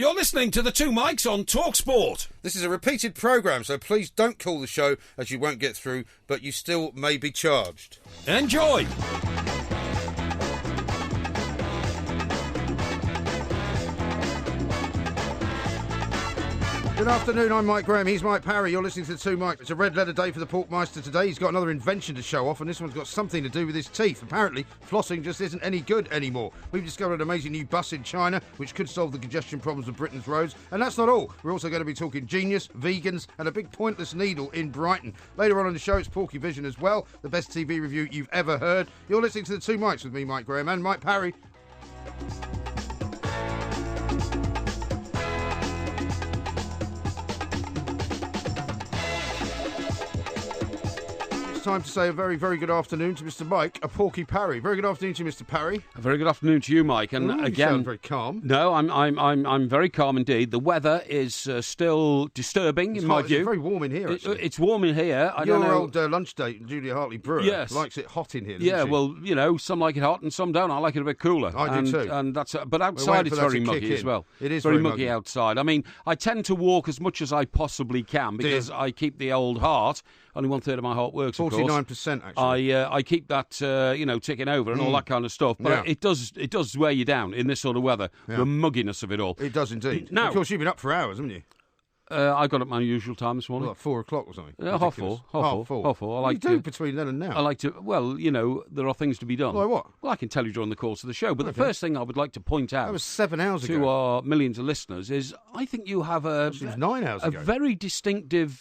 You're listening to the Two Mics on TalkSport. This is a repeated programme, so please don't call the show as you won't get through, but you still may be charged. Enjoy. Good afternoon, I'm Mike Graham, he's Mike Parry, you're listening to the Two Mics. It's a red letter day for the Porkmeister today. He's got another invention to show off, and this one's got something to do with his teeth. Apparently, flossing just isn't any good anymore. We've discovered an amazing new bus in China, which could solve the congestion problems of Britain's roads. And that's not all. We're also going to be talking genius, vegans, and a big pointless needle in Brighton. Later on in the show, it's Porkyvision as well, the best TV review you've ever heard. You're listening to the Two Mics with me, Mike Graham, and Mike Parry. Time to say a very, very good afternoon to Mr. Mike, a Porky Parry. Very good afternoon to you, Mr. Parry. A very good afternoon to you, Mike. And you again, sound very calm. No, I'm very calm indeed. The weather is still disturbing in my view. It's very warm in here. Actually. It's warm in here. I don't know. Your old lunch date, Julia Hartley Brewer, yes, likes it hot in here. Yeah, she? well, you know, some like it hot and some don't. I like it a bit cooler. I do too. And that's but outside it's very muggy as well. It is very muggy outside. I mean, I tend to walk as much as I possibly can because I keep the old heart. Only 1/3 of my heart works. 49%, actually. I keep that ticking over and all that kind of stuff. But it does wear you down in this sort of weather. Yeah. The mugginess of it all. It does indeed. Now, of course, you've been up for hours, haven't you? I got up my usual time this morning. Like 4 o'clock or something? Half four. I like what do you do between then and now? I like to, well, you know, there are things to be done. Like what? Well, I can tell you during the course of the show, but the first thing I would like to point out... That was 7 hours ago. ...to our millions of listeners is I think you have a 9 hours ago. Very distinctive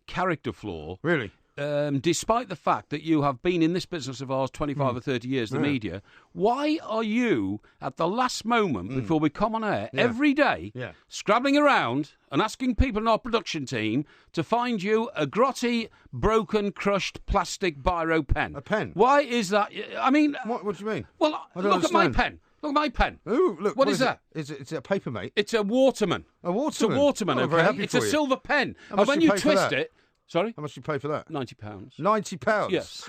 character flaw. Really? Despite the fact that you have been in this business of ours 25 or 30 years, the media, why are you, at the last moment before we come on air, every day, scrabbling around and asking people in our production team to find you a grotty, broken, crushed plastic biro pen? A pen? Why is that? I mean... What do you mean? Well, look at my pen. Look at my pen. Ooh, look. What is that? It's a paper, mate. It's a Waterman. A Waterman? It's a Waterman, I'm very happy It's for a you. silver pen. And when you twist it... Sorry? How much do you pay for that? £90. £90? Yes.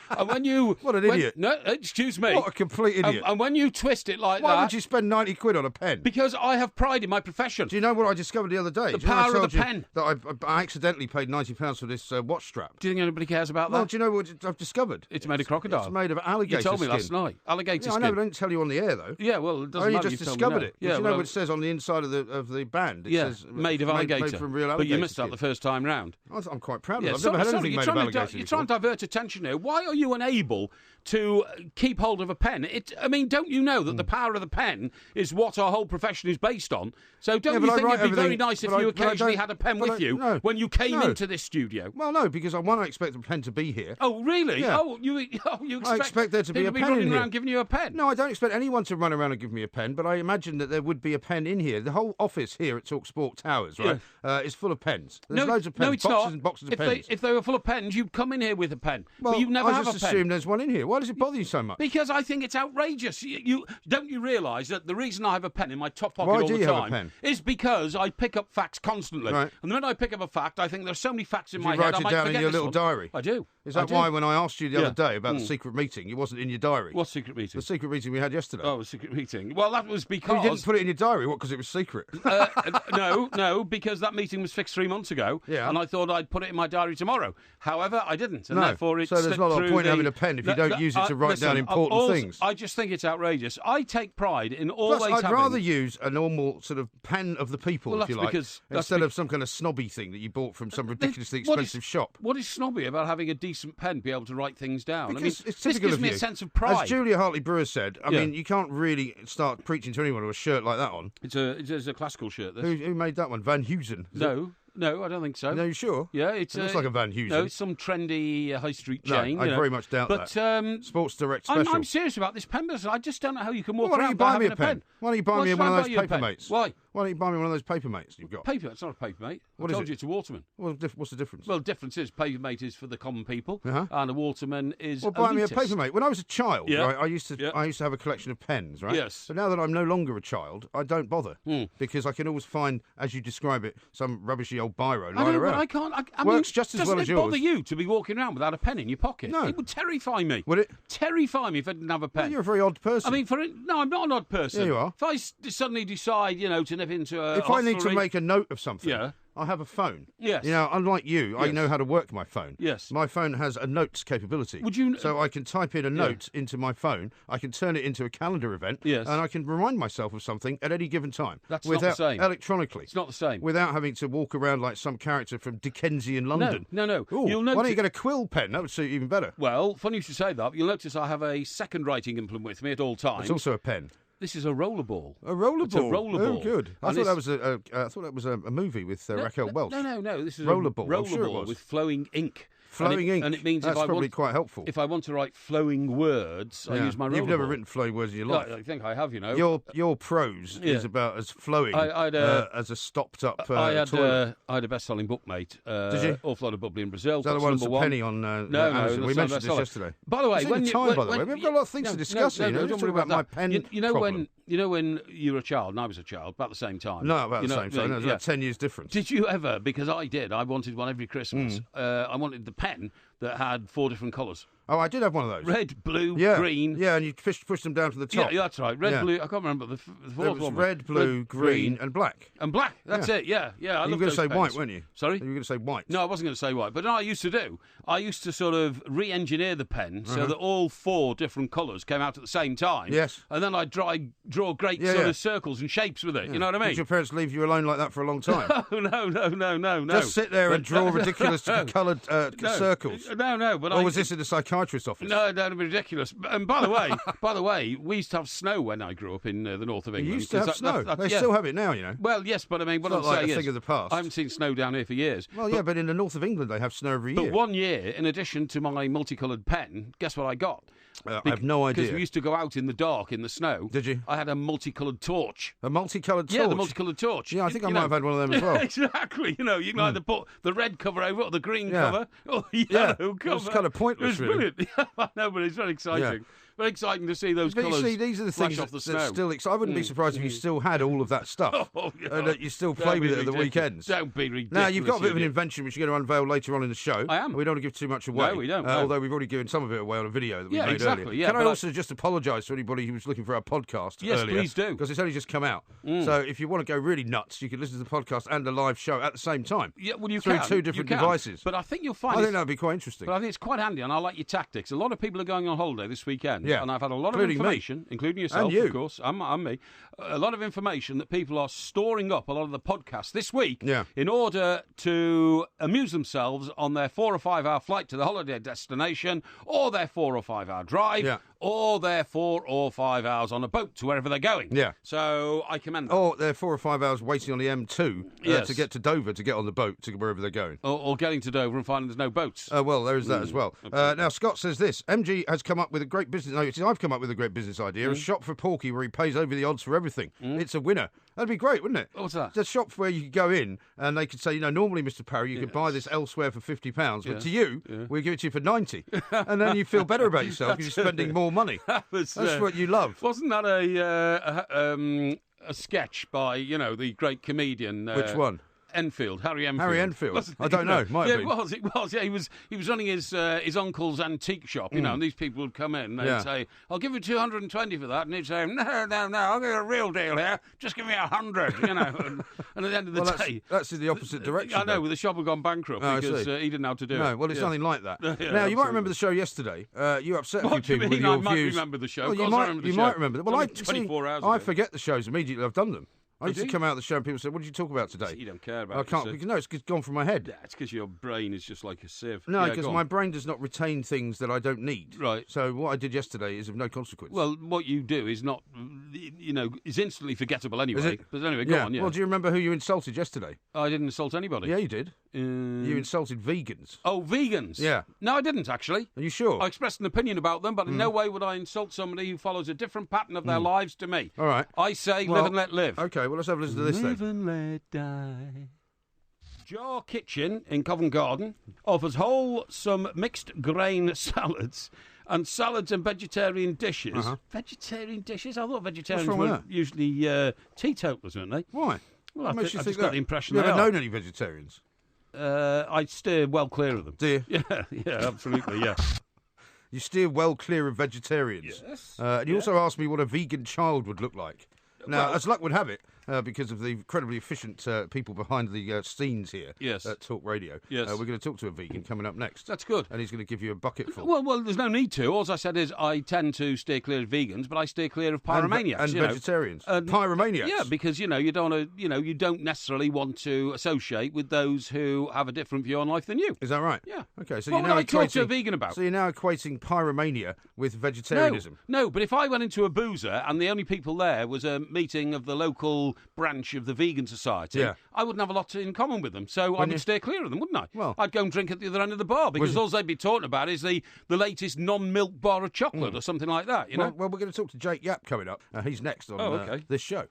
And when you... What an idiot. No, excuse me. What a complete idiot. And when you twist it like Why that... would you spend 90 quid on a pen? Because I have pride in my profession. Do you know what I discovered the other day? The power of the pen. That I accidentally paid £90 for this watch strap. Do you think anybody cares about that? Well, do you know what I've discovered? It's made of crocodile. It's made of alligator skin. You told me last night. Alligator skin. I know, but I didn't tell you on the air, though. Yeah, well, it doesn't matter. matter. You just discovered it. Yeah, do you know what it says on the inside of the band? It says made of alligator. Made from real alligator but you missed skin. that the first time round. I'm quite proud of it. I've never had anything made of alligator. You're trying to divert attention here. Why are you unable to keep hold of a pen? Don't you know that the power of the pen is what our whole profession is based on? So don't you think it'd be very nice if you occasionally had a pen with you when you came into this studio? Well, no, because I expect the pen to be here. Oh, really? Yeah. You expect... I expect there to be a pen in running here. around giving you a pen? No, I don't expect anyone to run around and give me a pen, but I imagine that there would be a pen in here. The whole office here at TalkSport Towers, right, is full of pens. There's loads of pens, no, it's boxes not. And boxes of pens. If they were full of pens, you'd come in here with a pen. Well, but you never have a pen. I just assume there's one in here. Why does it bother you so much? Because I think it's outrageous. Don't you realise that the reason I have a pen in my top pocket Why all do the you time have a pen? is because I pick up facts constantly. Right. And the minute I pick up a fact, I think there's so many facts in my you head. write it down in your little diary? I do. Is that why when I asked you the other day about the Mm. secret meeting, it wasn't in your diary? What secret meeting? The secret meeting we had yesterday. Oh, a secret meeting. Well, that was because... You didn't put it in your diary, what, because it was secret? No, because that meeting was fixed 3 months ago, and I thought I'd put it in my diary tomorrow. However, I didn't, and therefore it so there's not a lot of point in having a pen if you don't use it to write down important things. I just think it's outrageous. I take pride in always Plus, I'd having... rather use a normal sort of pen of the people, if you like, instead of some kind of snobby thing that you bought from some ridiculously expensive shop. What is snobby about having a decent pen to be able to write things down? Because it's typical this gives of me you. a sense of pride. As Julia Hartley Brewer said, I mean, you can't really start preaching to anyone with a shirt like that on. It's a classical shirt, this. Who made that one? Van Heusen? No, I don't think so. No, you sure? Yeah, it looks like a Van Heusen. No, it's some trendy high street chain. No, I very much doubt that. Sports Direct Special. I'm serious about this pen business. I just don't know how you can walk why don't around you buy me having a pen? Why don't you buy me one of those paper mates? Why? Why don't you buy me one of those paper mates you've got? Paper? It's not a paper mate. What I is told it? you it's a Waterman. Well, what's the difference? Well, the difference is paper mate is for the common people, and a Waterman is Well, buy me a paper mate. When I was a child, right, I used to have a collection of pens, right? Yes. But now that I'm no longer a child, I don't bother because I can always find, as you describe it, some rubbishy old old biro I lying know, around. but I can't. I Works mean, just as well as doesn't it bother yours. you to be walking around without a pen in your pocket? No. It would terrify me. Would it? Terrify me if I didn't have a pen. Well, you're a very odd person. I mean, no, I'm not an odd person. Yeah, you are. If I suddenly decide, to nip into a if I need to hostelry- make a note of something, Yeah. I have a phone. Yes. Unlike you, I Yes. know how to work my phone. Yes. My phone has a notes capability. Would you- So I can type in a note into my phone, I can turn it into a calendar event, Yes. and I can remind myself of something at any given time. That's not the same. Electronically. It's not the same. Without having to walk around like some character from Dickensian London. No. Ooh, You'll why don't notice- you get a quill pen? That would suit you even better. Well, funny you should say that. You'll notice I have a second writing implement with me at all times. It's also a pen. This is a rollerball. A rollerball. It's a rollerball. Oh, good. I And thought it's- that was a movie with Raquel Welch. No. This is Rollerball. a I'm sure it rollerball was. with flowing ink. Flowing ink. And it means that's if I probably want, quite helpful. If I want to write flowing words, I use my rollerball. You've never written flowing words in your life. I think I have, Your prose is about as flowing as a stopped-up I had toilet. I had a best-selling book, mate. Did you? Awful lot of bubbly in Brazil. Is that the That's one that's number a one. penny on No, Amazon? We mentioned this bestseller. yesterday. By the way, It's when in you, time, when, by the way. when- We've got a lot of things to discuss here. don't Let's worry talk about my pen problem. You know when you were a child and I was a child, about the same time. No, about the You know same what I time. mean? There's about 10 years difference. Did you ever? Because I did. I wanted one every Christmas. Mm. I wanted the pen that had 4 different colours: Oh, I did have one of those. red, blue, Yeah. green. Yeah, and you push them down to the top. Yeah, that's right. Red, Yeah. blue. I can't remember the fourth There was one. red, blue, green, and black. and black. That's Yeah. it. Yeah. You I were love going to those say pens. white, weren't you? Sorry. You were going to say white. No, I wasn't going to say white. But no, I used to do. I used to sort of re-engineer the pen so that all 4 different colours came out at the same time. Yes. And then I'd draw great Yeah, sort yeah. of circles and shapes with it. You know what I mean? Did your parents leave you alone like that for a long time? No. Just sit there and draw ridiculous coloured circles. No. But Or was this in a psychiatrist's office? No, that'd be ridiculous. And by the way, we used to have snow when I grew up in the north of You England. used to have 'cause snow. that- They yeah. still have it now, you know. Well, yes, but I mean, what It's I'm not like saying a is, thing of the past. I haven't seen snow down here for years. Well, yeah, but in the north of England, they have snow every year. But one year, in addition to my multicoloured pen, guess what I got? I have no idea. Because we used to go out in the dark in the snow. Did you? I had a multicoloured torch. A multicoloured torch? Yeah, the multicoloured torch. Yeah, I think I might have had one of them as well. Exactly. You can either put the red cover over or the green Yeah. cover or the Yeah, yellow it cover. was kind of pointless, It was really. brilliant. I know, but it's very exciting. Very exciting to see those But you colours see, these are the flash things off the that snow. still I wouldn't be surprised if you still had all of that stuff. Oh, yeah. And that you still Don't play be with it at the ridiculous. weekends. Don't be ridiculous. Now, you've got a bit of an you invention which you're going to unveil later on in the show. I am. We don't want to give too much away. No, we don't, no. Although we've already given some of it away on a video that we Yeah, made exactly, earlier. yeah, Can I but also just apologise to anybody who was looking for our podcast Yes, earlier? please do. Because it's only just come out. So if you want to go really nuts, you can listen to the podcast and the live show at the same time. Yeah, well, you through can. 2 different you can. devices. But I think you'll find I think that would be quite interesting. But I think it's quite handy, and I like your tactics. A lot of people are going on holiday this weekend, Yeah. and I've had a lot Including of me. information, including yourself, And you. of course. I'm me. A lot of information that people are storing up a lot of the podcasts this week Yeah. in order to amuse themselves on their 4 or 5 hour flight to the holiday destination, or their 4 or 5 hour drive, Yeah. or their 4 or 5 hours on a boat to wherever they're going. Yeah. So I commend that. Or they're 4 or 5 hours waiting on the M2 Yes. to get to Dover to get on the boat to wherever they're going. Or getting to Dover and finding there's no boats. Well, there is that as well. Now, Scott says this. MG has come up with a great business... No, I've come up with a great business idea. A shop for Porky where he pays over the odds for everything. It's a winner. That'd be great, wouldn't it? What's that? It's a shop where you could go in and they could say, normally, Mr. Parry, you could buy this elsewhere for £50, but to you, we'll give it to you for 90. And then you feel better about yourself because you're spending more money. That's what you love. Wasn't that a sketch by the great comedian? Which one? Enfield, Harry Enfield. Harry Enfield. Wasn't I it? don't know. Might have been. It was. Yeah, he was running his uncle's antique shop, and these people would come in and they'd say, "I'll give you 220 for that," and he'd say, "No, I'll give you a real deal here. Just give me 100," and at the end of the day, that's in the opposite direction. I know, then. the shop had gone bankrupt Oh, I because see. he didn't know how to do it. No, well, it's Yeah. nothing like that. Yeah, now, you absolutely. might remember the show yesterday. You upset a What few do you people with mean? your I might views. remember the show. Well, Of you course I might, remember the you show. might remember. Well, It's only 24 hours I ago. forget the shows immediately. I've done them. I used to you? come out of the show and people say, "What did you talk about today?" You don't care about I it. can't so- because no, it's gone from my head. Yeah, it's because your brain is just like a sieve. No, Yeah, because go on. my brain does not retain things that I don't need. Right. So what I did yesterday is of no consequence. Well, what you do is not, is instantly forgettable anyway. Is it? But anyway, go on, yeah. Well, do you remember who you insulted yesterday? I didn't insult anybody. Yeah, you did. You insulted vegans. Oh, vegans? Yeah. No, I didn't, actually. Are you sure? I expressed an opinion about them, but in no way would I insult somebody who follows a different pattern of their lives to me. All right. I say Well, live and let live. Okay, well, let's have a listen to this Live then. and let die. Jar Kitchen in Covent Garden offers wholesome mixed grain salads and salads and vegetarian dishes. Uh-huh. Vegetarian dishes? I thought vegetarians wrong with were that? usually teetotalers, weren't they? Why? Well, What makes I you just think got that? the impression You they ever are. known any vegetarians? I steer well clear of them. Do you? Yeah, absolutely, yeah. You steer well clear of vegetarians. Yes. And you also asked me what a vegan child would look like. Now, as luck would have it, because of the incredibly efficient people behind the scenes here at Talk Radio, we're going to talk to a vegan coming up next. That's good. And he's going to give you a bucketful. Well, there's no need to. All I said is I tend to steer clear of vegans, but I steer clear of pyromaniacs. And vegetarians. Pyromaniacs. Yeah, because, you don't necessarily want to associate with those who have a different view on life than you. Is that right? Yeah. Okay, so what would I talk to a vegan about? So you're now equating pyromania with vegetarianism? No, but if I went into a boozer and the only people there was a meeting of the local branch of the Vegan Society, I wouldn't have a lot in common with them. So I would steer clear of them, wouldn't I? Well, I'd go and drink at the other end of the bar because all they'd be talking about is the latest non-milk bar of chocolate or something like that, you know? Well, we're going to talk to Jake Yap coming up. He's next on this show.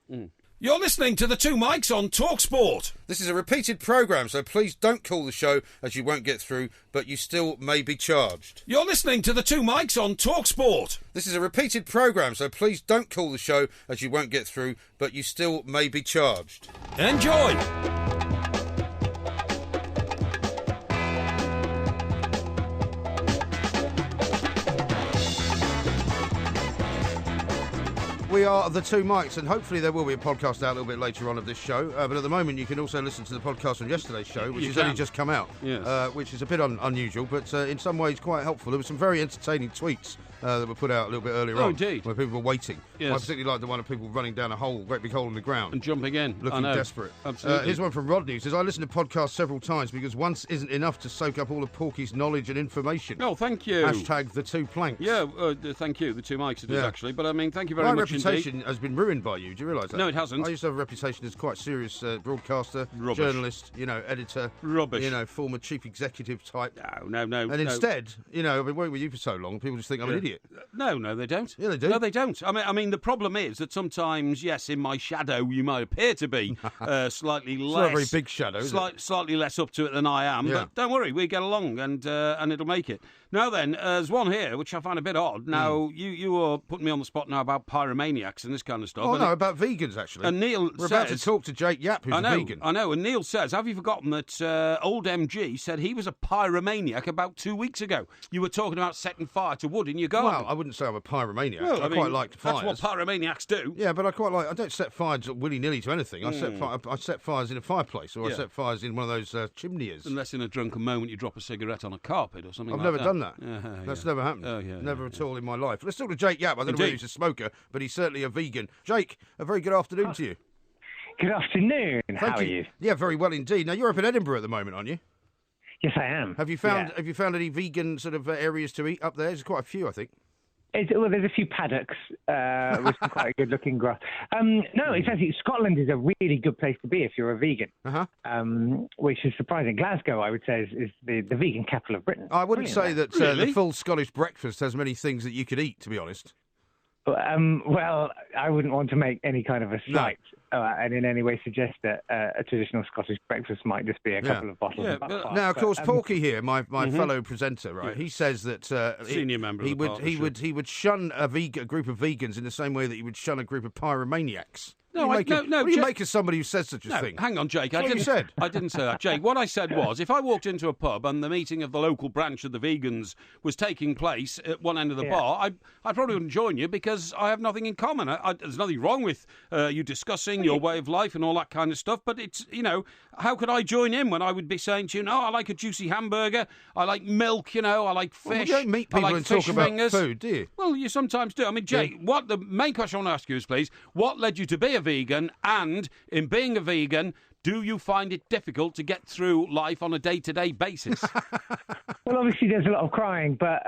You're listening to the Two Mics on Talk Sport. This is a repeated programme, so please don't call the show as you won't get through, but you still may be charged. You're listening to the Two Mics on Talk Sport. This is a repeated programme, so please don't call the show as you won't get through, but you still may be charged. Enjoy. We are the Two Mics, and hopefully there will be a podcast out a little bit later on of this show. But at the moment, you can also listen to the podcast from yesterday's show, which has only just come out, which is a bit unusual, but in some ways quite helpful. There were some very entertaining tweets that were put out a little bit earlier on. Indeed. Where people were waiting. Yes. I particularly like the one of people running down a great big hole in the ground. And jumping in. Looking desperate. Absolutely. Here's one from Rodney. He says, I listened to podcasts several times because once isn't enough to soak up all of Porky's knowledge and information. Oh, thank you. Hashtag the two planks. Yeah, thank you. The Two Mics it is, actually. But, I mean, thank you very much indeed. My reputation has been ruined by you. Do you realise that? No, it hasn't. I used to have a reputation as quite serious broadcaster, journalist, editor. Rubbish. Former chief executive type. No. And instead, I've been working with you for so long, people just think I'm an idiot. No, they don't. Yeah, they do. No, they don't. I mean, the problem is that sometimes, yes, in my shadow, you might appear to be slightly less. It's not a very big shadow, is it? Slightly less up to it than I am. Yeah. But don't worry, we get along, and it'll make it. Now then, there's one here which I find a bit odd. Now, you are putting me on the spot now about pyromaniacs and this kind of stuff. Oh, no, about vegans, actually. And Neil We're about to talk to Jake Yap, who's a vegan. I know, and Neil says, have you forgotten that old MG said he was a pyromaniac about 2 weeks ago? You were talking about setting fire to wood in your garden. Well, I wouldn't say I'm a pyromaniac. Well, I quite like fires. That's what pyromaniacs do. Yeah, but I don't set fires willy-nilly to anything. I set fires in a fireplace, or I set fires in one of those chimneys. Unless in a drunken moment you drop a cigarette on a carpet or something I've like never done that. That's never happened. Oh, yeah, never at all in my life. Let's talk to Jake Yap. I don't know whether he's a smoker, but he's certainly a vegan. Jake, a very good afternoon to you. Good afternoon. How are you? Yeah, very well indeed. Now, you're up in Edinburgh at the moment, aren't you? Yes, I am. Have you found any vegan sort of areas to eat up there? There's quite a few, I think. Well, there's a few paddocks with some quite good-looking grass. No, it's actually Scotland is a really good place to be if you're a vegan, which is surprising. Glasgow, I would say, is the vegan capital of Britain. I wouldn't say that the full Scottish breakfast has many things that you could eat, to be honest. Well, I wouldn't want to make any kind of a slight and in any way suggest that a traditional Scottish breakfast might just be a couple of bottles of butt. Now, of course, Porky here, my fellow presenter, right? He says that senior member of the partnership. he would shun a group of vegans in the same way that he would shun a group of pyromaniacs. No, what do you make of somebody who says such a thing? Hang on, Jake. I didn't say that. Jake, what I said was, if I walked into a pub and the meeting of the local branch of the vegans was taking place at one end of the bar, I probably wouldn't join you because I have nothing in common. There's nothing wrong with you discussing your way of life and all that kind of stuff, but it's, how could I join in when I would be saying to you, no, I like a juicy hamburger, I like milk, I like fish. Well, you don't meet people and talk about food, do you? Well, you sometimes do. I mean, Jake, what the main question I want to ask you is, please, what led you to be a vegan, and in being a vegan, do you find it difficult to get through life on a day-to-day basis? Well, obviously there's a lot of crying, but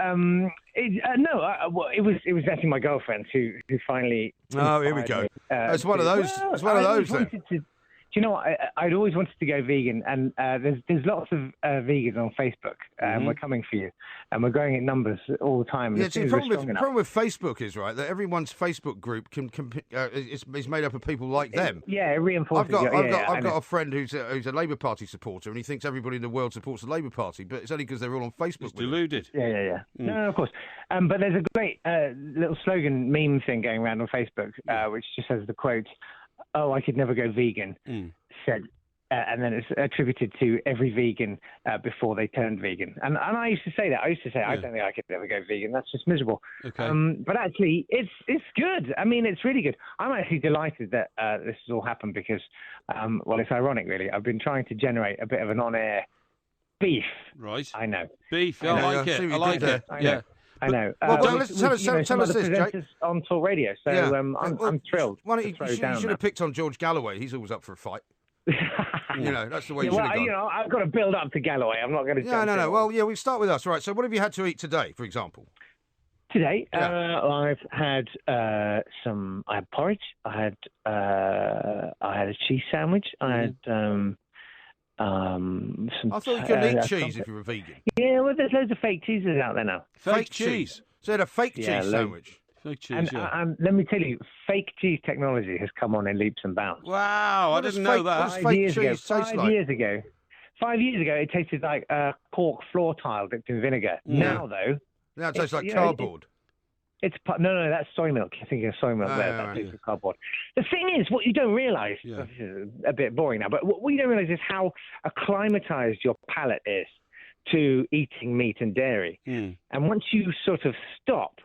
it was actually my girlfriend who finally. Oh, here we go. It's one of those. It's one of those. Then. Do you know what? I'd always wanted to go vegan, and there's lots of vegans on Facebook, and we're coming for you, and we're growing in numbers all the time. Yeah, the problem with Facebook is, right, that everyone's Facebook group is made up of people like them. Yeah, it reinforces. I've got a friend who's a Labour Party supporter, and he thinks everybody in the world supports the Labour Party, but it's only because they're all on Facebook. It's deluded. Yeah. No, of course. But there's a great little slogan meme thing going around on Facebook, which just says the quote, "Oh, I could never go vegan," said and then it's attributed to every vegan before they turned vegan. And I used to say that. I used to say, I don't think I could ever go vegan. That's just miserable. Okay. But actually, it's good. I mean, it's really good. I'm actually delighted that this has all happened because, well, it's ironic, really. I've been trying to generate a bit of an on-air beef. Right. I know. Beef. I like it. I like it. Yeah. I know. Well, tell us this, Jake. On Talk Radio, so I'm thrilled. Why don't you should have picked on George Galloway. He's always up for a fight. That's the way you should have gone. I've got to build up to Galloway. I'm not going to. No. Well, we start with us. Right. So, what have you had to eat today, for example? Today, I've had I had porridge. I had a cheese sandwich. I had some. I thought you couldn't eat cheese if you were vegan. Yeah, well, there's loads of fake cheeses out there now. Fake cheese. So, you had a fake cheese sandwich. Fake cheese, and let me tell you, fake cheese technology has come on in leaps and bounds. Wow, I didn't know that. What does fake cheese taste like? 5 years ago, it tasted like cork floor tile dipped in vinegar. Now, though... Now it tastes like cardboard. No, that's soy milk. I think it's soy milk there. That tastes like cardboard. The thing is, what you don't realise, this is a bit boring now, but what you don't realise is how acclimatised your palate is to eating meat and dairy. And once you sort of stop...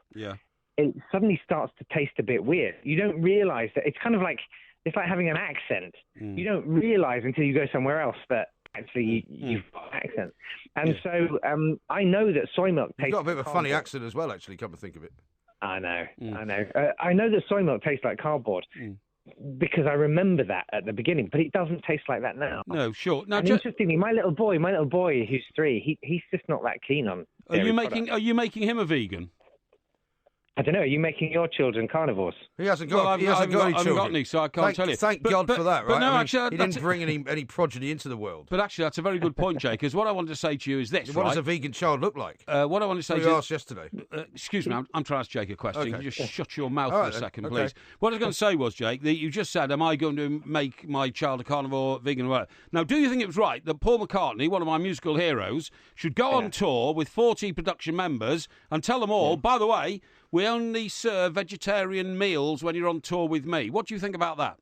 it suddenly starts to taste a bit weird. You don't realise that it's kind of like, it's like having an accent. You don't realise until you go somewhere else that actually you've got an accent. And so I know that soy milk tastes... You've got a bit of a funny accent as well, actually, come to think of it. I know. I know that soy milk tastes like cardboard because I remember that at the beginning, but it doesn't taste like that now. No, sure. Now, interestingly, my little boy who's 3, he's just not that keen on dairy products. Are you making him a vegan? I don't know. Are you making your children carnivores? He hasn't got any children. I haven't got any, so I can't tell you. Thank God for that, right? But no, actually, he didn't bring any progeny into the world. But actually, that's a very good point, Jake, because what I wanted to say to you is this, What does a vegan child look like? What I want to say to you... You asked yesterday. Excuse me, I'm trying to ask Jake a question. Okay. You just shut your mouth All for a second, please. What I was going to say was, Jake, that you just said, am I going to make my child a carnivore, vegan, or whatever? Now, do you think it was right that Paul McCartney, one of my musical heroes, should go on tour with 40 production members and tell them all, by the way, we only serve vegetarian meals when you're on tour with me? What do you think about that?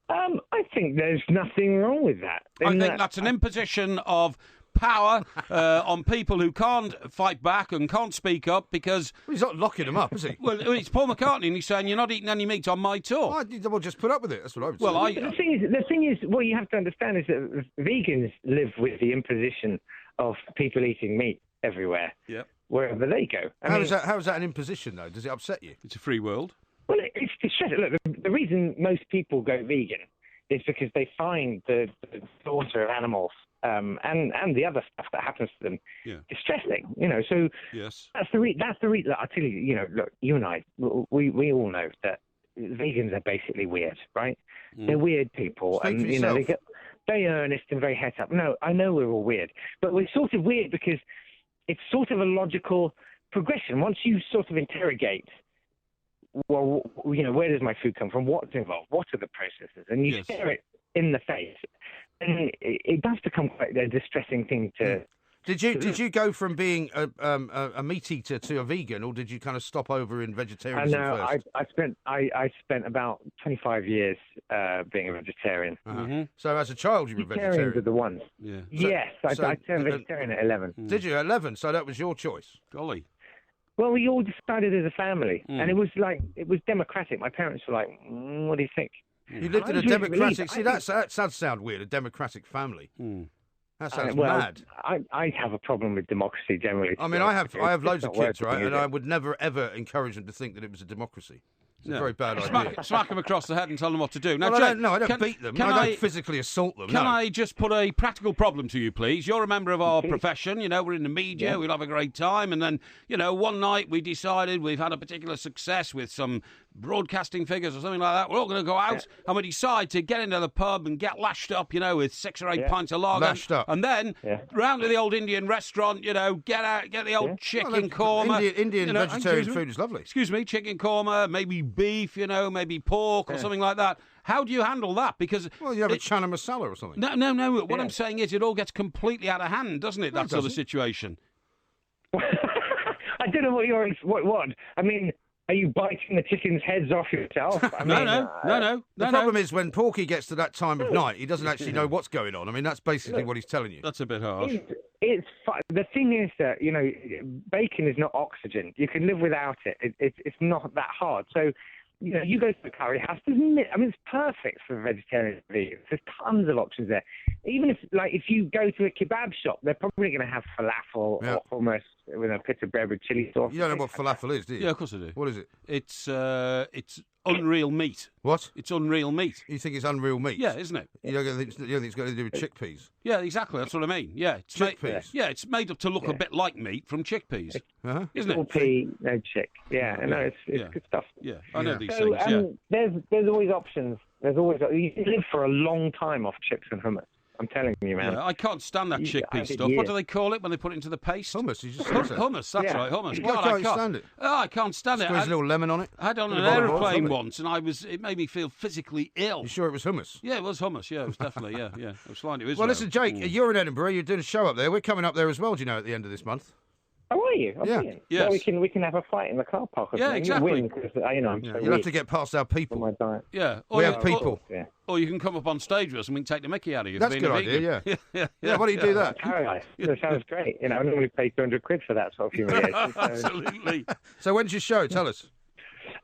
I think there's nothing wrong with that. I think that's an imposition of power on people who can't fight back and can't speak up because... Well, he's not locking them up, is he? Well, it's Paul McCartney and he's saying you're not eating any meat on my tour. Well, just put up with it. That's what I would say. The thing is, what you have to understand is that vegans live with the imposition of people eating meat everywhere. Yep. Wherever they go. How is that an imposition, though? Does it upset you? It's a free world. Well, it's distressing. Look, the reason most people go vegan is because they find the slaughter of animals and the other stuff that happens to them distressing. So that's the reason. I'll tell you. Look, you and I, we all know that vegans are basically weird, right? They're weird people, Speak and they get very earnest and very het up. No, I know we're all weird, but we're sort of weird because it's sort of a logical progression. Once you sort of interrogate, well, where does my food come from? What's involved? What are the processes? And you stare it in the face, and it does become quite a distressing thing to... Did you go from being a meat eater to a vegan, or did you kind of stop over in vegetarianism first? I spent about 25 years being a vegetarian. So as a child, you were vegetarian. Vegetarians are the ones. Yeah. Yes, I turned vegetarian at 11. Did you at 11? So that was your choice. Golly. Well, we all decided as a family, and it was democratic. My parents were like, "What do you think?" You lived in a democratic. See, that does sound weird. A democratic family. That sounds mad. I have a problem with democracy generally. I mean, I have loads of kids, right? And I would never, ever encourage them to think that it was a democracy. It's a very bad idea. Smack them across the head and tell them what to do. Now, well, Jake, I don't beat them. I don't physically assault them. Can I just put a practical problem to you, please? You're a member of our profession. We're in the media. We'll have a great time. And then, one night we decided we've had a particular success with some broadcasting figures or something like that. We're all going to go out and we decide to get into the pub and get lashed up, with 6 or 8 pints of lager. Lashed up. And then round to the old Indian restaurant, get the old chicken korma. Indian vegetarian food is lovely. Excuse me, chicken korma, maybe beef, maybe pork or something like that. How do you handle that? Because you have a chana masala or something. No. What I'm saying is it all gets completely out of hand, doesn't it? That sort of situation. I don't know what you're... What? I mean... Are you biting the chickens' heads off yourself? I mean, No. The problem is when Porky gets to that time of night, he doesn't actually know what's going on. I mean, that's basically what he's telling you. That's a bit harsh. It's the thing is that, bacon is not oxygen. You can live without it. It's not that hard. So, you go to the curry house. It's perfect for vegetarians and vegans. There's tons of options there. Even if you go to a kebab shop, they're probably going to have falafel or hummus with a bit of bread with chili sauce. You don't know what falafel is, do you? Yeah, of course I do. What is it? It's unreal meat. What? It's unreal meat. You think it's unreal meat? Yeah, isn't it? You don't think it's got to do with chickpeas? Yeah, exactly. That's what I mean. Yeah, it's chickpeas. It's made up to look a bit like meat from chickpeas, isn't it? Pea, no chick. Yeah, no, it's good stuff. Yeah, I know these things. Yeah. There's always options. You can live for a long time off chips and hummus. I'm telling you, man. Yeah, I can't stand that chickpea stuff. What do they call it when they put it into the paste? Hummus. You just said that. Hummus, that's right, hummus. Why God, can't I you stand it? Oh, I can't stand it. Squeeze a little lemon on it. I had on an aeroplane once, and it made me feel physically ill. You sure it was hummus? Yeah, it was hummus. Yeah, it was definitely. Yeah. I was flying to Israel. Well, listen, Jake, you're in Edinburgh. You're doing a show up there. We're coming up there as well. Do you know at the end of this month? Oh, are you? Yeah. Yes. Well, we can have a fight in the car park. Yeah, exactly. You'll have to get past our people. My diet. Yeah. We have people. Or you can come up on stage with us and we can take the mickey out of you. That's a good idea, yeah. Why do you do that? Paradise. That sounds great. I normally pay 200 quid for that sort of humiliation. Absolutely. So when's your show? Tell us.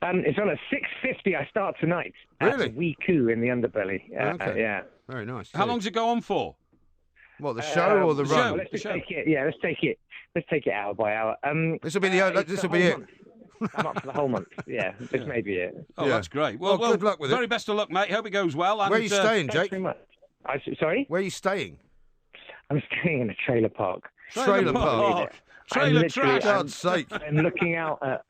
It's on at 6:50. I start tonight. Really? At Wee Coo in the underbelly. Okay. Yeah. Very nice. How long does it go on for? What, the show or the run? show. Let's just take it. Yeah, let's take it hour by hour. This will be it. I'm up for the whole month. Yeah, this may be it. Oh, that's great. Well, good luck with it. Very best of luck, mate. Hope it goes well. And, Where are you staying, Jake? Thanks very much. Sorry? Where are you staying? I'm staying in a trailer park. Trailer park. Trailer trash. For God's sake. I'm looking out at,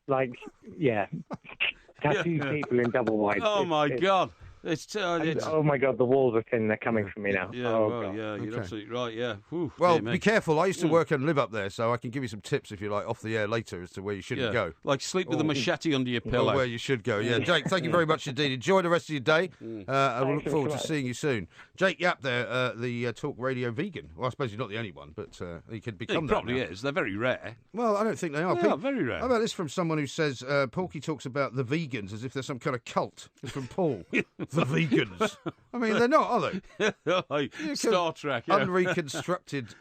tattooed people in double wide. Oh, my God. Oh my God, the walls are thin. They're coming for me now. Yeah, God. you're absolutely right. Yeah. Whew, well, be careful. I used to work and live up there, so I can give you some tips if you like off the air later as to where you shouldn't go. Like sleep with a machete under your pillow. Or where you should go. Yeah, Jake, thank you very much indeed. Enjoy the rest of your day. I will look forward to seeing you soon. Jake Yap there, the Talk Radio vegan. Well, I suppose he's not the only one, but he could become that. He probably is. They're very rare. Well, I don't think they are. They are very rare. How about this from someone who says Porky talks about the vegans as if they're some kind of cult? It's from Paul. The vegans. I mean, they're not, are they? Star Trek. Unreconstructed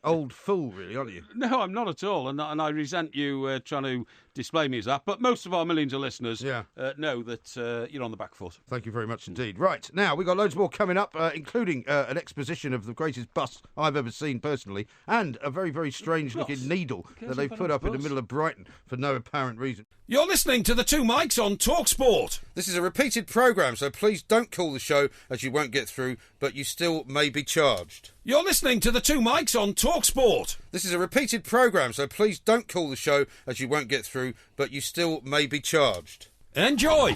old fool, really, aren't you? No, I'm not at all, and I resent you trying to display me as that. But most of our millions of listeners know that you're on the back foot. Thank you very much indeed. Right, now, we've got loads more coming up, including an exposition of the greatest bus I've ever seen personally, and a very, very strange-looking needle that they've put up in the middle of Brighton for no apparent reason. You're listening to the Two Mics on TalkSport. This is a repeated programme, so please don't call the show as you won't get through, but you still may be charged. You're listening to the Two Mics on TalkSport. This is a repeated programme, so please don't call the show as you won't get through, but you still may be charged. Enjoy.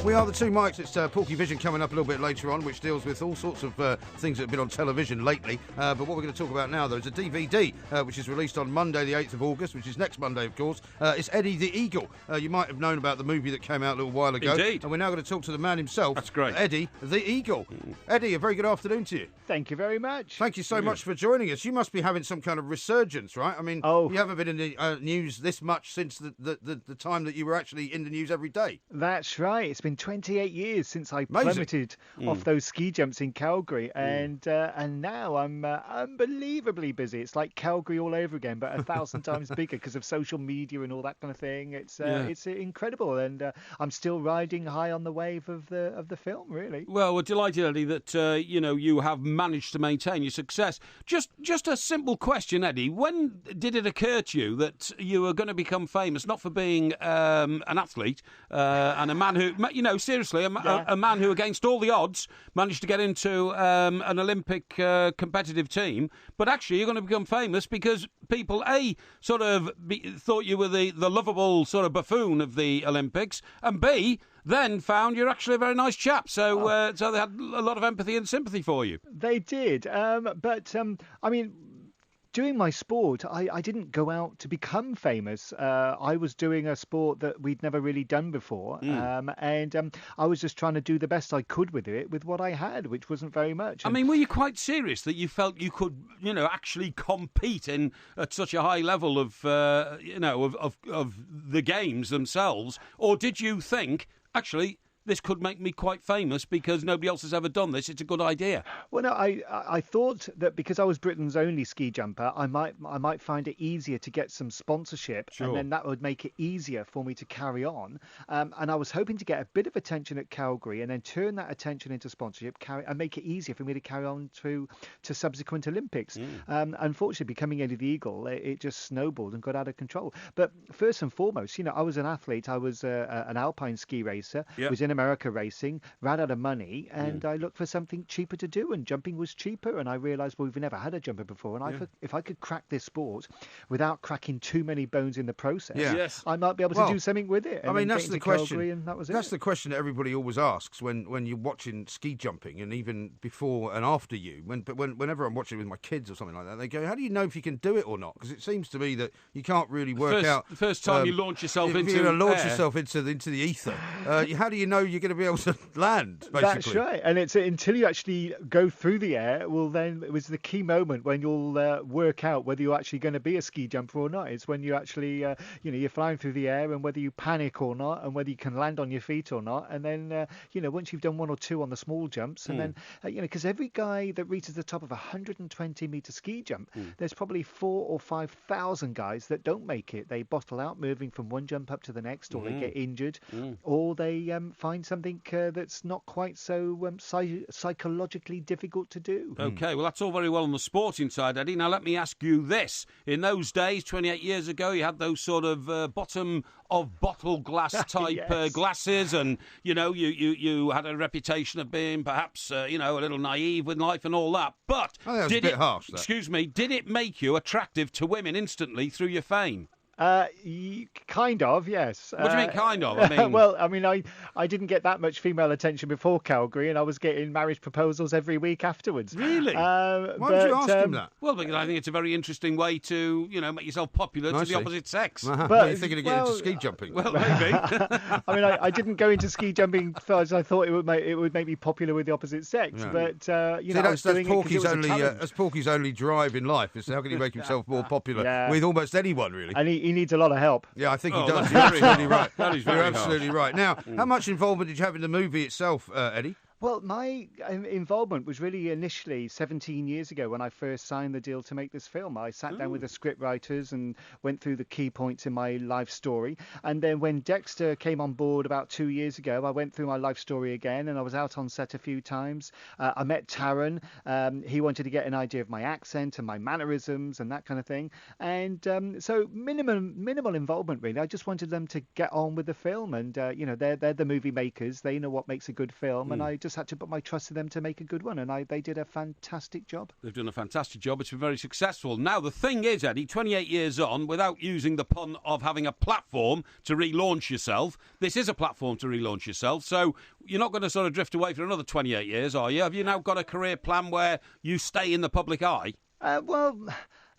We are the Two Mics. It's Porkyvision coming up a little bit later on, which deals with all sorts of things that have been on television lately. But what we're going to talk about now, though, is a DVD which is released on Monday, the 8th of August, which is next Monday, of course. It's Eddie the Eagle. You might have known about the movie that came out a little while ago. Indeed. And we're now going to talk to the man himself. That's great. Eddie the Eagle. Eddie, a very good afternoon to you. Thank you very much. Thank you so much for joining us. You must be having some kind of resurgence, right? I mean, you haven't been in the news this much since the time that you were actually in the news every day. That's right. It's been 28 years since I plummeted off those ski jumps in Calgary, and now I'm unbelievably busy. It's like Calgary all over again, but 1,000 times bigger because of social media and all that kind of thing. It's incredible, and I'm still riding high on the wave of the film. Really. Well, we're delighted, Eddie, that you have managed to maintain your success. Just a simple question, Eddie. When did it occur to you that you were going to become famous, not for being an athlete and a man who, seriously, a man who, against all the odds, managed to get into an Olympic competitive team, but actually you're going to become famous because people, sort of thought you were the lovable sort of buffoon of the Olympics, and B, then found you're actually a very nice chap. So so they had a lot of empathy and sympathy for you. They did. But I mean, doing my sport, I didn't go out to become famous. I was doing a sport that we'd never really done before, and I was just trying to do the best I could with it, with what I had, which wasn't very much. I mean, were you quite serious that you felt you could, actually compete at such a high level of, of the games themselves, or did you think, actually, this could make me quite famous because nobody else has ever done this? It's a good idea. Well, no, I thought that because I was Britain's only ski jumper, I might find it easier to get some sponsorship, and then that would make it easier for me to carry on. And I was hoping to get a bit of attention at Calgary, and then turn that attention into sponsorship, and make it easier for me to carry on to subsequent Olympics. Unfortunately, becoming Eddie the Eagle, it just snowballed and got out of control. But first and foremost, I was an athlete. I was an alpine ski racer. Was in America racing, ran out of money, and I looked for something cheaper to do, and jumping was cheaper, and I realised, well, we've never had a jumper before, and if I could crack this sport without cracking too many bones in the process, I might be able to do something with it. I mean, that's the question. And that was that's the question that everybody always asks when you're watching ski jumping, and even before and after you. Whenever I'm watching with my kids or something like that, they go, "How do you know if you can do it or not?" Because it seems to me that you can't really work out the first time you launch yourself into the ether. How do you know you're going to be able to land, basically? That's right. And it's until you actually go through the air, well, then it was the key moment when you'll work out whether you're actually going to be a ski jumper or not. It's when you actually, you're flying through the air, and whether you panic or not, and whether you can land on your feet or not. And then, once you've done one or two on the small jumps, and then, because every guy that reaches the top of a 120-meter ski jump, there's probably 4,000 or 5,000 guys that don't make it. They bottle out moving from one jump up to the next, or they get injured, or they find something that's not quite so psychologically difficult to do. Okay, well, that's all very well on the sporting side, Eddie. Now, let me ask you this. In those days, 28 years ago, you had those sort of bottom-of-bottle glass type glasses, and, you had a reputation of being perhaps, a little naive with life and all that. But I think that was a bit harsh, that. Excuse me, did it make you attractive to women instantly through your fame? Kind of, yes. What do you mean, kind of? I mean, well, I didn't get that much female attention before Calgary, and I was getting marriage proposals every week afterwards. Really? Why did you ask him that? Well, because I think it's a very interesting way to, make yourself popular to the opposite sex. But you're thinking of getting into ski jumping. Well, maybe. I didn't go into ski jumping because I thought it would make me popular with the opposite sex. No. But that's Porky's only drive in life. Is how can he make himself more popular with almost anyone, really? And he needs a lot of help. Yeah, I think he does. You're absolutely right. You're absolutely right. Now, how much involvement did you have in the movie itself, Eddie? Well, my involvement was really initially 17 years ago when I first signed the deal to make this film. I sat down with the script writers and went through the key points in my life story. And then when Dexter came on board about 2 years ago, I went through my life story again, and I was out on set a few times. I met Taron. He wanted to get an idea of my accent and my mannerisms and that kind of thing. And so minimal involvement, really. I just wanted them to get on with the film. And, they're the movie makers. They know what makes a good film. And I just had to put my trust in them to make a good one, and they did a fantastic job. They've done a fantastic job. It's been very successful. Now, the thing is, Eddie, 28 years on, without using the pun of having a platform to relaunch yourself, this is a platform to relaunch yourself, so you're not going to sort of drift away for another 28 years, are you? Have you now got a career plan where you stay in the public eye? Well...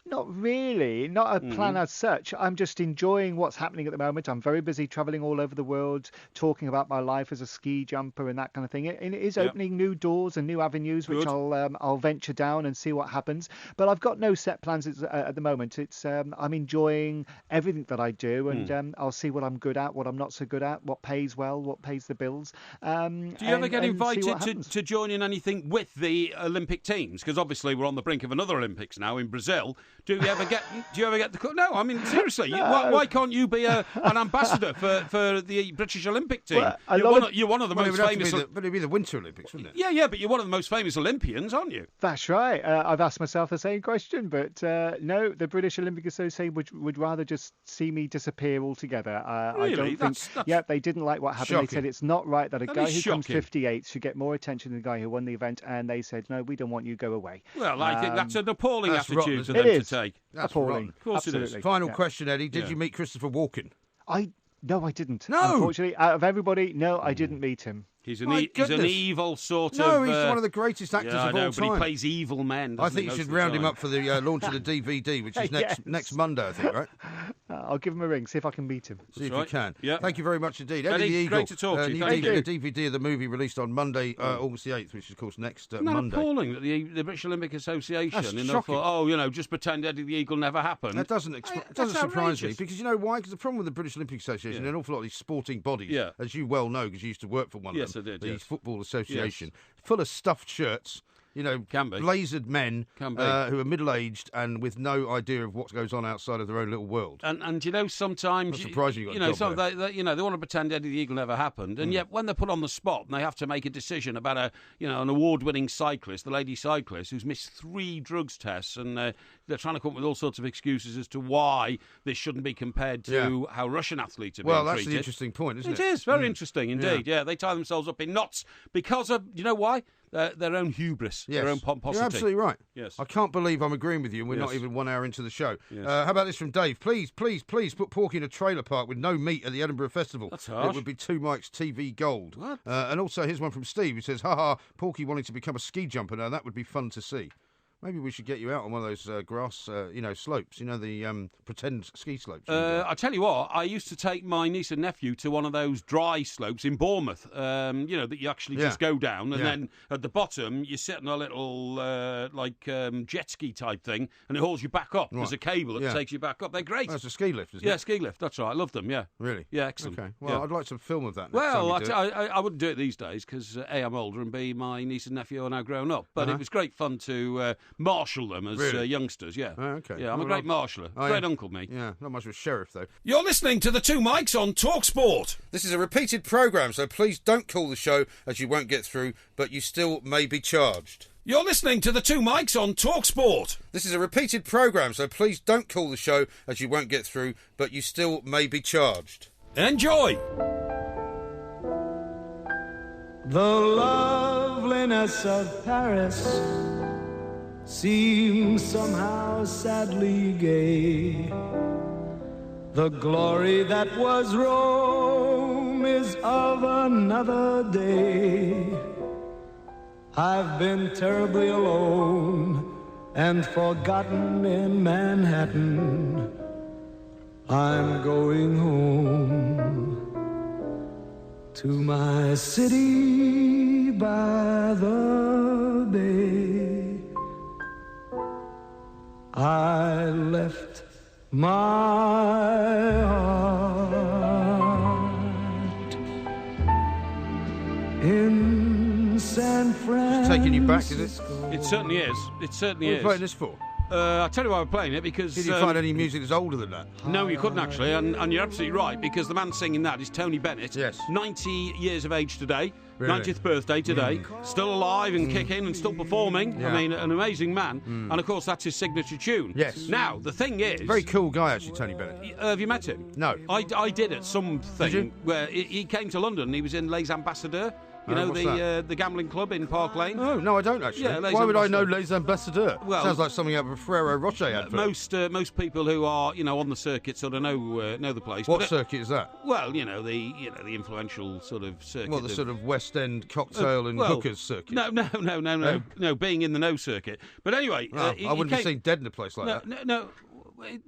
Not really, not a plan as such. I'm just enjoying what's happening at the moment. I'm very busy travelling all over the world, talking about my life as a ski jumper and that kind of thing. And it is opening new doors and new avenues, which I'll venture down and see what happens. But I've got no set plans at the moment. It's I'm enjoying everything that I do, and I'll see what I'm good at, what I'm not so good at, what pays well, what pays the bills. Do you ever get invited to join in anything with the Olympic teams? Because obviously we're on the brink of another Olympics now in Brazil. Do you ever get the... No, I mean, seriously, why can't you be an ambassador for the British Olympic team? Well, you're one of the most famous... But it'd be the Winter Olympics, wouldn't it? Yeah, but you're one of the most famous Olympians, aren't you? That's right. I've asked myself the same question, but no, the British Olympic Association would rather just see me disappear altogether. Really? I don't think... Yeah, they didn't like what happened. Shocking. They said it's not right that a guy who comes 58th should get more attention than the guy who won the event, and they said, no, we don't want you, go away. Well, I think that's an appalling attitude for them to take. That's appalling. Of course Absolutely. it is. Final question, Eddie. Did you meet Christopher Walken? I No, I didn't. No. Unfortunately, out of everybody, no, I didn't meet him. He's he's an evil sort of... No, he's one of the greatest actors of all time. but he plays evil men. I think you should round him up for the launch of the DVD, which is next Monday, I think, right? I'll give him a ring, see if I can meet him. See if you can. Yeah. Thank you very much indeed. Eddie Eddie the Eagle. great to talk to you. Thank you. A DVD of the movie released on Monday, August the 8th, which is, of course, next Monday. Appalling that the British Olympic Association... That's shocking. Thought, just pretend Eddie the Eagle never happened. That doesn't surprise me, because you know why? Because the problem with the British Olympic Association, an awful lot of these sporting bodies, as you well know, because you used to work for one of them. Yes, I did, the Football Association, full of stuffed shirts, blazered men who are middle-aged and with no idea of what goes on outside of their own little world. And sometimes... Not surprising you got a job there. they want to pretend Eddie the Eagle never happened, and yet when they're put on the spot and they have to make a decision about an award-winning cyclist, the lady cyclist, who's missed 3 drugs tests, and they're trying to come up with all sorts of excuses as to why this shouldn't be compared to how Russian athletes are being treated. Well, that's the interesting point, isn't it? It is very interesting indeed. Yeah, they tie themselves up in knots because of, you know why? Their own hubris, their own pomposity. You're absolutely right. Yes. I can't believe I'm agreeing with you, and we're not even 1 hour into the show. Yes. How about this from Dave? Please put Porky in a trailer park with no meat at the Edinburgh Festival. That's harsh. It would be 2 mics TV gold. What? And also, here's one from Steve who says, Porky wanting to become a ski jumper now. That would be fun to see. Maybe we should get you out on one of those grass, slopes. The pretend ski slopes. I tell you what, I used to take my niece and nephew to one of those dry slopes in Bournemouth. That you actually just go down, and then at the bottom you sit on a little jet ski type thing, and it hauls you back up. Right. There's a cable that takes you back up. They're great. That's a ski lift, isn't it? Yeah, ski lift. That's right. I love them. Yeah. Really? Yeah, excellent. Okay. Well, I'd like some film of that. Well, I wouldn't do it these days because A, I'm older, and B, my niece and nephew are now grown up. But it was great fun to marshal them as youngsters, okay. Yeah, I'm a great marshaller. Great uncle, me. Yeah, not much of a sheriff, though. You're listening to the 2 Mics on TalkSport. This is a repeated programme, so please don't call the show as you won't get through, but you still may be charged. You're listening to the 2 Mics on TalkSport. This is a repeated programme, so please don't call the show as you won't get through, but you still may be charged. Enjoy. The loveliness of Paris seems somehow sadly gay. The glory that was Rome is of another day. I've been terribly alone and forgotten in Manhattan. I'm going home to my city by the bay. I left my heart in San Francisco. It's taking you back, is it? It certainly is. It certainly is. What are you playing this for? I'll tell you why we're playing it, because... Did you find any music that's older than that? No, you couldn't, actually, and you're absolutely right, because the man singing that is Tony Bennett. Yes. 90 years of age today. Really? 90th birthday today. Still alive and kicking and still performing. Yeah. I mean, an amazing man. And, of course, that's his signature tune. Yes. Now, the thing is... Very cool guy, actually, Tony Bennett. Have you met him? No. I did at some thing. Did you? Where he came to London. He was in Les Ambassadeurs. You know, the gambling club in Park Lane? Oh, no, I don't, actually. Yeah, why would I know Les Ambassadeurs? Well, sounds like something out of a Ferrero Rocher advert. Most people who are, on the circuit sort of know the place. What circuit is that? Well, the influential sort of circuit. Well, the sort of West End cocktail and hookers circuit. No, being in the no circuit. But anyway, I wouldn't have seen dead in a place like that. No,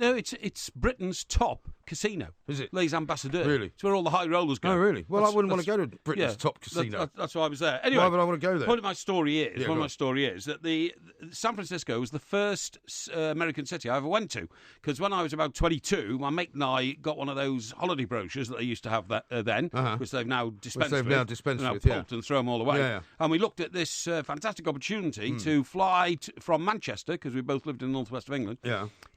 it's Britain's top casino. Is it? Les Ambassadeurs. Really? It's where all the high rollers go. Oh, really? Well, I wouldn't want to go to Britain's top casino. That's why I was there. Anyway, why would I want to go there? Point of my story is that the San Francisco was the first American city I ever went to, because when I was about 22, my mate and I got one of those holiday brochures that they used to have then, which they've now dispensed with. Pulped and thrown them all away. Yeah. And we looked at this fantastic opportunity to fly from Manchester, because we both lived in the northwest of England,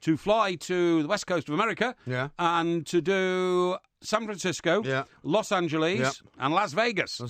to fly to the west coast of America, and to do San Francisco, Los Angeles, and Las Vegas.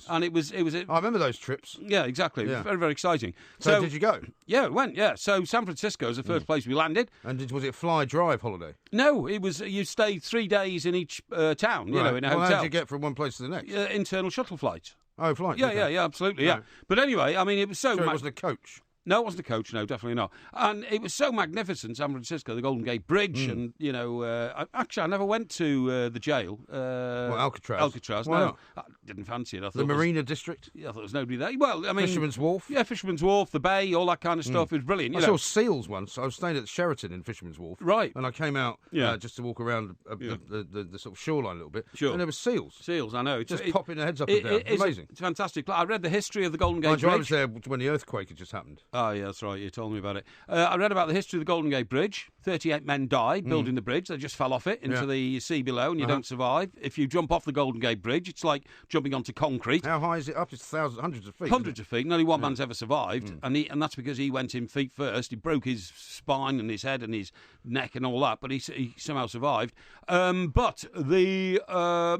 And it was. I remember those trips. Yeah, exactly. It was very, very exciting. So did you go? Yeah, we went. Yeah. So San Francisco was the first place we landed. And was it a fly drive holiday? No, it was. You stayed 3 days in each town. You know, in a hotel. How did you get from one place to the next? Internal shuttle flights. Oh, flights. Yeah, absolutely. Right. Yeah. But anyway, I mean, it was so. It wasn't a coach. No, it wasn't a coach. No, definitely not. And it was so magnificent, San Francisco, the Golden Gate Bridge, and I never went to the jail. Alcatraz. Alcatraz. Why no, not? I didn't fancy it. I thought The Marina District. I thought there was nobody there. Well, I mean, Fisherman's Wharf. Yeah, Fisherman's Wharf, the Bay, all that kind of stuff. It was brilliant. I saw seals once. I was staying at the Sheraton in Fisherman's Wharf. Right. And I came out just to walk around the sort of shoreline a little bit. Sure. And there were seals. Seals, I know. Just popping their heads up and down. It's amazing. It's fantastic. I read the history of the Golden Gate Bridge. I was there when the earthquake had just happened. Oh, yeah, that's right. You told me about it. I read about the history of the Golden Gate Bridge. 38 men died building the bridge. They just fell off it into the sea below, and you don't survive. If you jump off the Golden Gate Bridge, it's like jumping onto concrete. How high is it up? It's hundreds of feet. Hundreds of feet. And only one man's ever survived, and that's because he went in feet first. He broke his spine and his head and his neck and all that, but he somehow survived. But the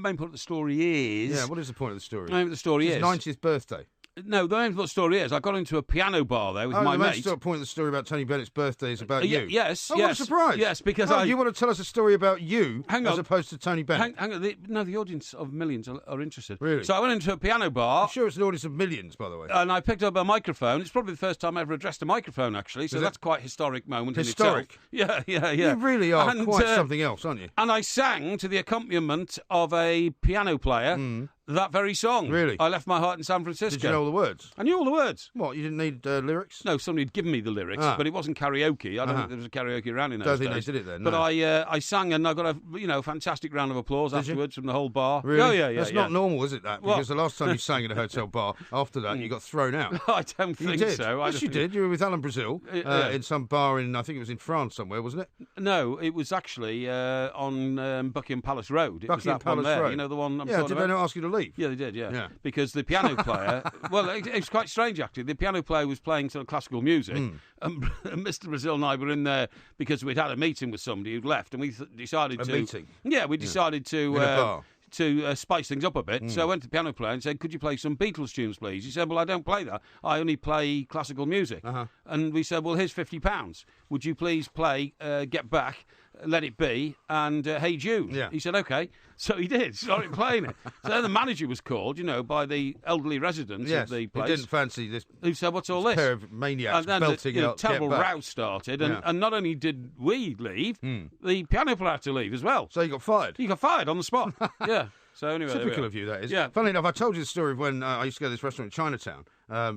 main point of the story is... Yeah, what is the point of the story? The main point of the story is... His 90th birthday. No, the main point of the story is I got into a piano bar there with my mate. The point of the story about Tony Bennett's birthday is about you. Yes, What a surprise. Yes, because you want to tell us a story about you as opposed to Tony Bennett. Hang on. The audience of millions are interested. Really? So I went into a piano bar. I'm sure it's an audience of millions, by the way. And I picked up a microphone. It's probably the first time I ever addressed a microphone, actually. So that's quite a historic moment Historic? in itself. Yeah. You really are quite something else, aren't you? And I sang to the accompaniment of a piano player that very song. Really? I left my heart in San Francisco. Did you know all the words? I knew all the words. What, you didn't need lyrics? No, somebody had given me the lyrics, but it wasn't karaoke. I don't think there was a karaoke around in those days. Don't think they did it then, But no. I sang, and I got a fantastic round of applause afterwards from the whole bar. Really? Oh, yeah. That's not normal, is it, that? Because the last time you sang in a hotel bar, after that, you got thrown out. I don't think so. Yes, you did. You were with Alan Brazil in some bar in, I think it was in France somewhere, wasn't it? No, it was actually on Buckingham Palace Road. It was that Palace one there. Road. You know the one I'm talking about? Did they not ask you to leave? Yeah, they did, yeah. Because the piano player... well, it was quite strange, actually. The piano player was playing sort of classical music, and Mr. Brazil and I were in there because we'd had a meeting with somebody who'd left, and we decided to... A meeting? Yeah, we decided to... In a bar? To spice things up a bit. So I went to the piano player and said, could you play some Beatles tunes, please? He said, well, I don't play that. I only play classical music. And we said, well, here's £50. Would you please play Get Back, Let It Be, and Hey Jude? Yeah. He said, OK. So he did. Started playing it. So then the manager was called, by the elderly residents of the place. He didn't fancy this. Who said, what's all this? Pair of maniacs and then belting out terrible Get Back. row started. And not only did we leave, the piano player had to leave as well. So you got fired? He got fired on the spot. Yeah. So anyway, typical of you, that is. Yeah. Funnily enough, I told you the story of when I used to go to this restaurant in Chinatown.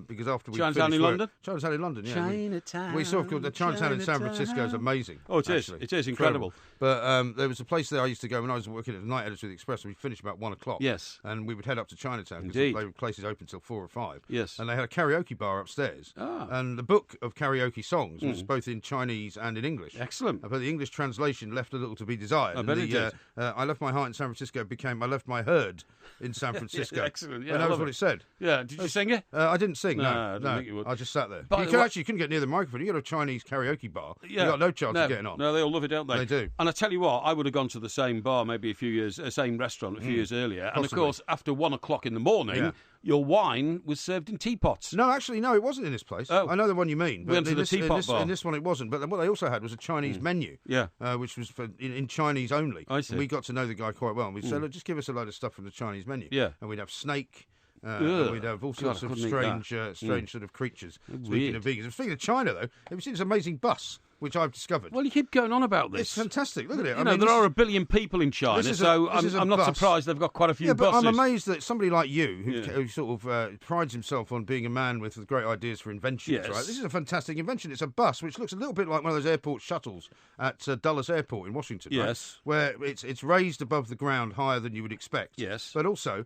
Because after we Chinatown finished in work, London? Chinatown in London, yeah. Chinatown. We saw the Chinatown in San Francisco is amazing. Oh, it is. Actually. It is incredible. But there was a place there I used to go when I was working as a night editor of the Express, and we'd finish about 1 o'clock. Yes. And we would head up to Chinatown because the places open till 4 or 5. Yes. And they had a karaoke bar upstairs. Ah. And the book of karaoke songs was both in Chinese and in English. Excellent. But the English translation left a little to be desired. I bet it did. I left my heart in San Francisco became I left my herd in San Francisco. Excellent. Yeah, and that was what it said. Yeah. Did you sing it? I didn't sing. No, I didn't think you would. I just sat there. But You couldn't get near the microphone. You got a Chinese karaoke bar. Yeah. You got no chance of getting on. No, they all love it, don't they? They do. And I tell you what, I would have gone to the same bar maybe same restaurant a few years earlier. Possibly. And of course, after 1 o'clock in the morning, your wine was served in teapots. No, actually, no, it wasn't in this place. Oh. I know the one you mean. We went to the teapot bar. In this one, it wasn't. But what they also had was a Chinese menu. Yeah. Which was in Chinese only. I see. And we got to know the guy quite well. And we'd say, look, just give us a load of stuff from the Chinese menu. Yeah. And we'd have snake. And we'd have all sorts of strange sort of creatures. Speaking of vegans. Speaking of China, though, have you seen this amazing bus, which I've discovered? Well, you keep going on about this. It's fantastic. Look at it. There are 1 billion people in China, so I'm not surprised they've got quite a few buses. But I'm amazed that somebody like you, who sort of prides himself on being a man with great ideas for inventions, right? This is a fantastic invention. It's a bus which looks a little bit like one of those airport shuttles at Dulles Airport in Washington, yes, right? Where it's raised above the ground higher than you would expect. Yes. But also,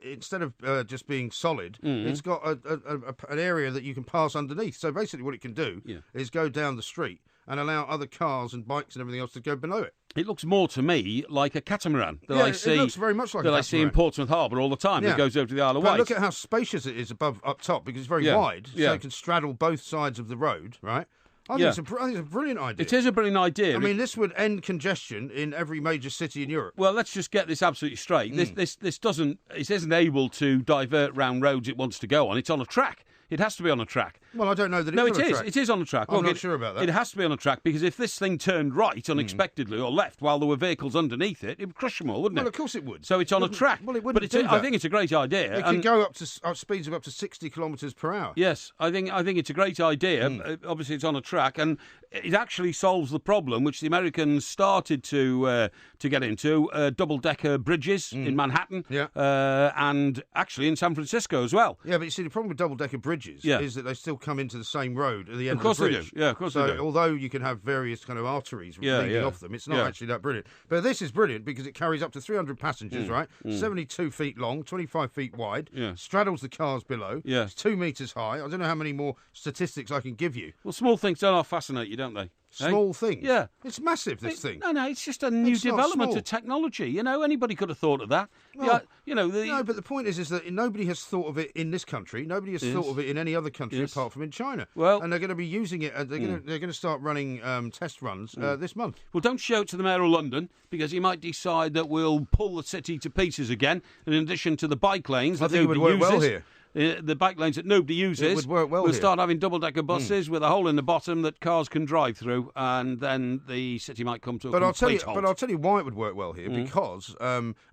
instead of just being solid, it's got an area that you can pass underneath. So basically what it can do is go down the street and allow other cars and bikes and everything else to go below it. It looks more to me like a catamaran that I see. It looks very much like a catamaran. I see in Portsmouth Harbour all the time. That goes over to the Isle of Wight. Look at how spacious it is up top because it's very wide, so it can straddle both sides of the road, right? I think it's a brilliant idea. It is a brilliant idea. I mean, this would end congestion in every major city in Europe. Well, let's just get this absolutely straight. This isn't able to divert round roads it wants to go on. It's on a track. It has to be on a track. Well, I don't know that No, it's on a it is. track. It is on a track. I'm not sure about that. It has to be on a track because if this thing turned right unexpectedly or left while there were vehicles underneath it would crush them all, wouldn't it? Well, of course it would. So it's on a track. Well, it wouldn't do that. I think it's a great idea. It can go up to speeds of up to 60 kilometres per hour. Yes, I think it's a great idea. Obviously, it's on a track, and it actually solves the problem which the Americans started to get into: double-decker bridges in Manhattan, and actually in San Francisco as well. Yeah, but you see, the problem with double-decker bridges is that they still come into the same road at the end of the bridge. Of course they do. Yeah, of course they do. So although you can have various kind of arteries leading off them, it's not actually that brilliant. But this is brilliant because it carries up to 300 passengers, right? 72 feet long, 25 feet wide, straddles the cars below. Yeah. It's 2 metres high. I don't know how many more statistics I can give you. Well, small things don't fascinate you, don't they? Small things. Yeah. It's massive, this thing. No, it's just a new development of technology. You know, anybody could have thought of that. Well, no, but the point is that nobody has thought of it in this country. Nobody has thought of it in any other country apart from in China. Well, and they're going to be using it. They're going to start running test runs this month. Well, don't show it to the Mayor of London because he might decide that we'll pull the city to pieces again. And in addition to the bike lanes, I think it would work well here. The bike lanes that nobody uses. It would work well We'll here. start having double-decker buses with a hole in the bottom that cars can drive through, and then the city might come to a complete halt. But I'll tell you why it would work well here, because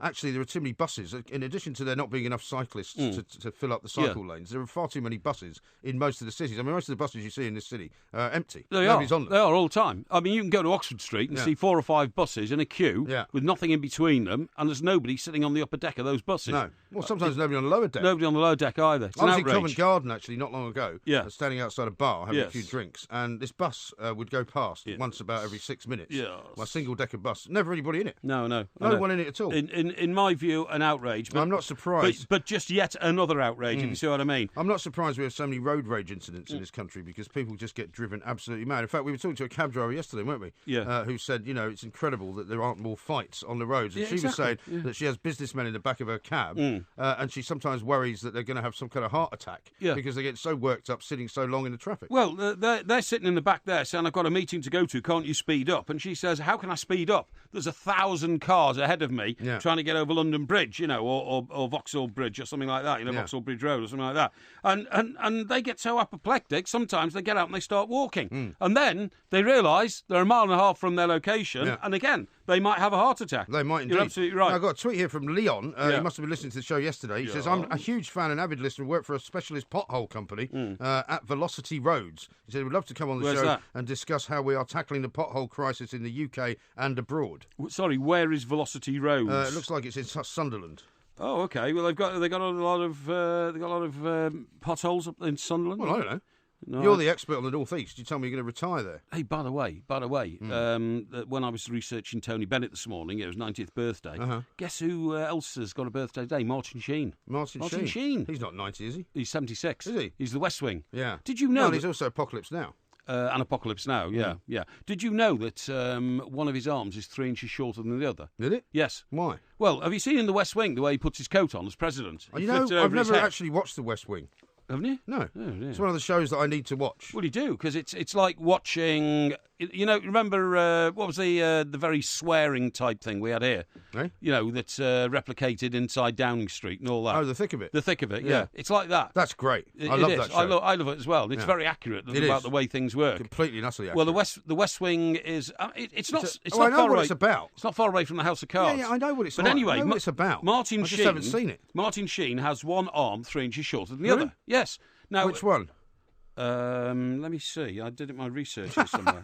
actually there are too many buses. In addition to there not being enough cyclists to fill up the cycle lanes, there are far too many buses in most of the cities. I mean, most of the buses you see in this city are empty. Nobody's on them. They are all the time. I mean, you can go to Oxford Street and see 4 or 5 buses in a queue with nothing in between them, and there's nobody sitting on the upper deck of those buses. No. Well, sometimes nobody on the lower deck. Nobody on the lower deck either. It's I an was outrage. in Covent Garden actually not long ago. Yeah. Standing outside a bar having a few drinks, and this bus would go past once about every 6 minutes. Yes. My single-decker bus. Never anybody in it. No one in it at all. In my view, an outrage. But I'm not surprised. But just yet another outrage, if you see what I mean. I'm not surprised we have so many road rage incidents in this country because people just get driven absolutely mad. In fact, we were talking to a cab driver yesterday, weren't we? Yeah. Who said, it's incredible that there aren't more fights on the roads. And she was saying that she has businessmen in the back of her cab, and she sometimes worries that they're going to have some kind of heart attack because they get so worked up sitting so long in the traffic. Well, they're sitting in the back there saying, I've got a meeting to go to, can't you speed up? And she says, how can I speed up? There's 1,000 cars ahead of me trying to get over London Bridge, or Vauxhall Bridge or something like that, Vauxhall Bridge Road or something like that. And they get so apoplectic, sometimes they get out and they start walking. And then they realise they're 1.5 miles from their location, and again, they might have a heart attack. They might indeed. You're absolutely right. Now, I've got a tweet here from Leon. He must have been listening to the show yesterday. He says, I'm a huge fan and avid listener, work for a specialist pothole company at Velocity Roads. He said, we'd love to come on the show and discuss how we are tackling the pothole crisis in the UK and abroad. Sorry, where is Velocity Roads? It looks like it's in Sunderland. Oh, okay. Well, they've got a lot of potholes up in Sunderland. Well, I don't know. No, You're the expert on the North East. You tell me you're going to retire there. Hey, by the way, when I was researching Tony Bennett this morning, it was 90th birthday. Guess who else has got a birthday today? Martin Sheen. Martin Sheen. He's not 90, is he? He's 76. Is he? He's the West Wing. Yeah. Did you know? Well, he's also Apocalypse Now. And Apocalypse Now, yeah. Did you know that one of his arms is 3 inches shorter than the other? Did it? Yes. Why? Well, have you seen in the West Wing the way he puts his coat on as president? I've never actually watched the West Wing. Haven't you? No. Oh, yeah. It's one of the shows that I need to watch. Well, you do, because it's like watching... remember what was the very swearing type thing we had here? Eh? That's replicated inside Downing Street and all that. Oh, The Thick of It? The Thick of It, yeah. It's like that. That's great. I love that show. I love it as well. And it's very accurate about the way things work. Completely and utterly accurate. Well, the West Wing is... it's not I know far what away. it's about. It's not far away from the House of Cards. Yeah, I know what it's But anyway, I know what it's about. Martin I just Sheen, haven't seen it. Martin Sheen has one arm 3 inches shorter than the Really? other. Yes. Now, which one? Let me see. I did it my research here somewhere.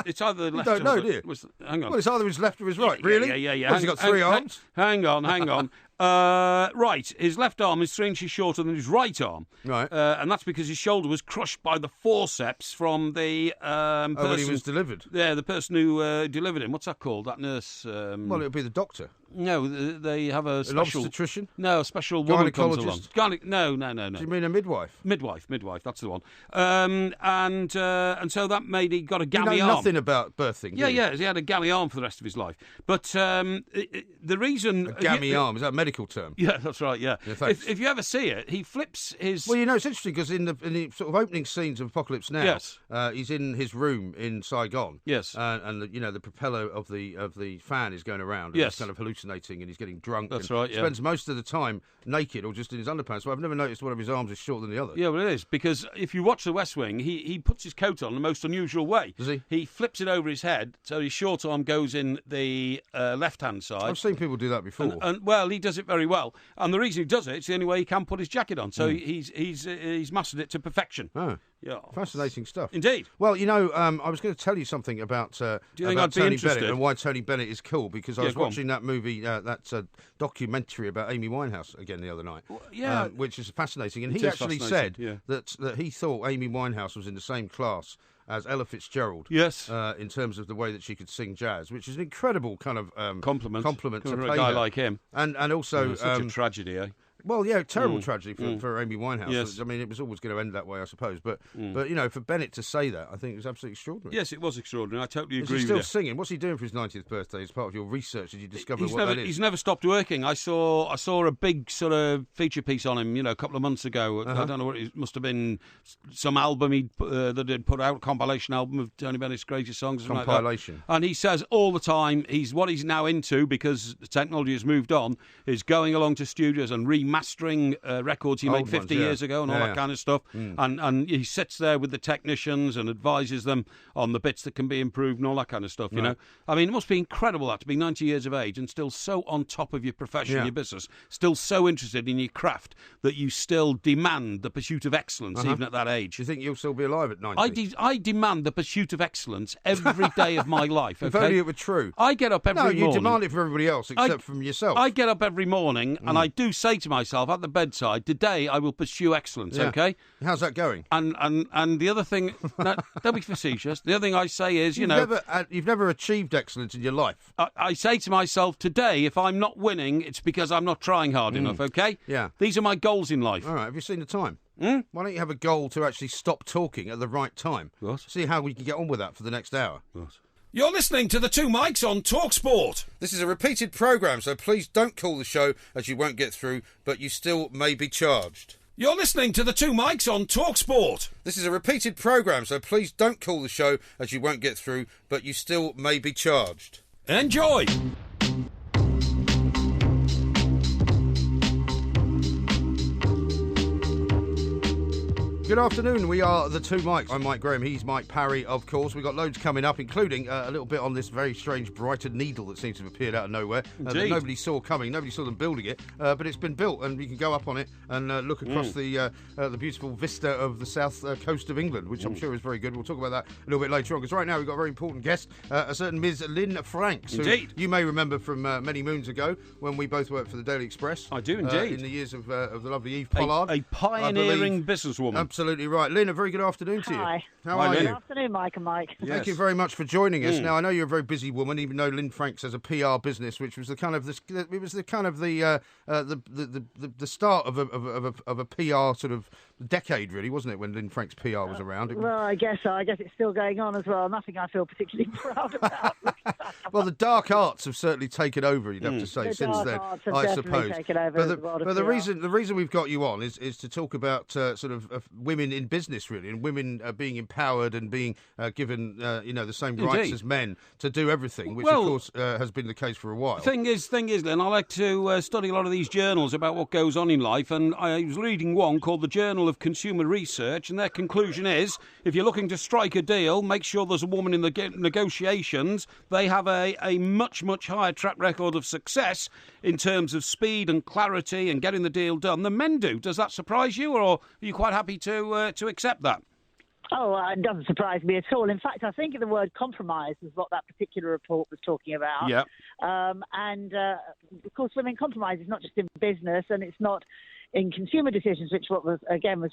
It's either left. You don't know, do you? Hang on. Well, it's either his left or his right. Really? Yeah. Has he got 3 arms? Hang on. Right, his left arm is 3 inches shorter than his right arm. Right. And that's because his shoulder was crushed by the forceps from the person... when he was delivered? Yeah, the person who delivered him. What's that called? That nurse... Well, it would be the doctor. No, they have a special... An obstetrician? No, a special woman comes along. No. Do you mean a midwife? Midwife, that's the one. And so that made he got a gammy arm. Nothing about birthing, Yeah, he had a gammy arm for the rest of his life. But the reason... A gammy arm, is that a medical term? Yeah, that's right, yeah. If you ever see it, he flips his... Well, it's interesting because in the sort of opening scenes of Apocalypse Now, yes. He's in his room in Saigon. Yes. And the propeller of the fan is going around. And yes. he's kind of hallucinating hallucinating and he's getting drunk. That's and right, yeah. Spends most of the time naked or just in his underpants. So I've never noticed one of his arms is shorter than the other. Yeah, well, it is, because if you watch The West Wing, he puts his coat on in the most unusual way. Does he? He flips it over his head, so his short arm goes in the left-hand side. I've seen people do that before. And well, he does it very well. And the reason he does it, it's the only way he can put his jacket on. So he's mastered it to perfection. Oh. Yeah. Fascinating stuff. Indeed. Well, you know, I was going to tell you something about, Do you think about I'd be Tony interested? Bennett and why Tony Bennett is cool, because I was go on. watching that movie, that documentary about Amy Winehouse again the other night, which is fascinating. And he actually said that he thought Amy Winehouse was in the same class as Ella Fitzgerald. Yes. In terms of the way that she could sing jazz, which is an incredible kind of compliment to a pay guy her. like him. And also... such a tragedy, eh? Well, yeah, terrible tragedy for Amy Winehouse. Yes. I mean, it was always going to end that way, I suppose. But you know, for Bennett to say that, I think it was absolutely extraordinary. Yes, it was extraordinary. I totally Is agree he with still you. singing? What's he doing for his 90th birthday? As part of your research, did you discover that is? He's never stopped working. I saw a big sort of feature piece on him, a couple of months ago. I don't know what it must have been, some album that he'd put out, a compilation album of Tony Bennett's greatest songs. Or something Compilation. Like that. And he says all the time, what he's now into, because the technology has moved on, is going along to studios and remastering records he made 50 years ago and all that kind of stuff. And he sits there with the technicians and advises them on the bits that can be improved and all that kind of stuff, you know. I mean, it must be incredible that to be 90 years of age and still so on top of your profession, your business, still so interested in your craft that you still demand the pursuit of excellence even at that age. Do you think you'll still be alive at 90? I demand the pursuit of excellence every day of my life. If okay? only it were true. I get up every morning. No, you demand it from everybody else except from yourself. I get up every morning and I do say to myself at the bedside, today I will pursue excellence, okay? How's that going? And the other thing, don't be facetious, the other thing I say is, you've never achieved excellence in your life. I say to myself, today, if I'm not winning, it's because I'm not trying hard enough, okay? Yeah. These are my goals in life. All right, have you seen the time? Why don't you have a goal to actually stop talking at the right time? What? See how we can get on with that for the next hour. What? You're listening to the Two Mics on TalkSport. This is a repeated programme, so please don't call the show as you won't get through, but you still may be charged. You're listening to the Two Mics on TalkSport. This is a repeated programme, so please don't call the show as you won't get through, but you still may be charged. Enjoy. Good afternoon, we are the Two Mics. I'm Mike Graham, he's Mike Parry, of course. We've got loads coming up, including a little bit on this very strange Brighton needle that seems to have appeared out of nowhere. That nobody saw coming, nobody saw them building it, but it's been built and you can go up on it and look across the beautiful vista of the south coast of England, which I'm sure is very good. We'll talk about that a little bit later on, because right now we've got a very important guest, a certain Ms. Lynn Franks, who you may remember from many moons ago when we both worked for the Daily Express. I do indeed. In the years of the lovely Eve Pollard. A pioneering businesswoman. Absolutely right. Lynn, a very good afternoon to you. Hi. How are you? Good afternoon, Mike and Mike. Yes. Thank you very much for joining us. Now, I know you're a very busy woman, even though Lynn Franks has a PR business, which was the start of a PR sort of decade, really, wasn't it, when Lynn Franks' PR was around? Well, I guess so. I guess it's still going on as well. Nothing I feel particularly proud about. Well, the dark arts have certainly taken over, you'd have to say, since then, I suppose. But the reason we've got you on is to talk about sort of women in business, really, and women being empowered and being given the same rights as men to do everything, which of course has been the case for a while. Thing is, Lynn, I like to study a lot of these journals about what goes on in life, and I was reading one called the Journal of Consumer Research, and their conclusion is, if you're looking to strike a deal, make sure there's a woman in the negotiations. They have a much, much higher track record of success in terms of speed and clarity and getting the deal done than men do. Does that surprise you, or are you quite happy to accept that? Oh, it doesn't surprise me at all. In fact, I think the word compromise is what that particular report was talking about. Yeah. Of course, women compromise is not just in business, and it's not in consumer decisions, which was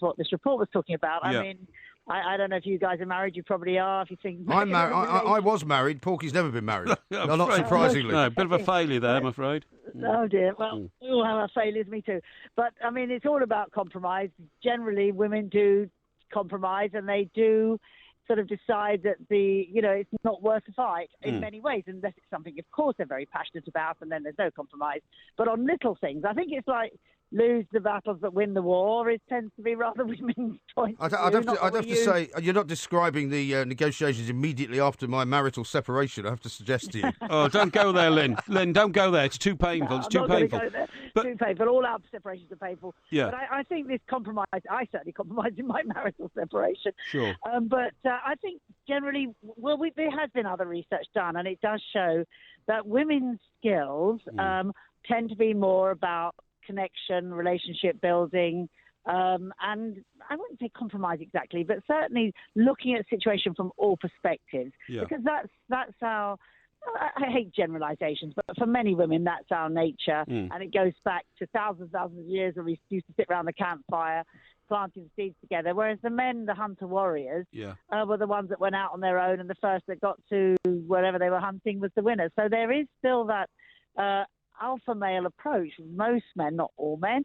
what this report was talking about. Yeah. I mean, I don't know if you guys are married. You probably are. If you think I'm married, I was married. Porky's never been married. No, not surprisingly. No, a bit of a failure there, I'm afraid. Oh dear. Well, we all have our failures. Me too. But I mean, it's all about compromise. Generally, women do compromise, and they do sort of decide that it's not worth the fight in many ways, unless it's something, of course, they're very passionate about, and then there's no compromise. But on little things, I think it's like lose the battles but win the war tends to be rather women's point of view. I'd have to say, you're not describing the negotiations immediately after my marital separation, I have to suggest to you. Oh, don't go there, Lynn. Lynn, don't go there. It's too painful. It's too painful. Too painful. All our separations are painful. Yeah. But I think this compromise, I certainly compromised in my marital separation. Sure. But I think generally, there has been other research done, and it does show that women's skills tend to be more about connection, relationship building, and I wouldn't say compromise exactly, but certainly looking at a situation from all perspectives. Yeah. Because that's our, I hate generalizations, but for many women, that's our nature. And it goes back to thousands of years where we used to sit around the campfire planting seeds together, whereas the men, the hunter warriors, were the ones that went out on their own, and the first that got to wherever they were hunting was the winner. So there is still that alpha male approach, most men, not all men,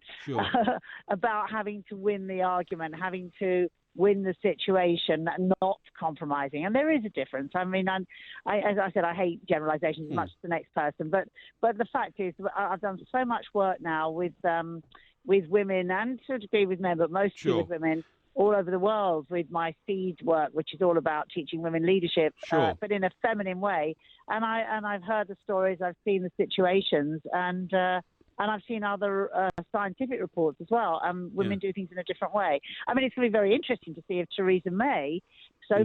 about having to win the argument, having to win the situation, not compromising. And there is a difference. I mean, as I said, I hate generalizations as much as the next person, but the fact is, I've done so much work now with women and to a degree with men, but mostly with women all over the world with my seed work, which is all about teaching women leadership, but in a feminine way. And I've heard the stories, I've seen the situations, and I've seen other scientific reports as well. Women do things in a different way. I mean, it's going to be very interesting to see if Theresa May, far,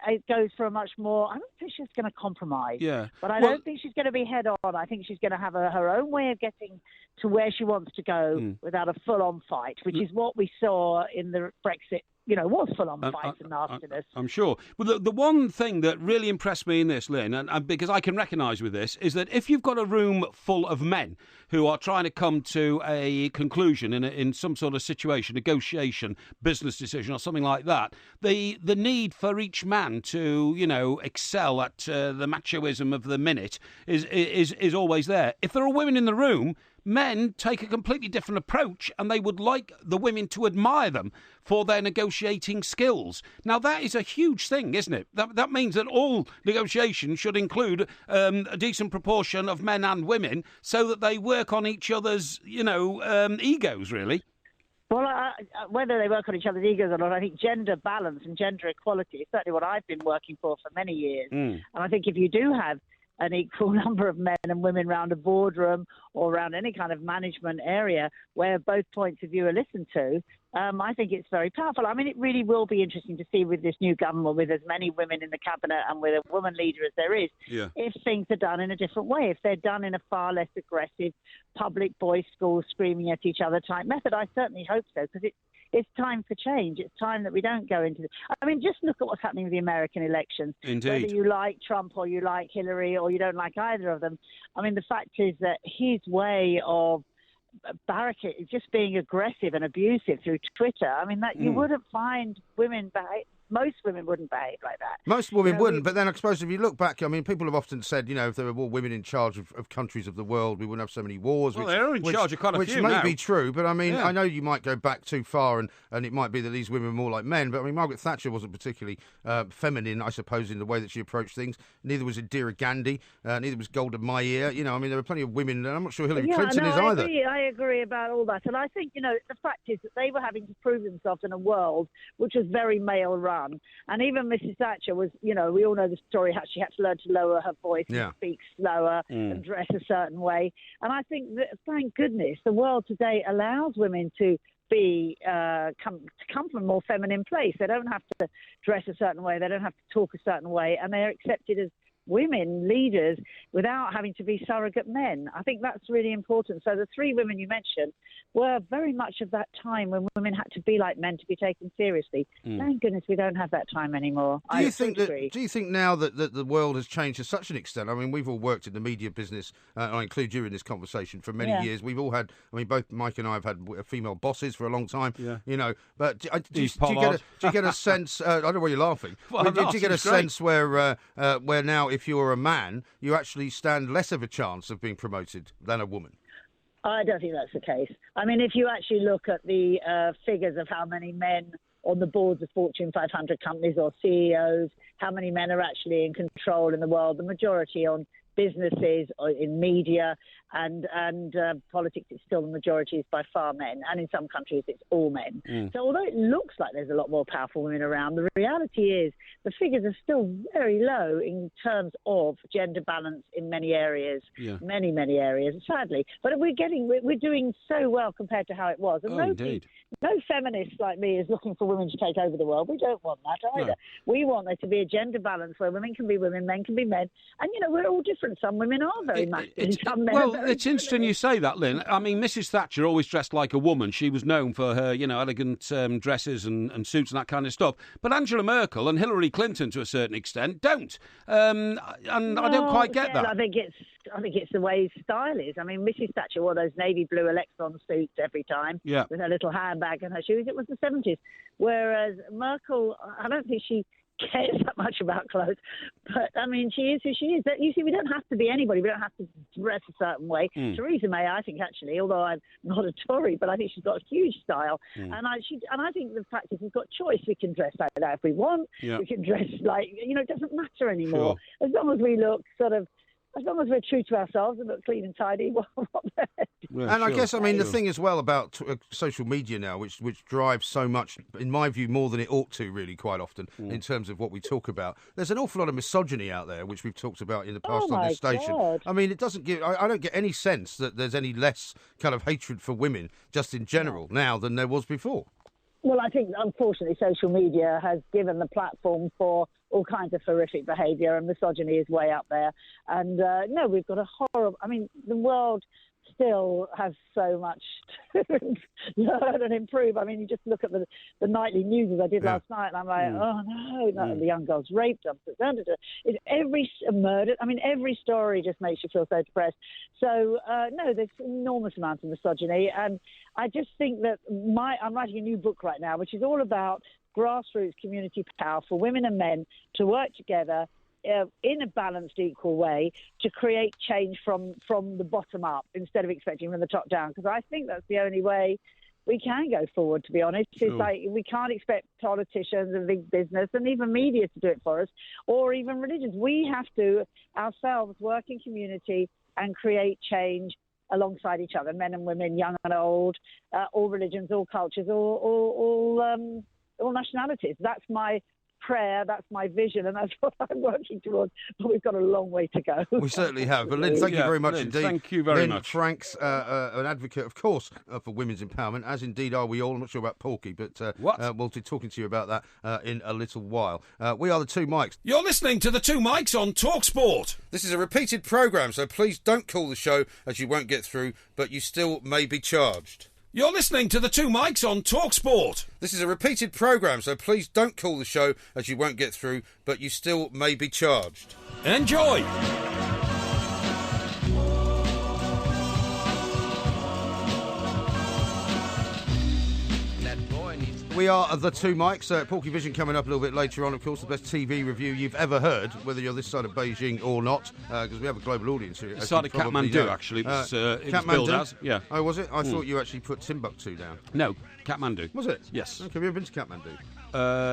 it goes for a much more, I don't think she's going to compromise. Yeah. But I don't think she's going to be head on. I think she's going to have her own way of getting to where she wants to go without a full-on fight, which is what we saw in the Brexit. Was full-on fights and nastiness. I'm sure. Well, the one thing that really impressed me in this, Lynn, and because I can recognise with this, is that if you've got a room full of men who are trying to come to a conclusion in some sort of situation, negotiation, business decision or something like that, the need for each man to, excel at the machoism of the minute is always there. If there are women in the room, men take a completely different approach, and they would like the women to admire them for their negotiating skills. Now, that is a huge thing, isn't it? That means that all negotiations should include a decent proportion of men and women so that they work on each other's, egos, really. Well, whether they work on each other's egos or not, I think gender balance and gender equality is certainly what I've been working for many years. And I think if you do have an equal number of men and women around a boardroom or around any kind of management area where both points of view are listened to, I think it's very powerful. I mean, it really will be interesting to see with this new government, with as many women in the cabinet and with a woman leader as there is, if things are done in a different way, if they're done in a far less aggressive public boys' school screaming at each other type method. I certainly hope so, because it's time for change. It's time that we don't go into I mean, just look at what's happening with the American elections. Indeed. Whether you like Trump or you like Hillary or you don't like either of them. I mean, the fact is that his way of barricade, just being aggressive and abusive through Twitter, I mean, that you wouldn't find women most women wouldn't behave like that. Most women wouldn't, but then I suppose if you look back, I mean, people have often said, if there were more women in charge of countries of the world, we wouldn't have so many wars. Well, they're in charge of quite a few now. Which may be true, but I mean, I know you might go back too far and it might be that these women are more like men, but I mean, Margaret Thatcher wasn't particularly feminine, I suppose, in the way that she approached things. Neither was Indira Gandhi, neither was Golda Meir. I mean, there were plenty of women, and I'm not sure Hillary Clinton is either. I agree about all that, and I think, the fact is that they were having to prove themselves in a world which was very male-run, and even Mrs. Thatcher was, we all know the story, how she had to learn to lower her voice and speak slower and dress a certain way. And I think that, thank goodness, the world today allows women to be come from a more feminine place. They don't have to dress a certain way. They don't have to talk a certain way. And they're accepted as women leaders without having to be surrogate men. I think that's really important. So the three women you mentioned were very much of that time when women had to be like men to be taken seriously. Thank goodness we don't have that time anymore. Do you think now that the world has changed to such an extent? I mean, we've all worked in the media business, I include you in this conversation, for many years. We've all had, both Mike and I have had female bosses for a long time, but do you get a sense, I don't know why you're laughing, do you get a sense where now, if you're a man, you actually stand less of a chance of being promoted than a woman? I don't think that's the case. I mean, if you actually look at the figures of how many men on the boards of Fortune 500 companies or CEOs, how many men are actually in control in the world, the majority on businesses or in media, and politics is still the majority is by far men, and in some countries it's all men. So although it looks like there's a lot more powerful women around, the reality is the figures are still very low in terms of gender balance in many areas, many areas, sadly. But we're doing so well compared to how it was. And no feminist like me is looking for women to take over the world. We don't want that either. No. We want there to be a gender balance where women can be women, men can be men. And, we're all different. Some women are very masculine, some men are very it's interesting you say that, Lynn. I mean, Mrs. Thatcher always dressed like a woman. She was known for her, elegant dresses and suits and that kind of stuff. But Angela Merkel and Hillary Clinton, to a certain extent, don't. I don't quite get that. I think it's the way his style is. I mean, Mrs. Thatcher wore those navy blue Electron suits every time with her little handbag and her shoes. It was the 70s. Whereas Merkel, I don't think she cares that much about clothes. But, I mean, she is who she is. You see, we don't have to be anybody. We don't have to dress a certain way. Theresa May, I think, actually, although I'm not a Tory, but I think she's got a huge style. And I think the fact is we've got choice. We can dress like that if we want. We can dress like, it doesn't matter anymore. Sure. As long as we look as long as we're true to ourselves and look clean and tidy, I guess, the thing as well about social media now, which drives so much, in my view, more than it ought to, really, quite often, in terms of what we talk about. There's an awful lot of misogyny out there, which we've talked about in the past on this station. God. I mean, it doesn't give. I don't get any sense that there's any less kind of hatred for women, just in general, now than there was before. Well, I think, unfortunately, social media has given the platform for all kinds of horrific behaviour, and misogyny is way up there. And, we've got a horrible... I mean, the world still has so much to learn and improve. I mean, you just look at the nightly news as I did last night, and I'm like, oh, no, the young girl's raped. It's every murder. I mean, every story just makes you feel so depressed. So, there's enormous amounts of misogyny. And I just think that I'm writing a new book right now, which is all about grassroots community power for women and men to work together in a balanced, equal way to create change from the bottom up instead of expecting from the top down. Because I think that's the only way we can go forward, to be honest. It's like we can't expect politicians and big business and even media to do it for us, or even religions. We have to ourselves work in community and create change alongside each other, men and women, young and old, all religions, all cultures, all nationalities. That's my prayer, that's my vision, and that's what I'm working towards. But we've got a long way to go. We certainly have. But Lynn, thank you very much indeed. Thank you very much. Frank's an advocate, of course, for women's empowerment, as indeed are we all. I'm not sure about Porky, but we'll be talking to you about that in a little while. We are the Two Mics. You're listening to the Two Mics on TalkSport. This is a repeated programme, so please don't call the show, as you won't get through, but you still may be charged. You're listening to the Two Mics on TalkSport. This is a repeated programme, so please don't call the show, as you won't get through, but you still may be charged. Enjoy. We are the Two Mics. Porkyvision coming up a little bit later on, of course, the best TV review you've ever heard, whether you're this side of Beijing or not, because we have a global audience here. This side of Kathmandu, actually. It was billed as. Yeah. Oh, was it? I thought you actually put Timbuktu down. No, Kathmandu. Was it? Yes. Okay, have you ever been to Kathmandu?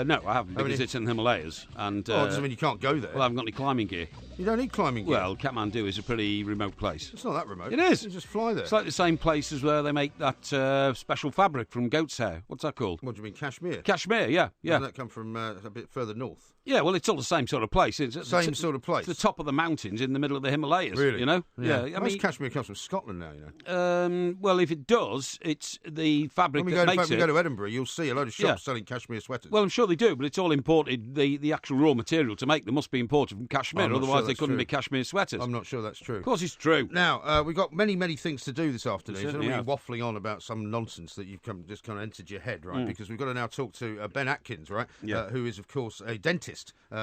No, I haven't, because it's in the Himalayas. And, it doesn't mean you can't go there. Well, I haven't got any climbing gear. You don't need climbing gear? Well, Kathmandu is a pretty remote place. It's not that remote. It is. You just fly there. It's like the same place as where they make that special fabric from goat's hair. What's that called? What do you mean, cashmere? Cashmere, yeah. Doesn't that come from a bit further north? Yeah, well, it's all the same sort of place. It's same sort of place? It's the top of the mountains in the middle of the Himalayas, really? You know? Yeah. I mean, cashmere comes from Scotland now, you know. Well, if it does, it's the fabric that makes it. When we go to Edinburgh, you'll see a load of shops selling cashmere sweaters. Well, I'm sure they do, but it's all imported. The actual raw material to make them must be imported from Kashmir, otherwise they couldn't be cashmere sweaters. I'm not sure that's true. Of course it's true. Now, we've got many things to do this afternoon. So we're waffling on about some nonsense that you've just kind of entered your head, right? Because we've got to now talk to Ben Atkins, right? Who is, of course, a dentist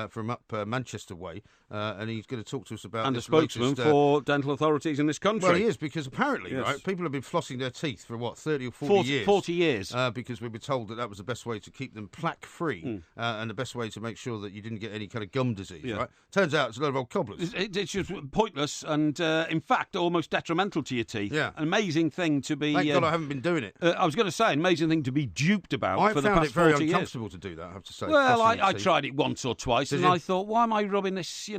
from up Manchester way, and he's going to talk to us about... And a spokesman for dental authorities in this country. Well, he is, because apparently, right, people have been flossing their teeth for, 30 or 40 years? 40 years. Because we were told that was the best way to keep them plaque plaque-free, and the best way to make sure that you didn't get any kind of gum disease, right? Turns out it's a lot of old cobblers. It's just pointless and, in fact, almost detrimental to your teeth. Yeah. An amazing thing to be... Thank God I haven't been doing it. I was going to say, an amazing thing to be duped about for the past 40 years. I found it very uncomfortable to do that, I have to say. Well, I tried it once or twice, and I thought, why am I rubbing this,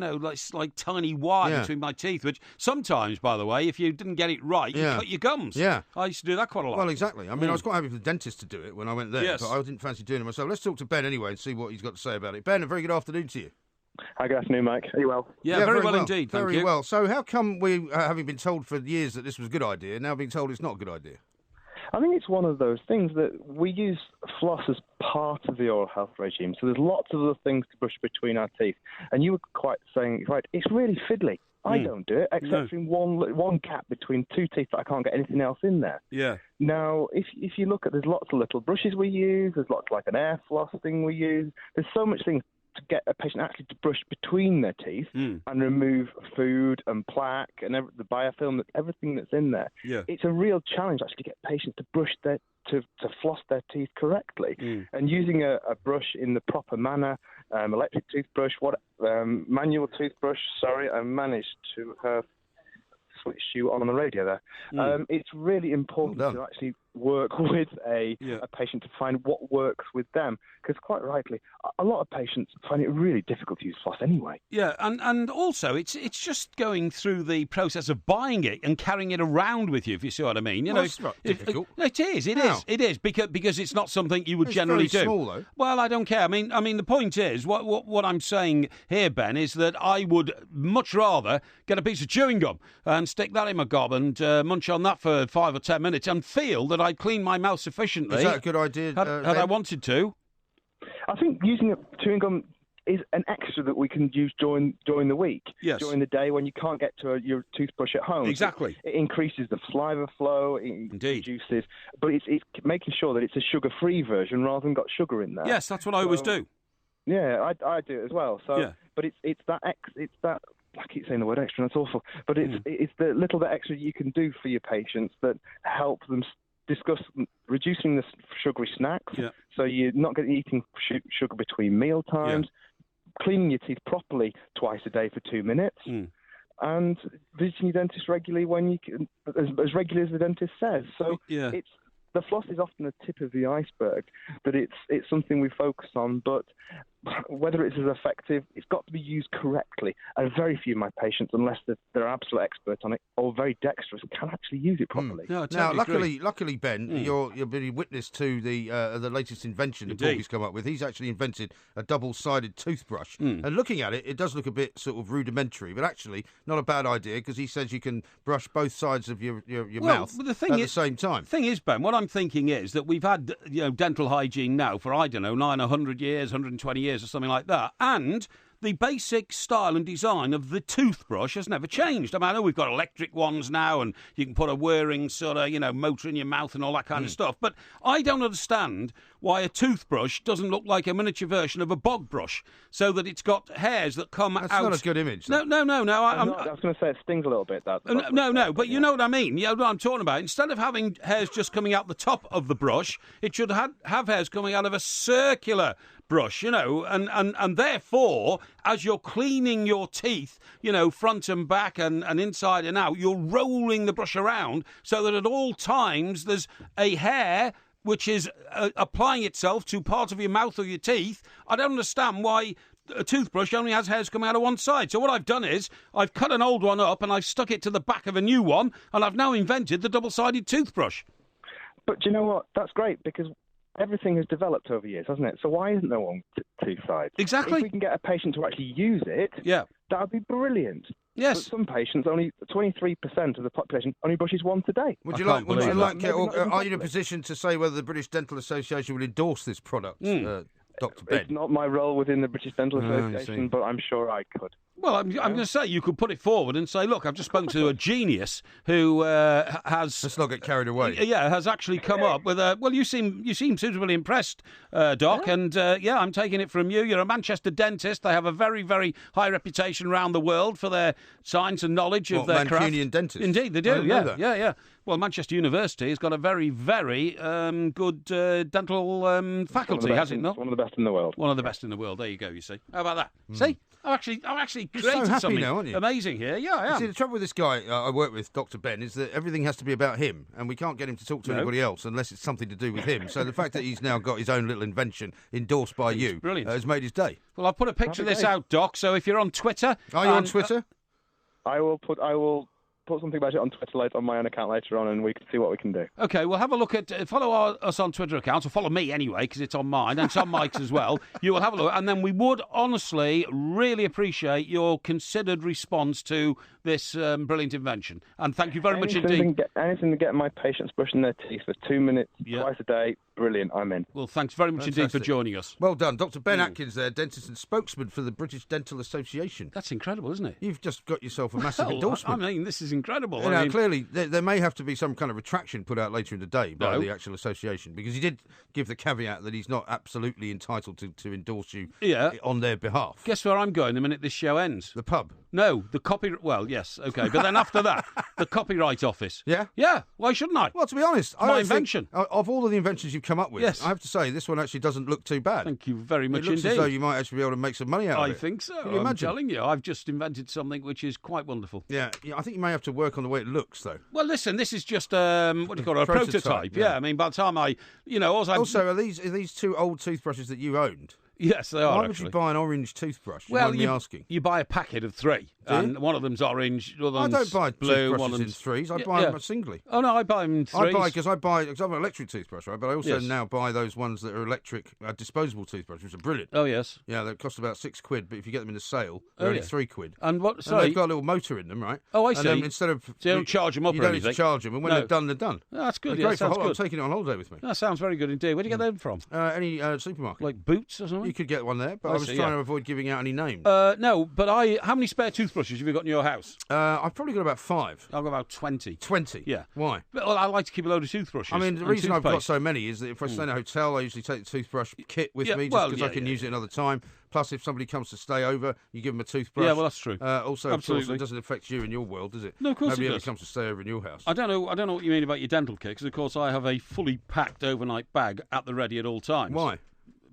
like tiny wire between my teeth, which sometimes, by the way, if you didn't get it right, you cut your gums. Yeah. I used to do that quite a lot. Well, exactly. I mean, I was quite happy for the dentist to do it when I went there, but I didn't fancy doing it myself. Let's talk to Ben anyway and see what he's got to say about it. Ben, a very good afternoon to you. Hi, good afternoon, Mike. Are you well? Yeah, very well indeed, thank you. Very well. So how come we, having been told for years that this was a good idea, now being told it's not a good idea? I think it's one of those things that we use floss as part of the oral health regime. So there's lots of other things to brush between our teeth. And you were quite saying, right, it's really fiddly. I don't do it, except in one gap between two teeth that I can't get anything else in there. Yeah. Now, if you look at, there's lots of little brushes we use, there's lots like an air floss thing we use. There's so much things to get a patient actually to brush between their teeth and remove food and plaque and the biofilm, everything that's in there. Yeah. It's a real challenge actually to get patients to brush to floss their teeth correctly. And using a brush in the proper manner, electric toothbrush, manual toothbrush. Sorry, I managed to have switched you on the radio there. It's really important to actually work with a patient to find what works with them, because quite rightly, a lot of patients find it really difficult to use floss anyway. Yeah, and also it's just going through the process of buying it and carrying it around with you, if you see what I mean. It's not difficult. It is because it's not something you would generally do. It's very small, though. Well, I don't care. I mean, the point is, what I'm saying here, Ben, is that I would much rather get a piece of chewing gum and stick that in my gob and munch on that for 5 or 10 minutes and feel that I'd clean my mouth sufficiently. Is that a good idea? Had I wanted to. I think using a chewing gum is an extra that we can use during the week, during the day when you can't get to your toothbrush at home. Exactly. It increases the saliva flow, it reduces, but it's making sure that it's a sugar-free version rather than got sugar in there. Yes, that's what I always do. Yeah, I do it as well. So, but it's that. I keep saying the word extra, and that's awful. But it's the little bit extra you can do for your patients that help them discuss reducing the sugary snacks, so you're not eating sugar between meal times, cleaning your teeth properly twice a day for 2 minutes, and visiting your dentist regularly when you can, as regularly as the dentist says. So the floss is often the tip of the iceberg, but it's something we focus on, but whether it's as effective, it's got to be used correctly. And very few of my patients, unless they're absolute experts on it or very dexterous, can actually use it properly. No, now, luckily, Ben, you're being witness to the latest invention that Porky's come up with. He's actually invented a double-sided toothbrush. And looking at it, it does look a bit sort of rudimentary, but actually not a bad idea, because he says you can brush both sides of your mouth at the same time. The thing is, Ben, what I'm thinking is that we've had dental hygiene now for, 100 years, 120 years or something like that, and the basic style and design of the toothbrush has never changed. I know we've got electric ones now, and you can put a whirring sort of, motor in your mouth and all that kind of stuff. But I don't understand why a toothbrush doesn't look like a miniature version of a bog brush, so that it's got hairs that come out. That's not a good image. No. I was going to say it stings a little bit. No, but you know what I mean. You know what I'm talking about. Instead of having hairs just coming out the top of the brush, it should have hairs coming out of a circular brush, and therefore, as you're cleaning your teeth, front and back and inside and out, you're rolling the brush around so that at all times there's a hair which is applying itself to part of your mouth or your teeth. I don't understand why a toothbrush only has hairs coming out of one side. So what I've done is I've cut an old one up and I've stuck it to the back of a new one, and I've now invented the double-sided toothbrush. But do you know what? That's great, because everything has developed over years, hasn't it? So why isn't there one two sides? Exactly. If we can get a patient to actually use it, that would be brilliant. Yes. But some patients, only 23% of the population only brushes once a day. Are you in a position to say whether the British Dental Association will endorse this product, Dr. Ben? It's not my role within the British Dental Association, but I'm sure I could. Well, I'm going to say you could put it forward and say, look, I've just spoken to a genius who has... Let's not get carried away. Yeah, has actually come up with a... Well, you seem suitably impressed, Doc, and I'm taking it from you. You're a Manchester dentist. They have a very, very high reputation around the world for their science and knowledge of their craft. Mancunian dentist? Indeed, they do, yeah. Well, Manchester University has got a very, very good dental faculty, has it not? One of the best in the world. One of the best in the world. There you go, you see. How about that? See? I've actually created so happy something now, aren't you? amazing here. Yeah, I am. See, the trouble with this guy I work with, Dr. Ben, is that everything has to be about him, and we can't get him to talk to anybody else unless it's something to do with him. So the fact that he's now got his own little invention endorsed by you has made his day. Well, I'll put a picture of this out, Doc, so if you're on Twitter... Are you on Twitter? I will put something about it on Twitter later, on my own account later on, and we can see what we can do. OK, well, have a look at... Follow us on Twitter accounts, or follow me anyway, because it's on mine, and it's on Mike's as well. You will have a look, and then we would honestly really appreciate your considered response to this brilliant invention. And thank you very much indeed. Anything to get my patients brushing their teeth for 2 minutes twice a day, brilliant, I'm in. Well, thanks very much indeed for joining us. Well done. Dr. Ben Atkins there, dentist and spokesman for the British Dental Association. That's incredible, isn't it? You've just got yourself a massive endorsement. I mean, this is incredible. Clearly, there may have to be some kind of retraction put out later in the day by the actual association, because he did give the caveat that he's not absolutely entitled to endorse you on their behalf. Guess where I'm going the minute this show ends? The pub. No, the Well, yes, OK. But then after that, the Copyright Office. Yeah? Yeah. Why shouldn't I? Well, to be honest, my invention. Of all of the inventions you've come up with, I have to say, this one actually doesn't look too bad. Thank you very much indeed. It looks as though you might actually be able to make some money out of it. I think so. Can you imagine? I'm telling you, I've just invented something which is quite wonderful. Yeah, I think you may have to work on the way it looks, though. Well, listen, this is just, what do you call it, a prototype. Yeah, I mean, by the time Also, are these two old toothbrushes that you owned? Yes, they are. Why would you buy an orange toothbrush? Well, asking. You buy a packet of 3, and one of them's orange, the other one's I don't buy blue, toothbrushes in 3s. I buy them singly. Oh no, I buy them in 3s. Because I'm an electric toothbrush, right? But I also now buy those ones that are electric, disposable toothbrushes, which are brilliant. Oh yes. Yeah, they cost about £6, but if you get them in a sale, they're only £3. And what? Sorry, they've got a little motor in them, right? Oh, I see. And instead of so you don't charge them up you or don't anything. Need to charge them, and when they're done, they're done. Oh, that's good. They're great sounds good. I'm taking it on holiday with me. That sounds very good indeed. Where do you get them from? Any supermarket. Like Boots or something. You could get one there, but I was trying to avoid giving out any names. No, but how many spare toothbrushes have you got in your house? I've probably got about 5. I've got about 20. 20? Yeah. Why? Well, I like to keep a load of toothbrushes. I mean, the reason I've got so many is that if I stay in a hotel, I usually take the toothbrush kit with me just because I can use it another time. Plus, if somebody comes to stay over, you give them a toothbrush. Yeah, well, that's true. Also, of course, it doesn't affect you in your world, does it? No, of course Nobody it ever does. comes to stay over in your house. I don't know what you mean about your dental kit, because, of course, I have a fully packed overnight bag at the ready at all times. Why?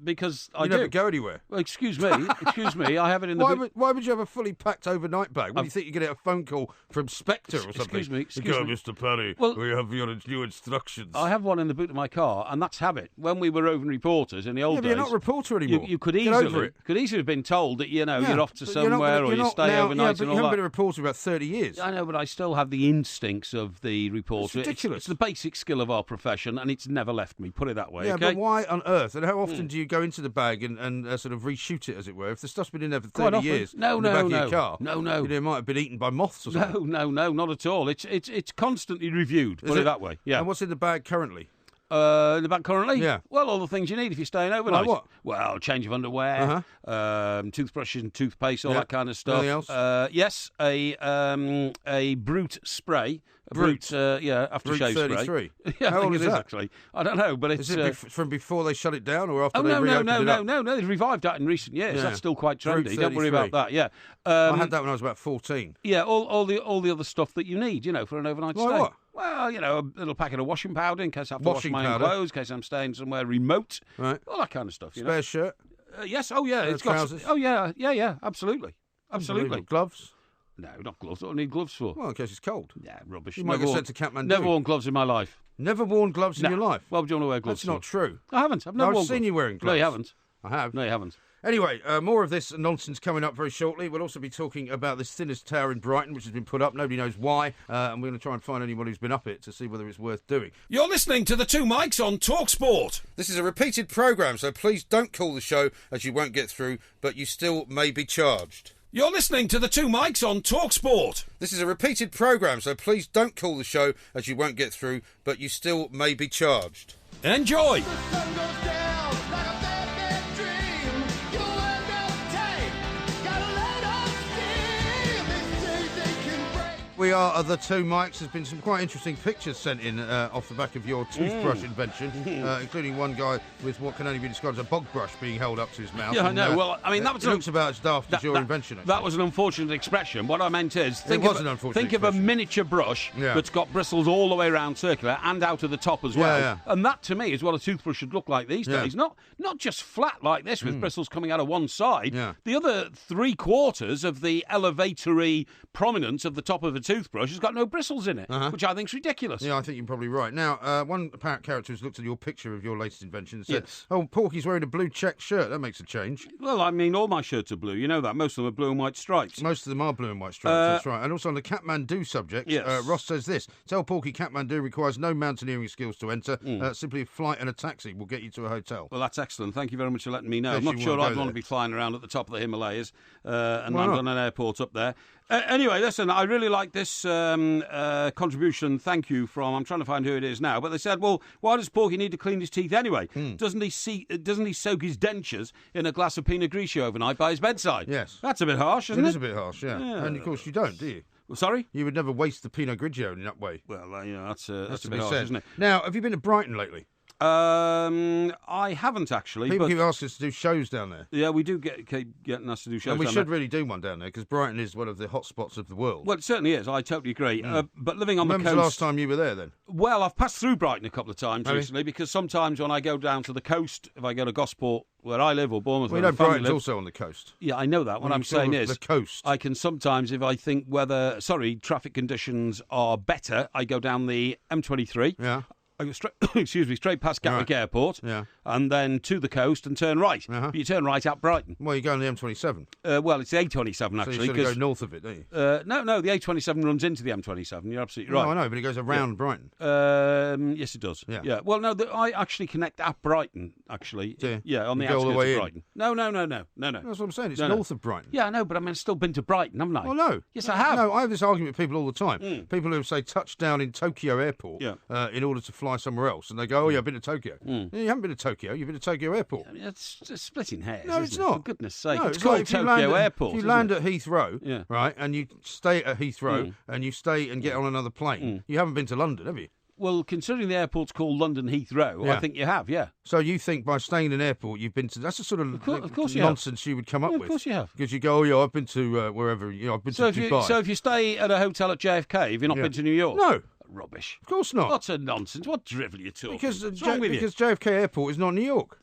Because you never go anywhere. Well, excuse me. I have it in the... Why would you have a fully packed overnight bag? What do you think, you're going to get a phone call from Spectre or something? Excuse me. Mr. Parry, we have your new instructions. I have one in the boot of my car, and that's habit. When we were roving reporters in the old days... you're not a reporter anymore. You could easily have been told that, you're off to somewhere or you stay overnight and all that. You haven't been a reporter for about 30 years. I know, but I still have the instincts of the reporter. It's ridiculous. It's the basic skill of our profession, and it's never left me, put it that way, Yeah, okay? But why on earth, and how often do you go into the bag and sort of reshoot it, as it were? If the stuff's been in there for 30 years in the back of your car, it might have been eaten by moths or something. No, not at all. It's constantly reviewed, put it that way. Yeah. And what's in the bag currently? In the back currently? Yeah. Well, all the things you need if you're staying overnight. Like what? Well, change of underwear, toothbrushes and toothpaste, all that kind of stuff. Anything else? Yes, a Brute spray. Brute, aftershave spray. Yeah, How I think old it is that? Actually. I don't know, but it's... Is it from before they shut it down or after they no, reopened it up? No, they've revived that in recent years. Yeah. That's still quite Brute trendy. Don't worry about that, yeah. I had that when I was about 14. Yeah, all the other stuff that you need, for an overnight stay. What? Well, a little packet of washing powder in case I have to wash my own clothes, in case I'm staying somewhere remote. Right. All that kind of stuff, Spare shirt? Yes, oh yeah. It's trousers? Oh yeah, absolutely. Gloves? No, not gloves. What do I need gloves for? Well, in case it's cold. Yeah, rubbish. You might get sent to Kathmandu. Never worn gloves in my life. Never worn gloves in your life? Why would you want to wear gloves? That's not true. I haven't. I've never worn gloves. I've seen you wearing gloves. No, you haven't. I have. No, you haven't. Anyway, more of this nonsense coming up very shortly. We'll also be talking about this thinnest tower in Brighton, which has been put up. Nobody knows why. And we're going to try and find anyone who's been up it to see whether it's worth doing. You're listening to the Two Mics on TalkSport. This is a repeated programme, so please don't call the show, as you won't get through, but you still may be charged. You're listening to the Two Mics on TalkSport. This is a repeated programme, so please don't call the show, as you won't get through, but you still may be charged. Enjoy. We are the two mics. There's been some quite interesting pictures sent in off the back of your toothbrush invention, including one guy with what can only be described as a bog brush being held up to his mouth. Yeah, I know. Well, I mean, that was looks about as daft as your invention. Actually. That was an unfortunate expression. What I meant is, think of a miniature brush that's got bristles all the way around, circular, and out of the top as well. Yeah. And that, to me, is what a toothbrush should look like these days. Not just flat like this with bristles coming out of one side. Yeah. The other 3/4 of the elevatory prominence of the top of a toothbrush has got no bristles in it, which I think is ridiculous. Yeah, I think you're probably right. Now, one apparent character has looked at your picture of your latest invention and said, "Oh, Porky's wearing a blue check shirt. That makes a change." Well, I mean, all my shirts are blue. You know that. Most of them are blue and white stripes. Most of them are blue and white stripes. That's right. And also on the Kathmandu subject, Ross says this: "Tell Porky Kathmandu requires no mountaineering skills to enter. Simply a flight and a taxi will get you to a hotel." Well, that's excellent. Thank you very much for letting me know. I'm not sure I'd want to be flying around at the top of the Himalayas and land on an airport up there. Anyway, listen, I really like this contribution. Thank you from, I'm trying to find who it is now, but they said, well, why does Porky need to clean his teeth anyway? Doesn't he soak his dentures in a glass of Pinot Grigio overnight by his bedside? Yes. That's a bit harsh, isn't it? It is a bit harsh, yeah. And of course you don't, do you? Well, sorry? You would never waste the Pinot Grigio in that way. Well, that's a bit harsh, isn't it? Now, have you been to Brighton lately? I haven't actually. People keep asking us to do shows down there. Yeah, we do keep getting us to do shows and we down should there. really do one down there because Brighton is one of the hot spots of the world. Well, it certainly is. I totally agree. But living on the coast... When was the last time you were there then? Well, I've passed through Brighton a couple of times recently because sometimes when I go down to the coast, if I go to Gosport, where I live, or Bournemouth, well, you know Brighton's also on the coast. Yeah, I know that. What I'm saying is, the coast. I can sometimes, if I think traffic conditions are better, I go down the M23. Yeah. I go straight past Gatwick Airport, and then to the coast and turn right. But you turn right at Brighton. Well, you go on the M27. Well, it's the A27 actually. So you sort of go north of it, don't you? No, the A27 runs into the M27. You're absolutely right. No, I know, but it goes around Brighton. Yes, it does. Yeah. Well, no, I actually connect at Brighton. Actually, on the outskirts of Brighton. No. That's what I'm saying. It's north of Brighton. Yeah, I know, but I've still been to Brighton, haven't I? Well, no. Yes, I have. No, I have this argument with people all the time. People who say touchdown in Tokyo Airport in order to fly somewhere else, and they go, "Oh, yeah, I've been to Tokyo." You haven't been to Tokyo. You've been to Tokyo Airport. I mean, it's just splitting hairs. No, it's not. For goodness sake, no, it's called like Tokyo Airport. If you land at Heathrow, right, and you stay at Heathrow, and you stay and get on another plane, you haven't been to London, have you? Well, considering the airport's called London Heathrow, I think you have, yeah. So you think by staying in an airport you've been to... That's the sort of course nonsense you would come up with. Of course you have. Because you go, "Oh, yeah, I've been to wherever, I've been to Dubai." So if you stay at a hotel at JFK, have you not been to New York? No. Rubbish. Of course not. What's a nonsense? What drivel are you talking? Because because JFK Airport is not New York.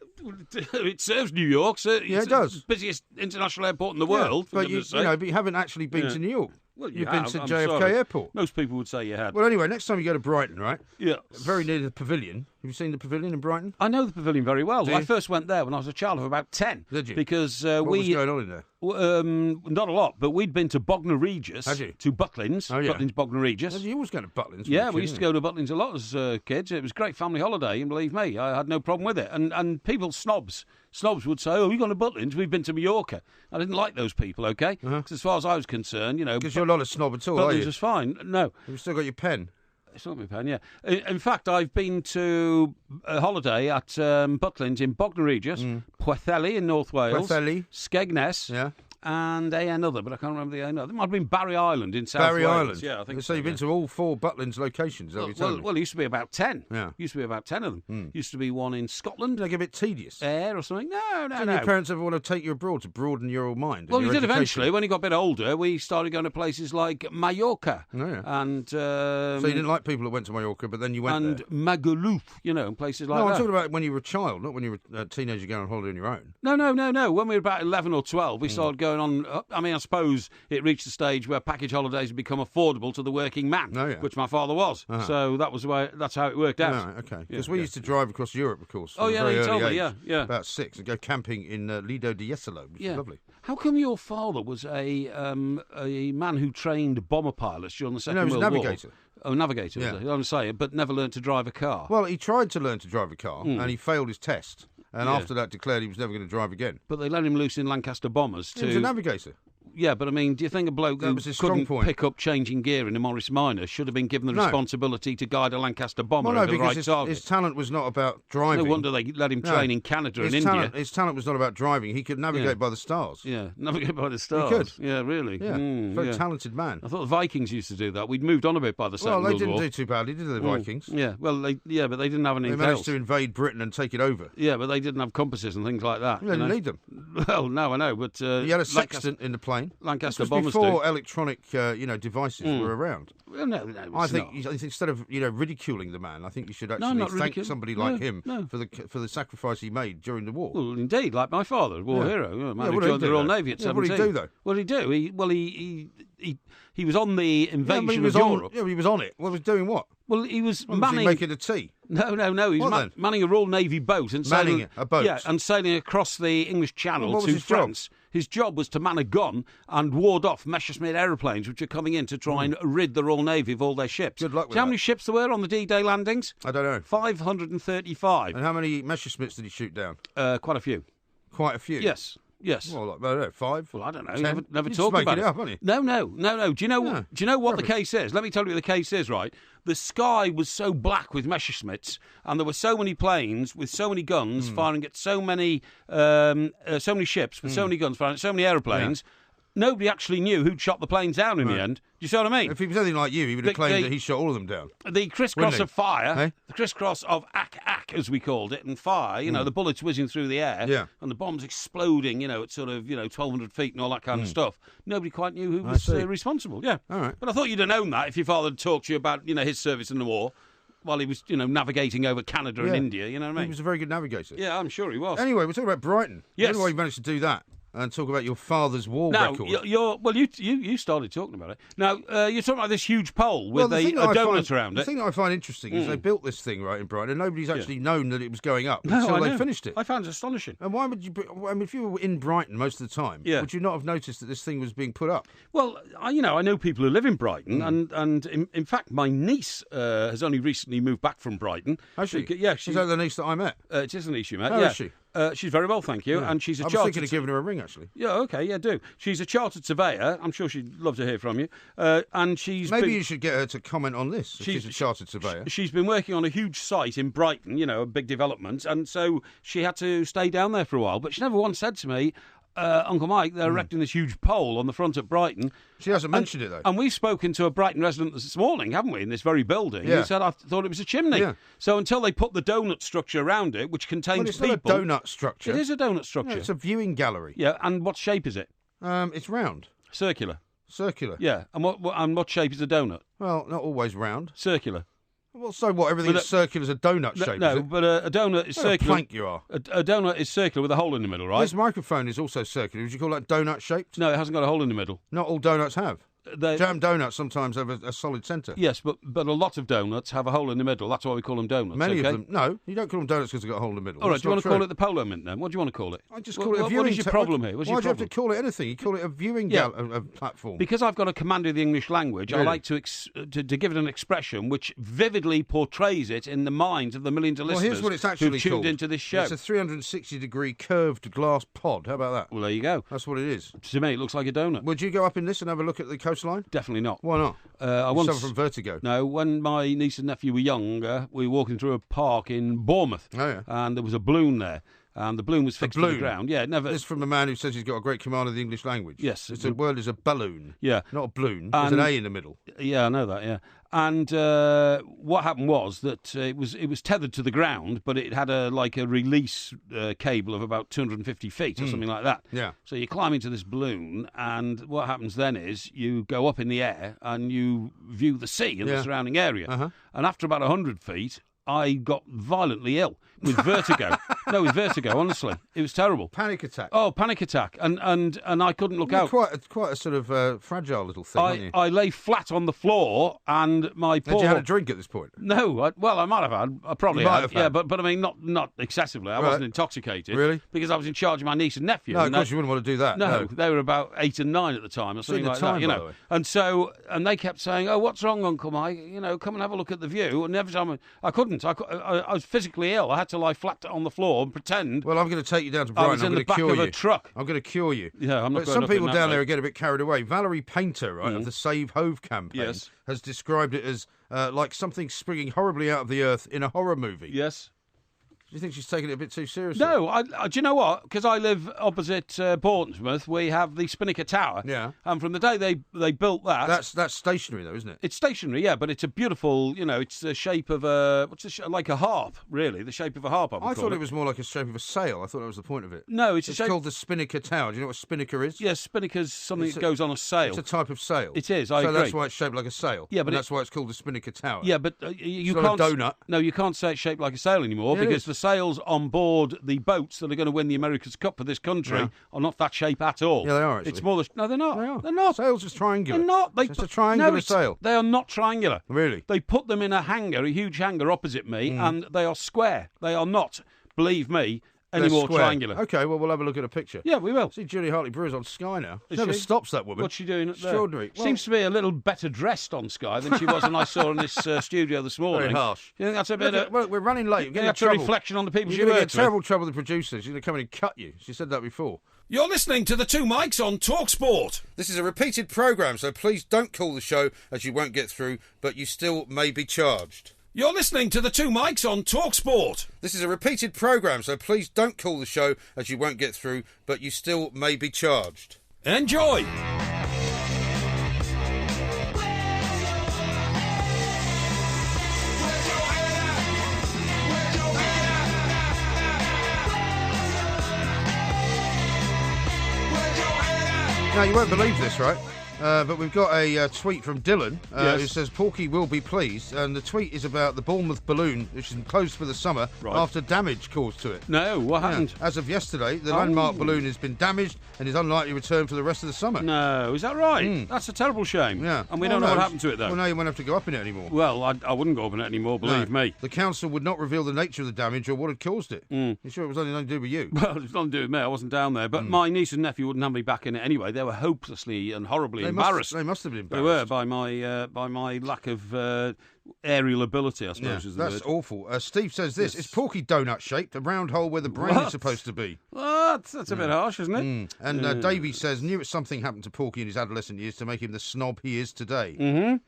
It serves New York. So it does. It's the busiest international airport in the world. But but you haven't actually been to New York. Well, You've been to JFK Airport. Most people would say you had. Well, anyway, next time you go to Brighton, right? Yeah. Very near the Pavilion. Have you seen the Pavilion in Brighton? I know the Pavilion very well. I first went there when I was a child of about 10. Did you? Because what was going on in there? Not a lot, but we'd been to Bognor Regis. Had you? To Butlins. Oh, yeah. Butlins, Bognor Regis. You always go to Butlins. Yeah, we used to go to Butlins a lot as kids. It was a great family holiday, and believe me, I had no problem with it. And people, snobs would say, "Oh, we've gone to Butlins, we've been to Mallorca." I didn't like those people, okay? Because as far as I was concerned, Because you're not a snob at all, are you? Butlins was fine. No. You've still got your pen. It's not my pen, yeah. In fact, I've been to a holiday at Butlins in Bognor Regis, Pwllheli in North Wales, Skegness, and another, but I can't remember the another. It might have been Barry Island in South Wales. Barry Island? Yeah, I think so. So you've been to all 4 Butlins locations, well, it used to be about 10. Yeah. Used to be about 10 of them. Used to be one in Scotland. Like a bit tedious. Air or something? No. Didn't your parents ever want to take you abroad to broaden your mind? Well, you did education? eventually. When you got a bit older, we started going to places like Mallorca. Oh, yeah. And so you didn't like people that went to Mallorca, but then you went there? And Magaluf, and places like that. No, I'm talking about when you were a child, not when you were a teenager going on holiday on your own. No. When we were about 11 or 12, we started going on... I suppose it reached a stage where package holidays had become affordable to the working man, which my father was. So that's how it worked out. Oh, okay. Because we used to drive across Europe, of course. Oh, yeah, you told me, yeah. About 6, and go camping in Lido di Jesolo, which is lovely. How come your father was a man who trained bomber pilots during the Second World War? No, he was a navigator. Oh, navigator, was he? I'm saying, but never learned to drive a car. Well, he tried to learn to drive a car, and he failed his test. And after that declared he was never going to drive again. But they let him loose in Lancaster Bombers He was a navigator. Yeah, but I mean, do you think a bloke who couldn't pick up changing gear in a Morris Minor should have been given the responsibility to guide a Lancaster bomber over the right target? His talent was not about driving. No wonder they let him train in Canada and India. His talent was not about driving. He could navigate by the stars. Yeah, navigate by the stars. He could. Yeah, really. Yeah, very talented man. I thought the Vikings used to do that. We'd moved on a bit by the Second World War. Well, they didn't do too badly, did the Vikings? Yeah, well, but they didn't have anything else. They managed to invade Britain and take it over. Yeah, but they didn't have compasses and things like that. They didn't need them. Well, no, I know, but... you had a sextant in the plane. Lancaster bombers before electronic, devices were around. Well, no, I think instead of ridiculing the man, I think you should actually thank somebody like him for the sacrifice he made during the war. Well, indeed, like my father, war hero, man who joined the Royal Navy at 17. What did he do though? What did he do? He was on the invasion of Europe. He was on it. Well, he was doing what? Well, he was manning... Was he making a tea? No. He was manning a Royal Navy boat and sailing a boat. Yeah, and sailing across the English Channel to France. His job was to man a gun and ward off Messerschmitt aeroplanes, which are coming in to try and rid the Royal Navy of all their ships. Good luck with that. How many ships there were on the D-Day landings? I don't know. 535. And how many Messerschmitts did he shoot down? Quite a few. Quite a few? Yes. Well, I don't know, 5? Well, I don't know. 10? Never talk about it. Up, haven't you? No. Do you know what the case is? Let me tell you what the case is, right? The sky was so black with Messerschmitts, and there were so many planes with so many guns firing at so many ships with so many guns firing at so many aeroplanes. Yeah. Nobody actually knew who'd shot the planes down in the end. Do you see what I mean? If he was anything like you, he would have claimed that he shot all of them down. The crisscross of fire, the crisscross of ack, as we called it, and fire, the bullets whizzing through the air, and the bombs exploding, at sort of, 1,200 feet and all that kind of stuff. Nobody quite knew who was responsible. Yeah. All right. But I thought you'd have known that if your father had talked to you about, his service in the war. While he was, navigating over Canada and India, you know what I mean? He was a very good navigator. Yeah, I'm sure he was. Anyway, we're talking about Brighton. Yes. I don't know why you managed to do that. And talk about your father's war record. You started talking about it. Now, you're talking about this huge pole with a donut around it. The thing that I find interesting is they built this thing right in Brighton, and nobody's actually known that it was going up until they finished it. I found it astonishing. And why would you? If you were in Brighton most of the time, would you not have noticed that this thing was being put up? Well, I know people who live in Brighton, and in fact, my niece has only recently moved back from Brighton. Has she? Yeah, is that the niece that I met? It is the niece you met. How is she? She's very well, thank you. Yeah. And she's a I was chartered... thinking of giving her a ring, actually. Yeah, okay, do. She's a chartered surveyor. I'm sure she'd love to hear from you. And she's Maybe you should get her to comment on this. She's a chartered surveyor. She's been working on a huge site in Brighton, a big development, and so she had to stay down there for a while. But she never once said to me, Uncle Mike, they're erecting this huge pole on the front at Brighton. She hasn't mentioned it, though. And we've spoken to a Brighton resident this morning, haven't we, in this very building, who said, I thought it was a chimney. Yeah. So until they put the donut structure around it, which contains people... It's not a donut structure. It is a donut structure. No, it's a viewing gallery. Yeah, and what shape is it? It's round. Circular. Circular. Yeah, and what shape is a donut? Well, not always round. Circular. Well, so what? Everything is circular is a donut shape. No, is it? but a donut is circular. A plank you are. A donut is circular with a hole in the middle, right? This microphone is also circular. Would you call that donut shaped? No, it hasn't got a hole in the middle. Not all donuts have. Jam donuts sometimes have a solid centre. Yes, but a lot of donuts have a hole in the middle. That's why we call them donuts. Many of them. No, you don't call them donuts because they've got a hole in the middle. All right, do you want to call it the polo mint then? What do you want to call it? I just call it a viewing. What is your problem here? Why do you have to call it anything? You call it a viewing platform. Because I've got a command of the English language, really? I like to give it an expression which vividly portrays it in the minds of the millions of listeners here's what it's actually who've tuned into this show. It's a 360-degree curved glass pod. How about that? Well, there you go. That's what it is. To me, it looks like a donut. Would you go up in this and have a look at the coastline? Definitely not. Why not? I suffer from vertigo. No, when my niece and nephew were younger, we were walking through a park in Bournemouth. Oh, yeah. And there was a balloon there. And the balloon was fixed to the ground. Yeah, never. This is from a man who says he's got a great command of the English language. Yes. The word is a balloon. Yeah. Not a balloon. There's an A in the middle. Yeah, I know that, yeah. And what happened was that it was tethered to the ground, but it had a release cable of about 250 feet or something like that. Yeah. So you climb into this balloon, and what happens then is you go up in the air and you view the sea and the surrounding area. Uh-huh. And after about 100 feet, I got violently ill with vertigo. No, with vertigo, honestly. It was terrible. Panic attack. Oh, panic attack. And I couldn't look out. Quite a sort of fragile little thing, aren't you? I lay flat on the floor and my poor... Had you had a drink at this point? No. I might have had. I probably had. Yeah, but I mean, not excessively. I wasn't intoxicated. Really? Because I was in charge of my niece and nephew. No, of course you wouldn't want to do that. No, they were about 8 and 9 at the time or something like that. By the way. And they kept saying, "Oh, what's wrong, Uncle Mike? Come and have a look at the view." And every time I couldn't. I was physically ill. I had to lie flat on the floor and pretend. Well, I'm going to take you down to I Brighton. was in I'm the going to back cure of you. a truck. I'm going to cure you. Yeah, I'm not But going some up in people that down way. there get a bit carried away. Valerie Painter, right, of the Save Hove campaign, has described it as like something springing horribly out of the earth in a horror movie. Yes. Do you think she's taking it a bit too seriously? No, do you know what? Because I live opposite Portsmouth, we have the Spinnaker Tower. Yeah. And from the day they built that... That's stationary, though, isn't it? It's stationary, yeah, but it's a beautiful, it's the shape of like a harp, really, the shape of a harp, I thought it was more like a shape of a sail. I thought that was the point of it. No, it's called the Spinnaker Tower. Do you know what a spinnaker is? Yes, Spinnaker's something that goes on a sail. It's a type of sail. It is, I agree. So that's why it's shaped like a sail. Yeah, but that's why it's called the Spinnaker Tower. Yeah, but you it's can't... not a donut. No, you can't say it's shaped like a sail anymore because the sails on board the boats that are going to win the America's Cup for this country are not that shape at all. Yeah, they are, actually. It's more... No, they're not. They are. They're not. Sails is triangular. They're not. It's a triangular sail. They are not triangular. Really? They put them in a hangar, a huge hangar opposite me, and they are square. They are not, believe me, any more triangular. Okay, well, we'll have a look at a picture. Yeah, we will. See, Julie Hartley-Brewer's on Sky now. Is Never she? stops, that woman. What's she doing there? Extraordinary. Well, Seems to be a little better dressed on Sky than she was when I saw in this studio this morning. Very harsh. Do you think that's a bit well, we're running late. We're getting that's a trouble. reflection on the people You're she going to works get terrible trouble with the producer. She's going to come in and cut you. She said that before. You're listening to the Two Mics on TalkSport. This is a repeated programme, so please don't call the show as you won't get through, but you still may be charged. You're listening to the Two Mics on TalkSport. This is a repeated programme, so please don't call the show as you won't get through, but you still may be charged. Enjoy. Now, you won't believe this, right? But we've got a tweet from Dylan who says Porky will be pleased, and the tweet is about the Bournemouth balloon, which is closed for the summer after damage caused to it. No, what happened? As of yesterday, the landmark balloon has been damaged and is unlikely to return for the rest of the summer. No, is that right? That's a terrible shame. Yeah. And we don't know what happened to it, though. Well, now you won't have to go up in it anymore. Well, I wouldn't go up in it anymore, believe me. The council would not reveal the nature of the damage or what had caused it. You sure it was only nothing to do with you? Well, it's nothing to do with me. I wasn't down there. But my niece and nephew wouldn't have me back in it anyway. They were hopelessly and horribly embarrassed. They must have been They embarrassed. were by my lack of aerial ability, I suppose. Is the that's word. awful. Steve says this: Is Porky donut shaped? A round hole where the brain is supposed to be. What? That's a bit harsh, isn't it? And Davey says knew something happened to Porky in his adolescent years to make him the snob he is today.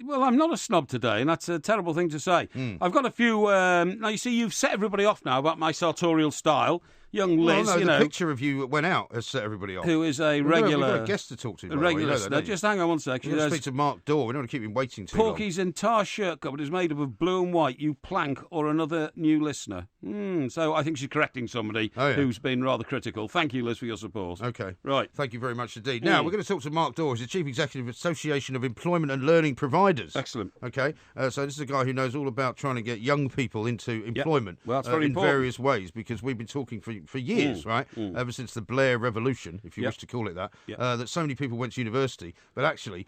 Well, I'm not a snob today, and that's a terrible thing to say. I've got a few... now, you see, you've set everybody off now about my sartorial style. Young Liz, the picture of you that went out has set everybody off. Who is a regular... We've got a guest to talk to. A regular listener. Just hang on one second. We're going to speak to Mark Dorr. We don't want to keep him waiting too long. Porky's entire shirt cupboard is made up of blue and white. You plank or another new listener. So I think she's correcting somebody who's been rather critical. Thank you, Liz, for your support. Okay. Right. Thank you very much indeed. Now, we're going to talk to Mark Dorr. He's the Chief Executive of the Association of Employment and Learning Providers. Excellent. Okay. So this is a guy who knows all about trying to get young people into employment Well, that's very in important. various ways, because we've been talking for years, right? Ever since the Blair Revolution, if you wish to call it that, that so many people went to university, but actually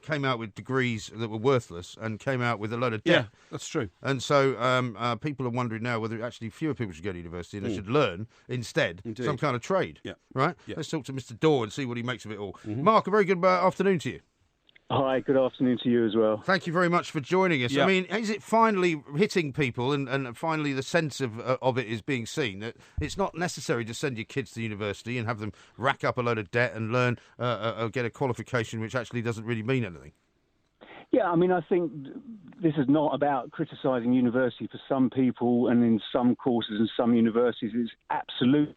came out with degrees that were worthless and came out with a load of debt. Yeah, that's true. And so people are wondering now whether actually fewer people should go to university and they should learn instead some kind of trade. Yeah. Right? Yeah. Let's talk to Mr. Dorr and see what he makes of it all. Mark, a very good afternoon to you. Hi, good afternoon to you as well. Thank you very much for joining us. Yeah. I mean, is it finally hitting people and finally the sense of it is being seen that it's not necessary to send your kids to university and have them rack up a load of debt and learn get a qualification which actually doesn't really mean anything? Yeah, I mean, I think this is not about criticising university. For some people and in some courses and some universities, it's absolute.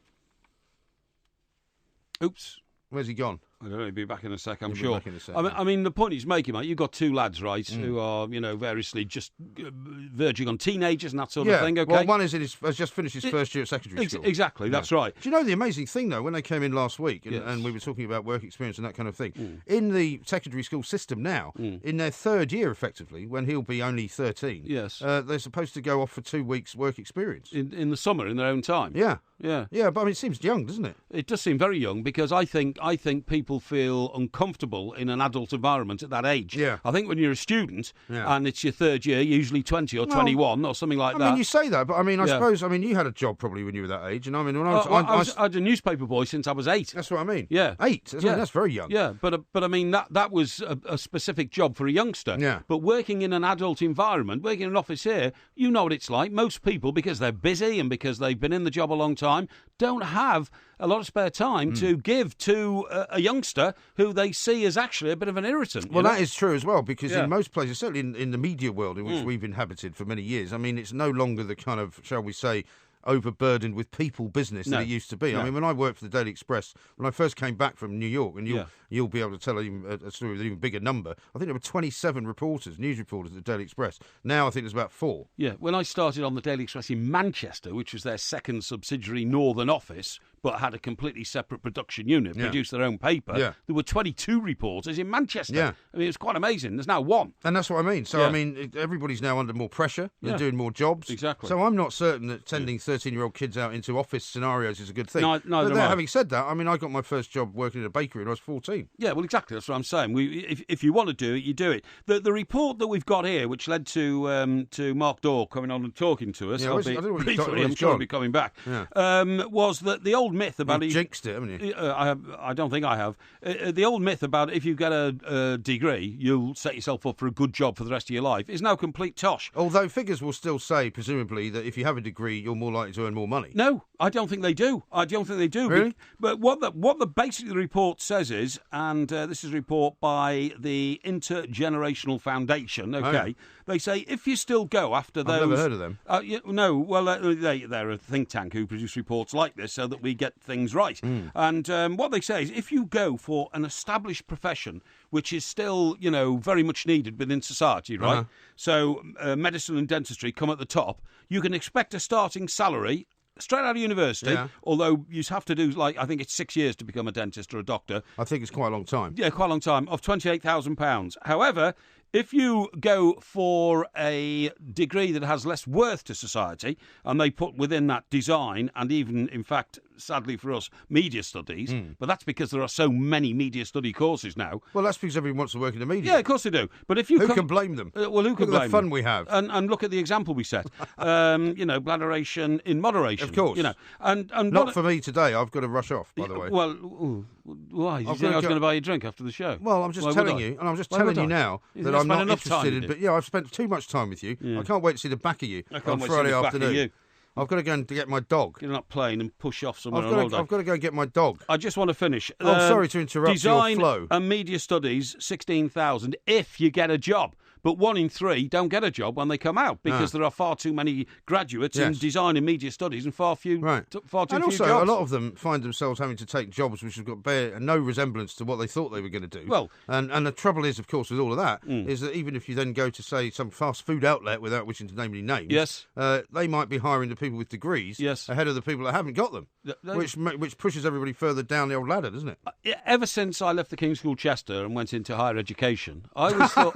Oops. Where's he gone? I don't know, he'll be back in a sec, I'm He'll be sure. back in a sec, I mean, the point he's making, mate, you've got two lads, right, who are, variously just verging on teenagers and that sort of thing, okay? Well, one is has just finished his first year at secondary school. Exactly, that's right. Do you know the amazing thing, though, when they came in last week and we were talking about work experience and that kind of thing, in the secondary school system now, in their third year, effectively, when he'll be only 13, they're supposed to go off for 2 weeks work experience. In the summer, in their own time. Yeah. Yeah. Yeah, but I mean, it seems young, doesn't it? It does seem very young because I think people people feel uncomfortable in an adult environment at that age. Yeah. I think when you're a student and it's your third year, usually 20 or 21 or something like that. I mean, you say that, but I mean, I suppose, you had a job probably when you were that age, and I mean, when I was a newspaper boy since I was 8. That's what I mean. Yeah, 8. That's very young. Yeah, but I mean that was a specific job for a youngster. Yeah. But working in an adult environment, working in an office here, you know what it's like. Most people, because they're busy and because they've been in the job a long time, don't have a lot of spare time to give to a youngster who they see as actually a bit of an irritant. Well, that is true as well, because in most places, certainly in the media world in which we've inhabited for many years, I mean, it's no longer the kind of, shall we say, overburdened with people business that it used to be. I mean, when I worked for the Daily Express, when I first came back from New York, and you'll be able to tell a story with an even bigger number, I think there were 27 reporters, news reporters at the Daily Express. Now I think there's about 4. Yeah, when I started on the Daily Express in Manchester, which was their second subsidiary northern office, but had a completely separate production unit, produced their own paper, there were 22 reporters in Manchester. Yeah. I mean, it was quite amazing. There's now 1. And that's what I mean. So, I mean, everybody's now under more pressure. They're doing more jobs. Exactly. So I'm not certain that sending 13-year-old kids out into office scenarios is a good thing. Neither am I. Having said that, I mean, I got my first job working in a bakery when I was 14. Yeah, well, exactly. That's what I'm saying. If you want to do it, you do it. The report that we've got here, which led to Mark Dorr coming on and talking to us, I don't know what I'm sure he'll be coming back, was that the old myth about... You've jinxed it, haven't you? I don't think I have. The old myth about if you get a degree, you'll set yourself up for a good job for the rest of your life is now complete tosh. Although figures will still say, presumably, that if you have a degree, you're more likely to earn more money. No, I don't think they do. Really? But what the basically the report says is, and this is a report by the Intergenerational Foundation, they say if you still go after those... I've never heard of them. No, well, they're a think tank who produce reports like this so that we get things right. And what they say is if you go for an established profession, which is still, very much needed within society, right? So medicine and dentistry come at the top. You can expect a starting salary straight out of university, although you have to do, I think it's 6 years to become a dentist or a doctor. I think it's quite a long time. Yeah, quite a long time, of £28,000. However, if you go for a degree that has less worth to society, and they put within that design and even, in fact, sadly for us, media studies, but that's because there are so many media study courses now. Well, that's because everyone wants to work in the media. Yeah, of course they do. But if you who can blame them? Well, who can blame them? Look at the fun we have. And look at the example we set. Bladderation in moderation. Of course. And not for me today. I've got to rush off, by the way. Well, why? You think I was going to buy you a drink after the show? Well, I'm just telling you, and I'm just telling you now that I'm not interested in... But yeah, I've spent too much time with you. Yeah. I can't wait to see the back of you on Friday afternoon. I've got to go and get my dog. You're not playing and push off somewhere I've got to go and get my dog. I just want to finish. Sorry to interrupt your flow. Design and media studies, 16,000 if you get a job. But 1 in 3 don't get a job when they come out because there are far too many graduates in design and media studies and far too few jobs. And also, a lot of them find themselves having to take jobs which have got no resemblance to what they thought they were going to do. Well, and the trouble is, of course, with all of that, is that even if you then go to, say, some fast food outlet without wishing to name any names, they might be hiring the people with degrees ahead of the people that haven't got them, which pushes everybody further down the old ladder, doesn't it? Ever since I left the King's School Chester and went into higher education, I always thought...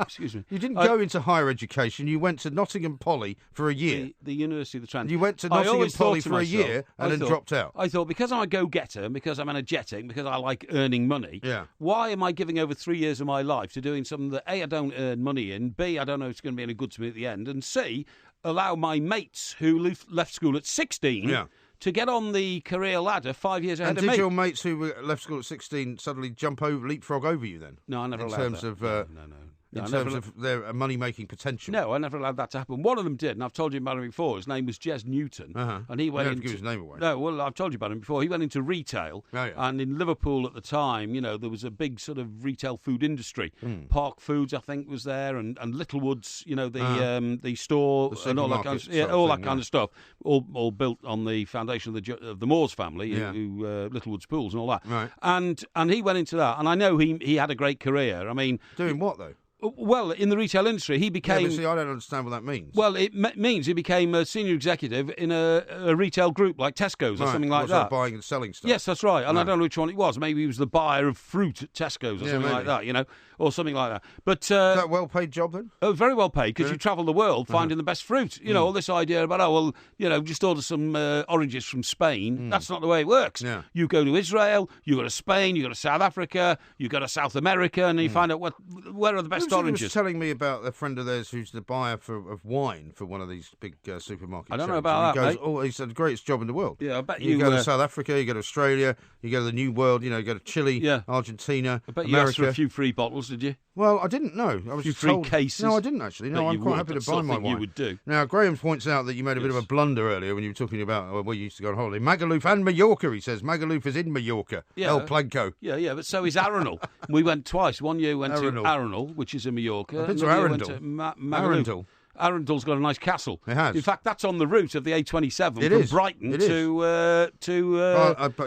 Excuse me. You didn't go into higher education. You went to Nottingham Poly for a year. The University of the Trent. You went to Nottingham Poly for a year and then dropped out. I thought, because I'm a go-getter, because I'm energetic, because I like earning money, why am I giving over 3 years of my life to doing something that, A, I don't earn money in, B, I don't know if it's going to be any good to me at the end, and C, allow my mates who left school at 16... to get on the career ladder 5 years ahead of me. And did your mates who left school at 16 suddenly leapfrog over you then? No, I never allowed that. In terms of their money-making potential? No, I never allowed that to happen. One of them did, and I've told you about him before. His name was Jez Newton. And he went into... give his name away. No, well, I've told you about him before. He went into retail, and in Liverpool at the time, there was a big sort of retail food industry. Park Foods, I think, was there, and Littlewoods, the store, and all that kind of, all that kind of stuff, all built on the foundation of the Moores family, who Littlewoods Pools and all that. Right. And he went into that, and I know he had a great career. I mean... Doing what, though? Well, in the retail industry, he became... Yeah, but see, I don't understand what that means. Well, it means he became a senior executive in a retail group like Tesco's or something like that. Buying and selling stuff. Yes, that's right. And I don't know which one it was. Maybe he was the buyer of fruit at Tesco's or something like that, or something like that. But is that a well-paid job then? Very well paid, because you travel the world finding the best fruit. All this idea about, just order some oranges from Spain. That's not the way it works. Yeah. You go to Israel, you go to Spain, you go to South Africa, you go to South America, and you find out where are the best oranges. He was telling me about a friend of theirs who's the buyer of wine for one of these big supermarkets. I don't know about that, mate. He said the greatest job in the world. Yeah, I bet you go to South Africa, you go to Australia, you go to the New World, you go to Chile, Argentina, I bet America. you asked for a few free bottles, did you? Well, I didn't know. I was a few told... free cases. No, I didn't actually. No, I'm quite happy to buy my wine. You would do. Now, Graham points out that you made a bit of a blunder earlier when you were talking about where you used to go on holiday. Magaluf and Mallorca, he says. Magaluf is in Mallorca. El Planco. Yeah, but so is Arundel. We went twice. One year we went to Arundel, which is in Mallorca. I've been to Arundel. Arundel. Arundel's got a nice castle. It has. In fact, that's on the route of the A27 it from is. Brighton it to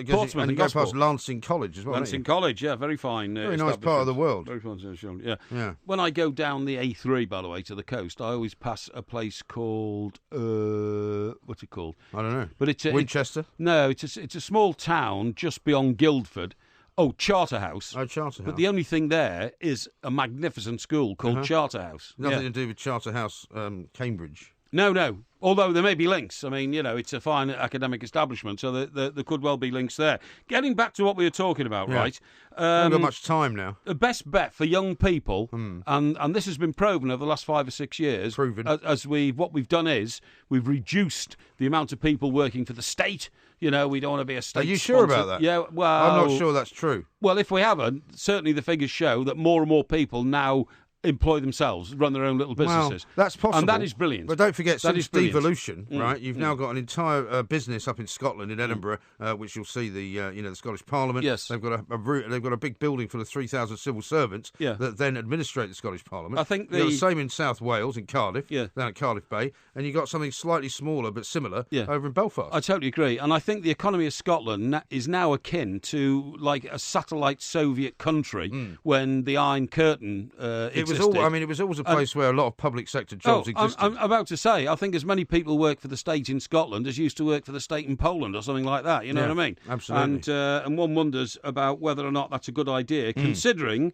Portsmouth. And you go past Lancing College as well. Lancing College, yeah, very fine. Very nice part of the world. Very fine, yeah. When I go down the A3, by the way, to the coast, I always pass a place called what's it called? I don't know. But it's Winchester. It's a small town just beyond Guildford. Oh, Charterhouse. Oh, Charterhouse. But the only thing there is a magnificent school called Charterhouse. Nothing to do with Charterhouse, Cambridge. No. Although there may be links. I mean, it's a fine academic establishment, so there could well be links there. Getting back to what we were talking about, right? We haven't got much time now. The best bet for young people, and this has been proven over the last 5 or 6 years. Proven. What we've done is we've reduced the amount of people working for the state. We don't want to be a state. Are you sure about that? Yeah, well... I'm not sure that's true. Well, if we haven't, certainly the figures show that more and more people now employ themselves, run their own little businesses. Well, that's possible. And that is brilliant. But don't forget, since devolution, right, you've now got an entire business up in Scotland, in Edinburgh, which you'll see the Scottish Parliament. Yes. They've got a big building full of 3,000 civil servants that then administrate the Scottish Parliament. I think you've got the same in South Wales, in Cardiff, down at Cardiff Bay, and you've got something slightly smaller but similar over in Belfast. I totally agree. And I think the economy of Scotland is now akin to like a satellite Soviet country when the Iron Curtain existed. It was always a place where a lot of public sector jobs existed. I'm about to say, I think as many people work for the state in Scotland as used to work for the state in Poland or something like that. You know what I mean? Absolutely. And one wonders about whether or not that's a good idea, considering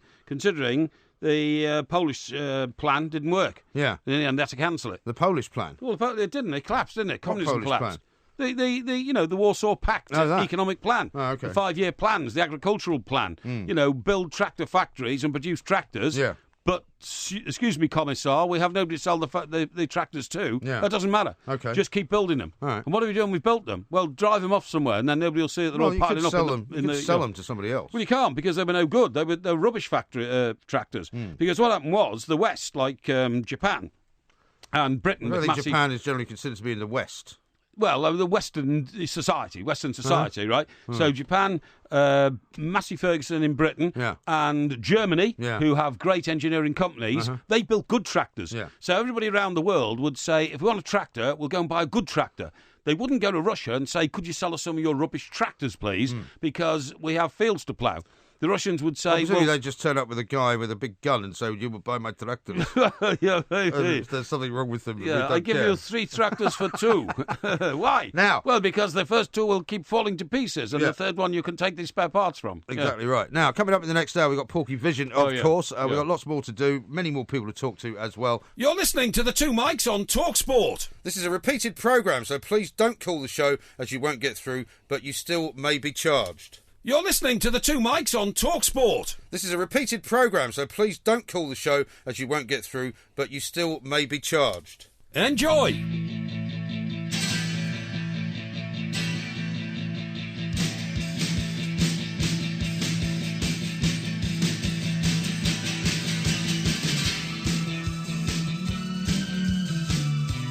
the Polish plan didn't work. Yeah. And they had to cancel it. The Polish plan? Well, it didn't. It collapsed, didn't it? Communism collapsed. Plan? The Warsaw Pact economic plan, the 5-year plans, the agricultural plan, build tractor factories and produce tractors. Yeah. But, excuse me, Commissar, we have nobody to sell the tractors to. Yeah. That doesn't matter. Okay. Just keep building them. All right. And what have we done? We've built them. Well, drive them off somewhere, and then nobody will see that they're all piling up. You could sell them to somebody else. Well, you can't, because they were no good. They were rubbish factory tractors. Because what happened was, the West, like Japan and Britain... I don't think Japan is generally considered to be in the West. Well, the Western society, right? So Japan, Massey Ferguson in Britain, and Germany, who have great engineering companies, they built good tractors. Yeah. So everybody around the world would say, if we want a tractor, we'll go and buy a good tractor. They wouldn't go to Russia and say, could you sell us some of your rubbish tractors, please, because we have fields to plough. The Russians would say... they just turn up with a guy with a big gun and say, you will buy my tractors. If there's something wrong with them. Yeah, I give you 3 tractors for 2. Why? Now... Well, because the first 2 will keep falling to pieces, and the third one you can take the spare parts from. Exactly right. Now, coming up in the next hour, we've got Porkyvision, of course. We've got lots more to do, many more people to talk to as well. You're listening to the 2 Mics on TalkSport. This is a repeated programme, so please don't call the show, as you won't get through, but you still may be charged. You're listening to the 2 Mics on TalkSport. This is a repeated programme, so please don't call the show, as you won't get through, but you still may be charged. Enjoy.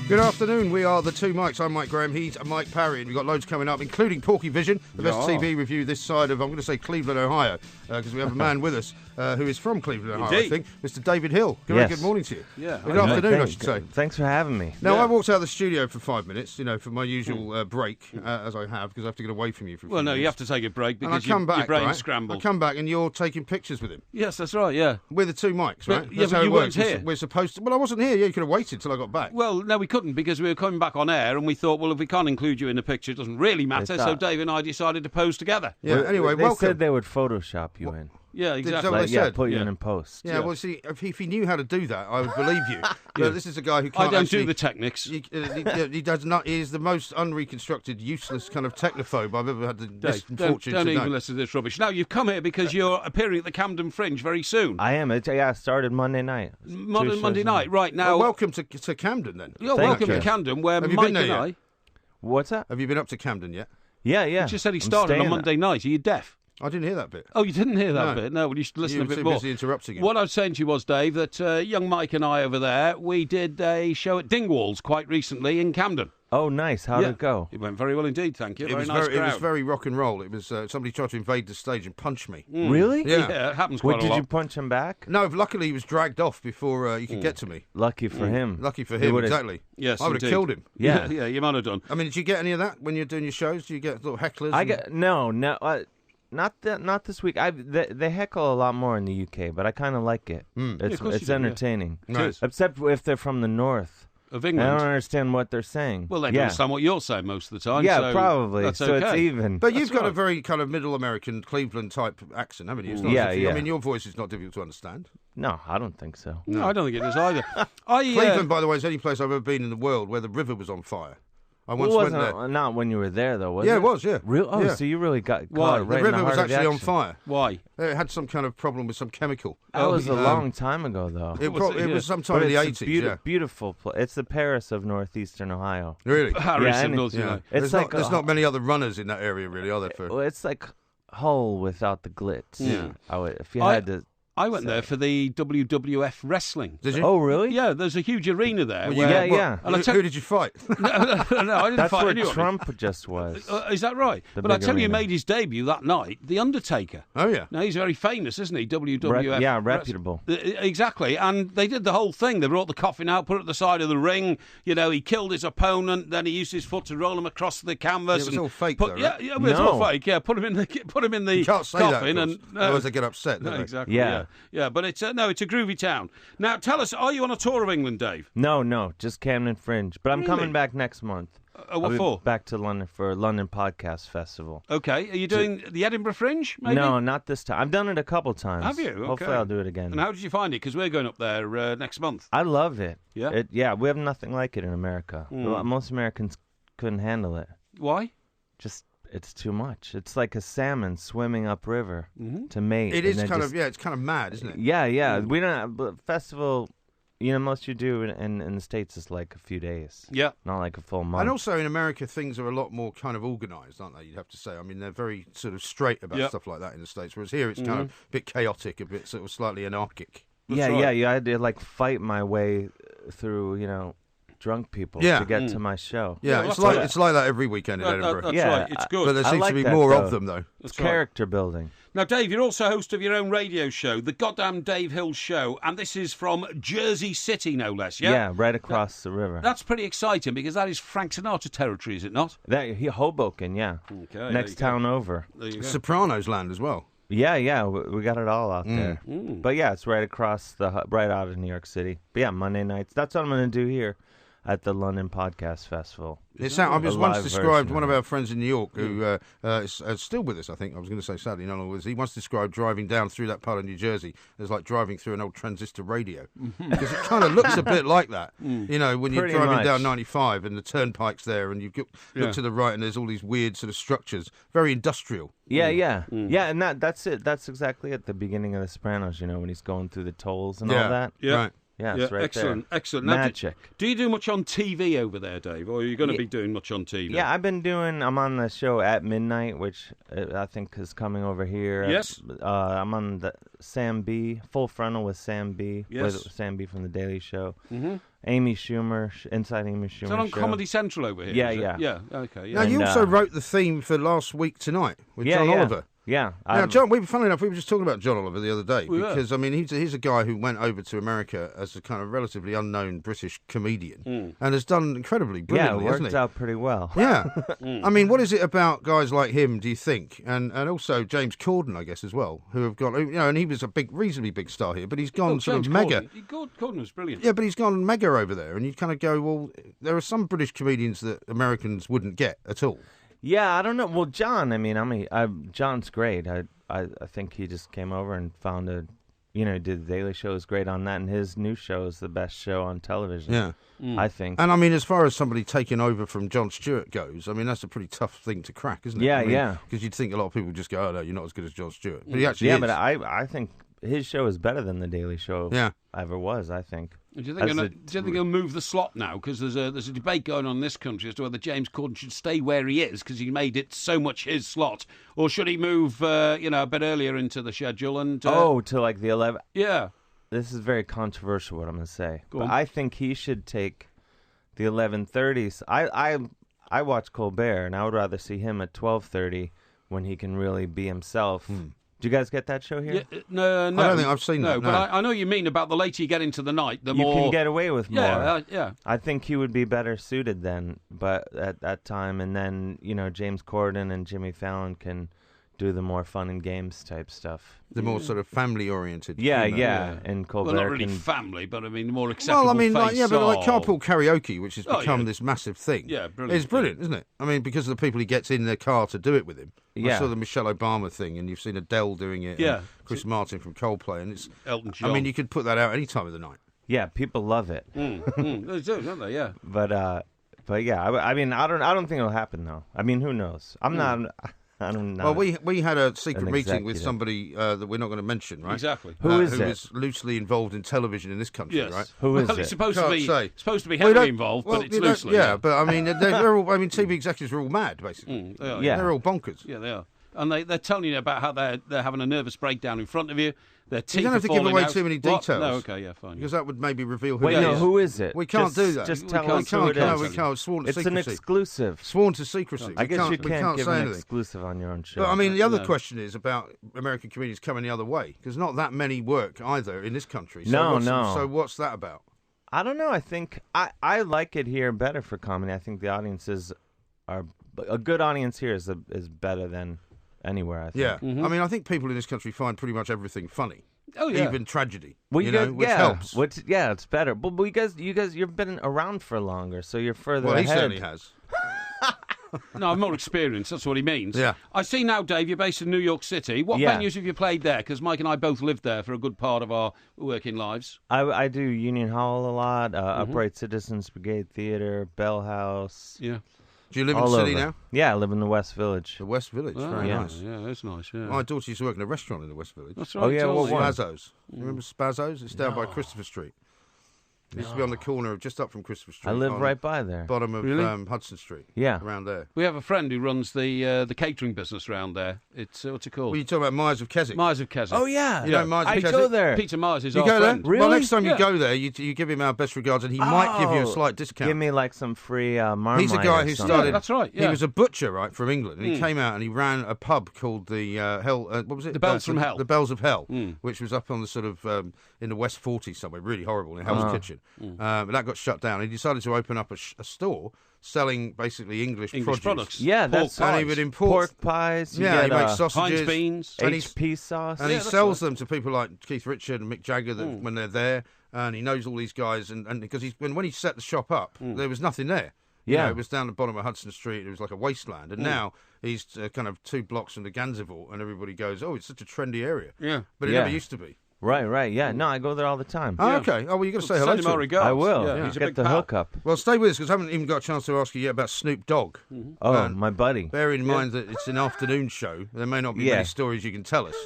Good afternoon, we are the 2 Mics. I'm Mike Graham, he's Mike Parry, and we've got loads coming up, including Porkyvision, the best TV review this side of, I'm going to say Cleveland, Ohio, because we have a man with us who is from Cleveland, Ohio, Indeed. I think, Mr. David Hill. Good morning to you. Yeah. Good afternoon, I should say. Thanks for having me. Now, I walked out of the studio for 5 minutes, for my usual break, as I have, because I have to get away from you for a few minutes. Well, no, you have to take a break because your brain's scrambled. I come back and you're taking pictures with him. Yes, that's right, yeah. With the two mics, right? That's how it works. Here. We're supposed to... Well, I wasn't here. Yeah, you could have waited till I got back. Well, no, we couldn't because we were coming back on air and we thought, well, if we can't include you in the picture, it doesn't really matter. So Dave and I decided to pose together. Yeah, anyway, they welcome. They said they would Photoshop you in. Yeah, exactly. What they said? Put you in post. Yeah, well, see, if he knew how to do that, I would believe you. This is a guy who can't I don't actually, do the technics. He does not. He is the most unreconstructed, useless kind of technophobe I've ever had the misfortune Don't to know. even listen to this rubbish. Now, you've come here because you're appearing at the Camden Fringe very soon. I am. It started Monday night. Monday night, right now. Well, welcome to Camden, then. You're welcome to Camden, where Have you Mike been there and yet? I... What's that? Have you been up to Camden yet? Yeah. You just said he started on Monday night. Are you deaf? I didn't hear that bit. Oh, you didn't hear that No. bit? No, well, you should listen You a were bit too more. busy interrupting him. What I was saying to you was, Dave, that young Mike and I over there, we did a show at Dingwall's quite recently in Camden. Oh, nice. How did it go? It went very well indeed, thank you. It was nice very, crowd. it was very rock and roll. It was somebody tried to invade the stage and punch me. Really? Yeah. It happens quite a lot. Did you punch him back? No, luckily he was dragged off before he could get to me. Lucky for him. Lucky for him, exactly. Yes, I would have killed him. Yeah. Yeah, you might have done. I mean, did you get any of that when you're doing your shows? Do you get little hecklers? No. Not this week. They heckle a lot more in the UK, but I kind of like it. It's entertaining. Nice. Except if they're from the north of England. I don't understand what they're saying. Well, they don't understand what you're saying most of the time. Yeah, so probably. That's so okay. it's even. But you've got a very kind of middle American Cleveland type accent, haven't you? It's not as if I mean, your voice is not difficult to understand. No, I don't think so. No, I don't think it is either. Cleveland, by the way, is the only place I've ever been in the world where the river was on fire. I once went there. Not when you were there, though, was it? Yeah, it was, yeah. Real? Oh, yeah. So you really got Why? caught right The river in the was heart of the actually on action. fire. Why? It had some kind of problem with some chemical. That was a long time ago, though. It was sometime in the 80s, beautiful place. It's the Paris of northeastern Ohio. Really? Paris of North, yeah. It's there's not many other runners in that area, really, are there? Well, it's like Hull without the glitz. Yeah. If you had to... I went there for the WWF wrestling. Did you? Oh, really? Yeah, there's a huge arena there. Yeah. And who did you fight? No, I didn't That's fight where anyone. Trump just was. Is that right? But I tell you, he made his debut that night, The Undertaker. Oh, yeah. Now, he's very famous, isn't he? WWF. Reputable. Exactly. And they did the whole thing. They brought the coffin out, put it at the side of the ring. You know, he killed his opponent, then he used his foot to roll him across the canvas. Yeah, it was all fake, though, right? Yeah, it's all fake. Yeah, put him in the you can't say coffin. That, otherwise they get upset, don't they? Exactly. Yeah. Yeah, but it's it's a groovy town. Now, tell us, are you on a tour of England, Dave? No, just Camden Fringe. But I'm coming back next month. What I'll be for? Back to London for London Podcast Festival. Okay. Are you doing the Edinburgh Fringe, maybe? No, not this time. I've done it a couple times. Have you? Okay. Hopefully I'll do it again. And how did you find it? Because we're going up there next month. I love it. Yeah? We have nothing like it in America. Most Americans couldn't handle it. Why? It's too much. It's like a salmon swimming upriver to mate. It is kind of, it's kind of mad, isn't it? Yeah. We don't have a festival. Most you do in the States is like a few days. Yeah. Not like a full month. And also in America, things are a lot more kind of organised, aren't they? You'd have to say. I mean, they're very sort of straight about stuff like that in the States, whereas here it's kind of a bit chaotic, a bit sort of slightly anarchic. Yeah. I had to like fight my way through, drunk people to get to my show. Yeah, it's like that every weekend in Edinburgh. That's right. It's good. But there seems to be more of them, though. It's character building. Now, Dave, you're also host of your own radio show, The Goddamn Dave Hill Show, and this is from Jersey City, no less, yeah? Yeah, right across the river. That's pretty exciting, because that is Frank Sinatra territory, is it not? Hoboken, yeah. Okay, next town over. Sopranos land as well. Yeah, we got it all out there. But yeah, it's right across right out of New York City. But yeah, Monday nights. That's what I'm going to do here at the London Podcast Festival. I was once described, one of our friends in New York, who is still with us, I think, I was going to say sadly, no longer, he once described driving down through that part of New Jersey as like driving through an old transistor radio. Because it kind of looks a bit like that, when you're driving down 95 and the turnpike's there and you look to the right and there's all these weird sort of structures, very industrial. Yeah, and that's it. That's exactly at the beginning of The Sopranos, when he's going through the tolls and all that. Yeah, right. Yeah, it's right excellent. Now, magic. Do you do much on TV over there, Dave, or are you going to be doing much on TV? Yeah, I'm on the show At Midnight, which I think is coming over here. Yes. I'm on the Sam B, Full Frontal with Sam B, with Sam B from The Daily Show. Mm-hmm. Amy Schumer, Inside Amy Schumer. Is that on show. Comedy Central over here? Yeah. Yeah, okay. Yeah. Now, you also wrote the theme for Last Week Tonight with John Oliver. Yeah. Now, John, funnily enough, we were just talking about John Oliver the other day because, were. I mean, he's a guy who went over to America as a kind of relatively unknown British comedian and has done incredibly brilliantly, it hasn't worked he? out pretty well. Yeah. I mean, what is it about guys like him, do you think? And also James Corden, I guess, as well, who have gone, and he was a reasonably big star here, but he's gone sort of mega. Corden was brilliant. Yeah, but he's gone mega over there, and you kind of go, well, there are some British comedians that Americans wouldn't get at all. Yeah, I don't know. Well, John, John's great. I think he just came over and found did the Daily Show is great on that, and his new show is the best show on television. Yeah. I think. And I mean, as far as somebody taking over from Jon Stewart goes, I mean, that's a pretty tough thing to crack, isn't it? Yeah, Because you'd think a lot of people would just go, oh, no, you're not as good as Jon Stewart. But he actually is. But I think his show is better than the Daily Show ever was, I think. Do you think he'll move the slot now? Because there's a debate going on in this country as to whether James Corden should stay where he is because he made it so much his slot, or should he move, a bit earlier into the schedule and to like the 11. Yeah, this is very controversial. What I'm going to say, but I think he should take the 11:30s. I watch Colbert, and I would rather see him at 12:30 when he can really be himself. Do you guys get that show here? Yeah, no. I don't think I've seen that. No, but I know what you mean about the later you get into the night, the more you can get away with more. Yeah. I think he would be better suited then, but at that time, and then James Corden and Jimmy Fallon can do the more fun and games type stuff. The more sort of family oriented. Yeah. And Colbert. Well, not really family, but I mean more acceptable. Well, I mean, face but like carpool karaoke, which has become this massive thing. Yeah, brilliant. It's brilliant, isn't it? I mean, because of the people he gets in their car to do it with him. I saw the Michelle Obama thing, and you've seen Adele doing it. Yeah. And Chris Martin from Coldplay, and it's Elton John. I mean, you could put that out any time of the night. Yeah, people love it. They do, don't they? Yeah. But yeah, I mean, I don't think it'll happen though. I mean, who knows? I don't know. Well, we had a secret meeting with somebody that we're not going to mention, right? Exactly. Who is loosely involved in television in this country, right? Who is it? It's supposed to be heavily involved, but it's loosely. Yeah, but I mean, they're all. I mean, TV executives are all mad, basically. They're all bonkers. Yeah, they are. And they're telling you about how they're having a nervous breakdown in front of you. Their teeth you don't have to give away too many details. No, okay, yeah, fine. Because that would maybe reveal who it is. Who is it? We can't do that. Just tell us who it is. No, we can't. Sworn to secrecy. It's an exclusive. Sworn to secrecy. I guess you can't give an anything. exclusive on your own show. But I mean, the other question is about American comedians coming the other way, because not that many work either in this country. So So what's that about? I don't know. I think I like it here better for comedy. I think the audiences are a good audience here is better than anywhere. I think. Yeah. I mean, I think people in this country find pretty much everything funny. Oh yeah, even tragedy. Well, which helps. It's better. But you guys, you've been around for longer, so you're further ahead. Well, he certainly has. No, I'm more experienced. That's what he means. Yeah. I see now, Dave, you're based in New York City. What venues have you played there? Because Mike and I both lived there for a good part of our working lives. I do Union Hall a lot, Upright Citizens Brigade Theater, Bell House. Yeah. Do you live in the city now? Yeah, I live in the West Village. The West Village, very nice. Yeah, that's nice, yeah. My daughter used to work in a restaurant in the West Village. That's right. Oh, yeah, what one? Spazzo's. You remember Spazzo's? It's down by Christopher Street. It used to be on the corner of just up from Christopher Street. I live right by there. Bottom of Hudson Street. Yeah. Around there. We have a friend who runs the catering business around there. It's what's it called? Well, you talking about Myers of Keswick? Myers of Keswick. Oh, yeah. You know Myers of Keswick? I go there. Peter Myers is you our go friend. There? Really? Well, next time you go there, you give him our best regards, and he might give you a slight discount. Give me like some free Marmite. He's a guy who started. Yeah, that's right. Yeah. He was a butcher, right, from England, and he came out and he ran a pub called the Hell. What was it? The Bells from Hell. The Bells of Hell, which was up on the sort of in the West 40s somewhere, really horrible in Hell's Kitchen. But that got shut down. He decided to open up a store selling basically English products. Yeah, that's and he would import pork pies. He makes sausages, Heinz beans, HP sauce, and he sells them to people like Keith Richards and Mick Jagger when they're there. And he knows all these guys, and because when he set the shop up, there was nothing there. Yeah, it was down the bottom of Hudson Street. It was like a wasteland, and now he's kind of 2 blocks from the Gansevoort, and everybody goes, "Oh, it's such a trendy area." Yeah, but it never used to be. Right. Yeah, no, I go there all the time. Oh, okay. Oh, well, you got to say hello to him. Regards. I will. Yeah. Get the hookup. Well, stay with us because I haven't even got a chance to ask you yet about Snoop Dogg. Oh, my buddy. Bear in mind that it's an afternoon show. There may not be many stories you can tell us.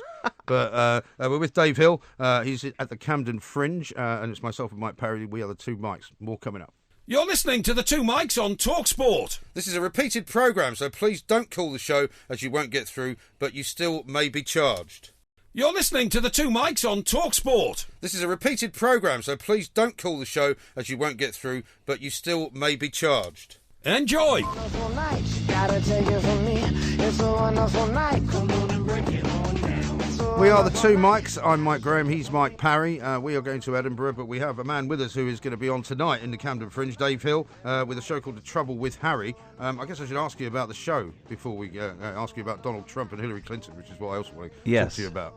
But we're with Dave Hill. He's at the Camden Fringe, and it's myself and Mike Parry. We are the Two Mics. More coming up. You're listening to the Two Mics on TalkSport. This is a repeated programme, so please don't call the show as you won't get through, but you still may be charged. You're listening to the Two Mics on TalkSport. This is a repeated programme, so please don't call the show as you won't get through, but you still may be charged. Enjoy. Gotta take it from me. It's a wonderful night. Come on and break it. We are the Two Mikes. I'm Mike Graham. He's Mike Parry. We are going to Edinburgh, but we have a man with us who is going to be on tonight in the Camden Fringe, Dave Hill, with a show called The Trouble with Harry. I guess I should ask you about the show before we ask you about Donald Trump and Hillary Clinton, which is what I also want to talk to you about.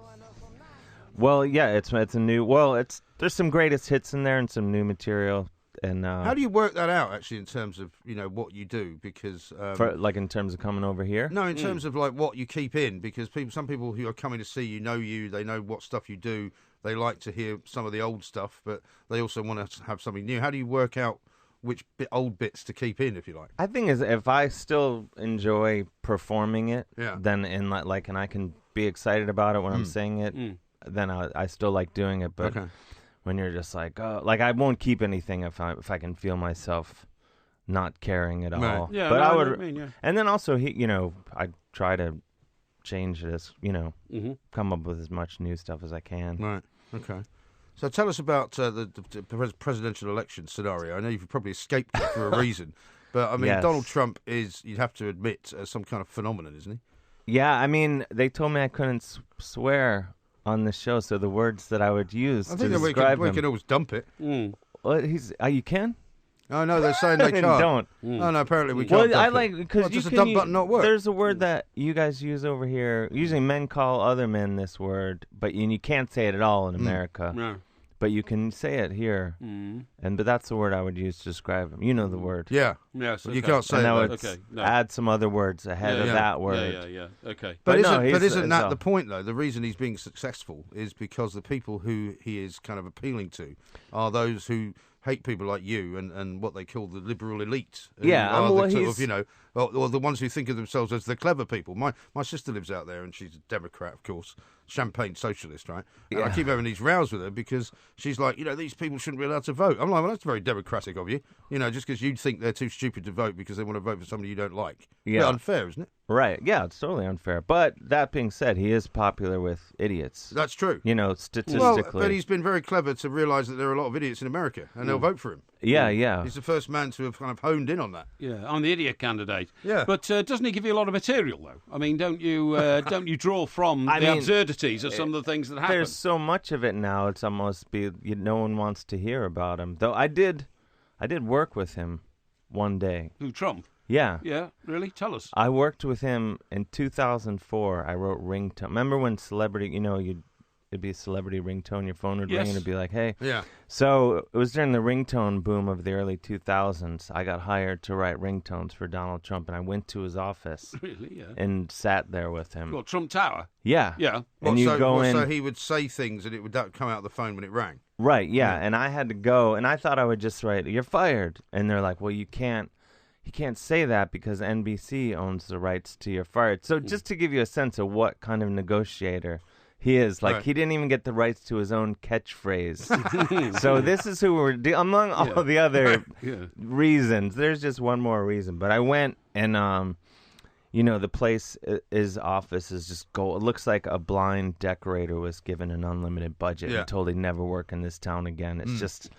Well, yeah, it's a new. Well, there's some greatest hits in there and some new material. And how do you work that out, actually, in terms of what you do? Because in terms of coming over here. No, in terms of like what you keep in, because some people who are coming to see you, they know what stuff you do. They like to hear some of the old stuff, but they also want to have something new. How do you work out which old bits to keep in, if you like? I think if I still enjoy performing it, then and I can be excited about it when I'm saying it, then I still like doing it. But when you're just like I won't keep anything if I can feel myself not caring at all. Yeah, but I would. I mean, yeah. And then also I try to change this. Come up with as much new stuff as I can. Right. Okay. So tell us about the presidential election scenario. I know you've probably escaped it for a reason, but I mean, yes. Donald Trump is, you'd have to admit, some kind of phenomenon, isn't he? Yeah, I mean, they told me I couldn't swear on the show, so the words that I would use to describe him. We can always dump it. Well, you can? Oh, no, they're saying they can't. Don't. Oh, no, apparently we can't. Well, I like, because does the dump button not work? There's a word that you guys use over here. Usually men call other men this word, but you can't say it at all in America. No. But you can say it here, but that's the word I would use to describe him. You know the word. Yeah. Yes. You can't say it. Add some other words ahead of that word. Yeah. Okay. But isn't that the point, though? The reason he's being successful is because the people who he is kind of appealing to are those who hate people like you and what they call the liberal elite. Yeah, or the ones who think of themselves as the clever people. My sister lives out there, and she's a Democrat, of course, champagne socialist, right? And I keep having these rows with her because she's like, these people shouldn't be allowed to vote. I'm like, well, that's very democratic of you. Just because you think they're too stupid to vote because they want to vote for somebody you don't like. Yeah. It's unfair, isn't it? Right. Yeah, it's totally unfair. But that being said, he is popular with idiots. That's true. Statistically. Well, but he's been very clever to realise that there are a lot of idiots in America, and they'll vote for him. Yeah. He's the first man to have kind of honed in on that. Yeah, on the idiot candidate. Yeah. But doesn't he give you a lot of material, though? I mean, don't you draw from the absurdities of some of the things that happen? There's so much of it now, it's almost no one wants to hear about him. Though I did work with him one day. Who, Trump? Yeah. Yeah, really? Tell us. I worked with him in 2004. I wrote ringtone. Remember when celebrity, it'd be a celebrity ringtone, your phone would ring and it'd be like, hey. Yeah. So it was during the ringtone boom of the early 2000s. I got hired to write ringtones for Donald Trump, and I went to his office. Really, yeah. And sat there with him. Well, Trump Tower? Yeah. Yeah. And so he would say things and it would come out of the phone when it rang? Right, yeah. And I had to go, and I thought I would just write, you're fired. And they're like, well, you can't say that because NBC owns the rights to you're fired. So just to give you a sense of what kind of negotiator he is, he didn't even get the rights to his own catchphrase. So this is who we're among all the other reasons. There's just one more reason. But I went and, the place, his office is just gold. It looks like a blind decorator was given an unlimited budget and told he'd never work in this town again. It's just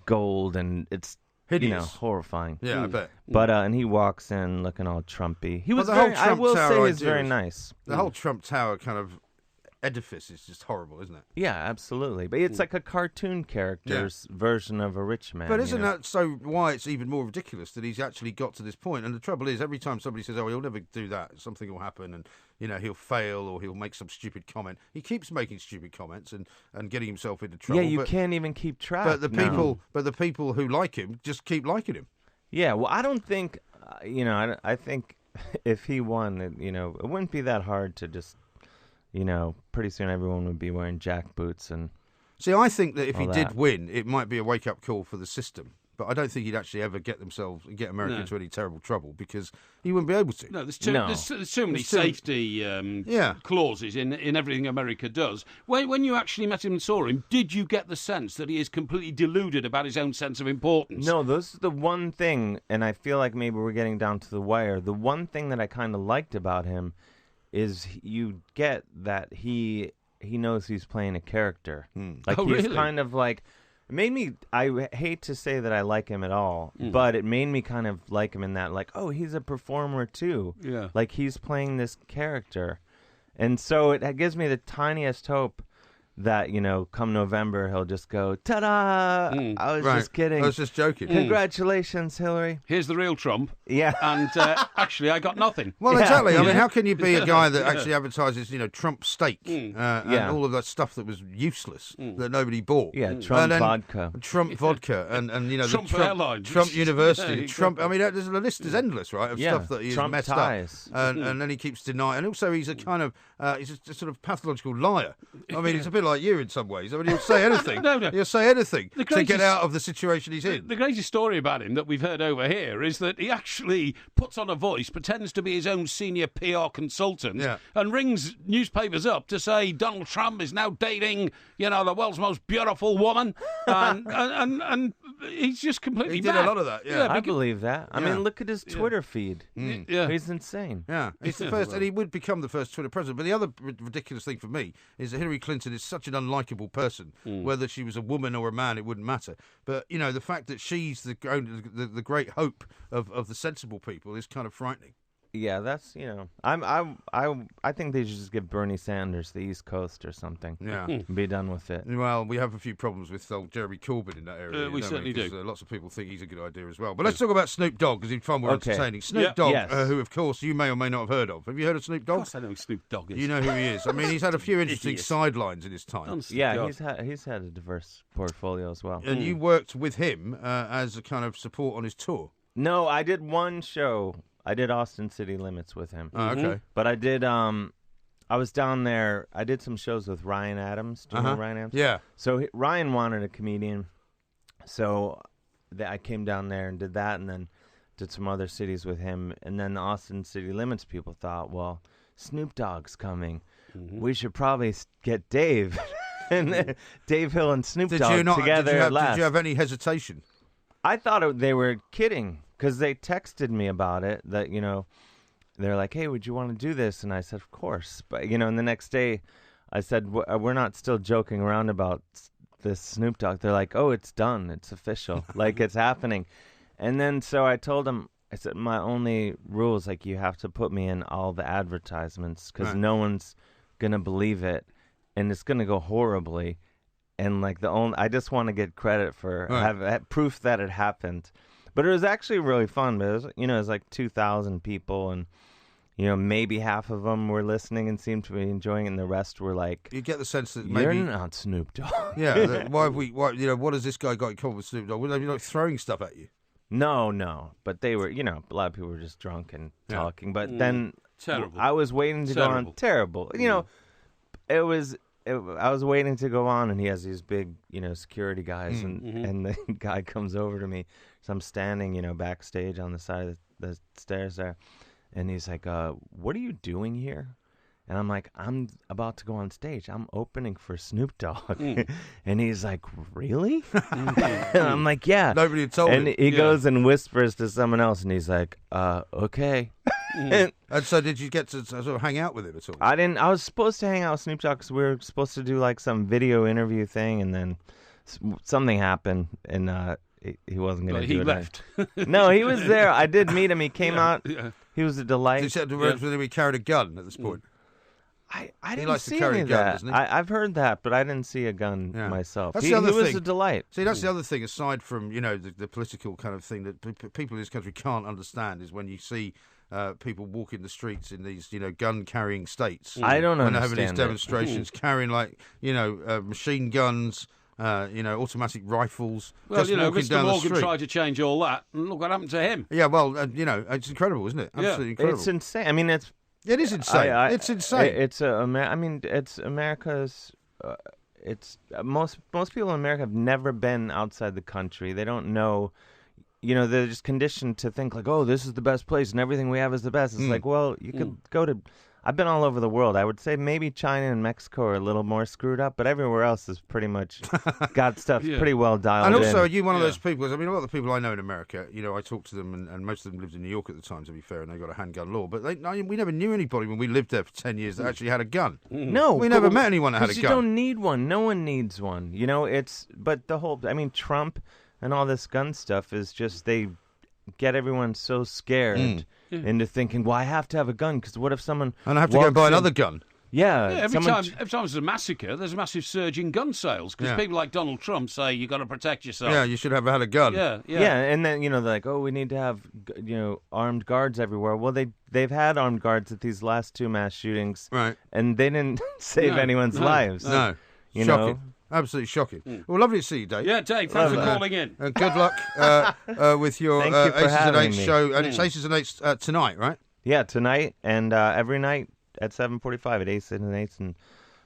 gold, and it's hideous. Horrifying. Yeah, I bet. But and he walks in looking all Trumpy. He was very nice. The whole Trump Tower kind of edifice is just horrible, isn't it? Yeah, absolutely. But it's like a cartoon character's version of a rich man. But isn't that so why it's even more ridiculous that he's actually got to this point? And the trouble is, every time somebody says, oh, he'll never do that, something will happen and, he'll fail or he'll make some stupid comment. He keeps making stupid comments and getting himself into trouble. Yeah, you can't even keep track. But the people who like him just keep liking him. Yeah, well, I don't think, I think if he won, it wouldn't be that hard to just... pretty soon everyone would be wearing jack boots and. See, I think that if he did win, it might be a wake-up call for the system. But I don't think he'd actually ever get America into any terrible trouble because he wouldn't be able to. No, there's too many safety clauses in everything America does. When you actually met him and saw him, did you get the sense that he is completely deluded about his own sense of importance? No, this is the one thing, and I feel like maybe we're getting down to the wire. The one thing that I kind of liked about him is you get that he knows he's playing a character. He's kind of like... It made me... I hate to say that I like him at all, but it made me kind of like him in that, he's a performer too. Yeah. He's playing this character. And so it gives me the tiniest hope that, come November, he'll just go, ta-da! I was just kidding. I was just joking. Congratulations, Hillary. Here's the real Trump. Yeah. And actually, I got nothing. Well, exactly. I mean, how can you be a guy that actually advertises, Trump steak and all of that stuff that was useless that nobody bought? Yeah, Trump vodka. Trump vodka and Trump Airlines. Trump University. Trump. I mean, the list is endless, right, of stuff that he's messed ties. up. And then he keeps denying. And also, he's a kind of, he's a sort of pathological liar. I mean, it's a bit like you in some ways. I mean, he'll say anything. He'll say anything to get out of the situation he's in. The greatest story about him that we've heard over here is that he actually puts on a voice, pretends to be his own senior PR consultant, and rings newspapers up to say Donald Trump is now dating, the world's most beautiful woman, and he's just completely He did mad. a lot of that, I believe that. I mean, look at his Twitter feed. Yeah. He's insane. Yeah, he's the first, and he would become the first Twitter president. But the other ridiculous thing for me is that Hillary Clinton is such an unlikable person. Whether she was a woman or a man, it wouldn't matter. But the fact that she's the great hope of the sensible people is kind of frightening. Yeah, that's I think they should just give Bernie Sanders the East Coast or something. Yeah, be done with it. Well, we have a few problems with Jeremy Corbyn in that area. We certainly do. Lots of people think he's a good idea as well. But let's talk about Snoop Dogg because he's far more entertaining. Snoop Dogg, who of course you may or may not have heard of. Have you heard of Snoop Dogg? Of course I know who Snoop Dogg is. You know who he is. I mean, he's had a few interesting sidelines in his time. Yeah, he's had a diverse portfolio as well. And you worked with him as a kind of support on his tour. No, I did one show. I did Austin City Limits with him. Oh, okay. But I did, I was down there, I did some shows with Ryan Adams. Do you know Ryan Adams? Yeah. So Ryan wanted a comedian. So I came down there and did that and then did some other cities with him. And then the Austin City Limits people thought, well, Snoop Dogg's coming. We should probably get Dave. And Dave Hill and Snoop Dogg together at last. Did you have any hesitation? I thought they were kidding. Because they texted me about it, that, they're like, hey, would you want to do this? And I said, of course. But, and the next day I said, we're not still joking around about this Snoop Dogg. They're like, oh, it's done. It's official. Like, it's happening. And then so I told them, I said, my only rule is, like, you have to put me in all the advertisements because no one's going to believe it. And it's going to go horribly. And, like, I just want to get credit for have proof that it happened. But it was actually really fun. But it was, it was like 2,000 people, and maybe half of them were listening and seemed to be enjoying it, and the rest were like, you get the sense that maybe you're not Snoop Dogg. Yeah, why what has this guy got in common with Snoop Dogg? Were they like throwing stuff at you? No. But they were, a lot of people were just drunk and talking. But then terrible. I was waiting to go on. Terrible. It was. I was waiting to go on, and he has these big, security guys, and the guy comes over to me. So I'm standing, backstage on the side of the stairs there, and he's like, what are you doing here? And I'm like, I'm about to go on stage. I'm opening for Snoop Dogg. And he's like, really? And I'm like, yeah. Nobody had told him. And he goes and whispers to someone else, and he's like, okay. And so did you get to sort of hang out with him at all? I didn't. I was supposed to hang out with Snoop Dogg because we were supposed to do like some video interview thing, and then something happened, and he wasn't going to do it. He left. No, he was there. I did meet him. He came out. Yeah. He was a delight. He said he carried a gun at this point. I didn't see any of that. I've heard that, but I didn't see a gun myself. He was a delight. See, that's the other thing, aside from, the political kind of thing that people in this country can't understand, is when you see people walking the streets in these, gun-carrying states. I don't understand. When they're having these demonstrations, carrying, machine guns, automatic rifles. Well, just walking Mr. down Morgan the street. tried to change all that, and look what happened to him. Yeah, well, it's incredible, isn't it? Absolutely incredible. It's insane. I mean, it is insane. It's insane. It's America's. It's most people in America have never been outside the country. They don't know. They're just conditioned to think like, oh, this is the best place and everything we have is the best. It's like, well, you could go to. I've been all over the world. I would say maybe China and Mexico are a little more screwed up, but everywhere else is pretty much got stuff pretty well dialed in. And also, are you one of those people? I mean, a lot of the people I know in America, I talk to them, and most of them lived in New York at the time, to be fair, and they got a handgun law. But we never knew anybody when we lived there for 10 years that actually had a gun. No. We never met anyone that had a gun. You don't need one. No one needs one. But the whole, Trump and all this gun stuff is just, they get everyone so scared into thinking, well, I have to have a gun because what if someone and I have to go buy another gun. Yeah. Every time there's a massacre, there's a massive surge in gun sales because people like Donald Trump say you've got to protect yourself. Yeah, you should have had a gun. Yeah. And then they're like, we need to have armed guards everywhere. Well, they've had armed guards at these last 2 mass shootings, right? And they didn't save anyone's lives. No, you shocking. know? Absolutely shocking. Well, lovely to see you, Dave. Yeah, Dave, thanks for calling in. And good luck with your Thank you for Aces and having Eights me. show. And it's Aces and Eights tonight, right? Yeah, tonight and every night at 7:45 at Aces and Eights in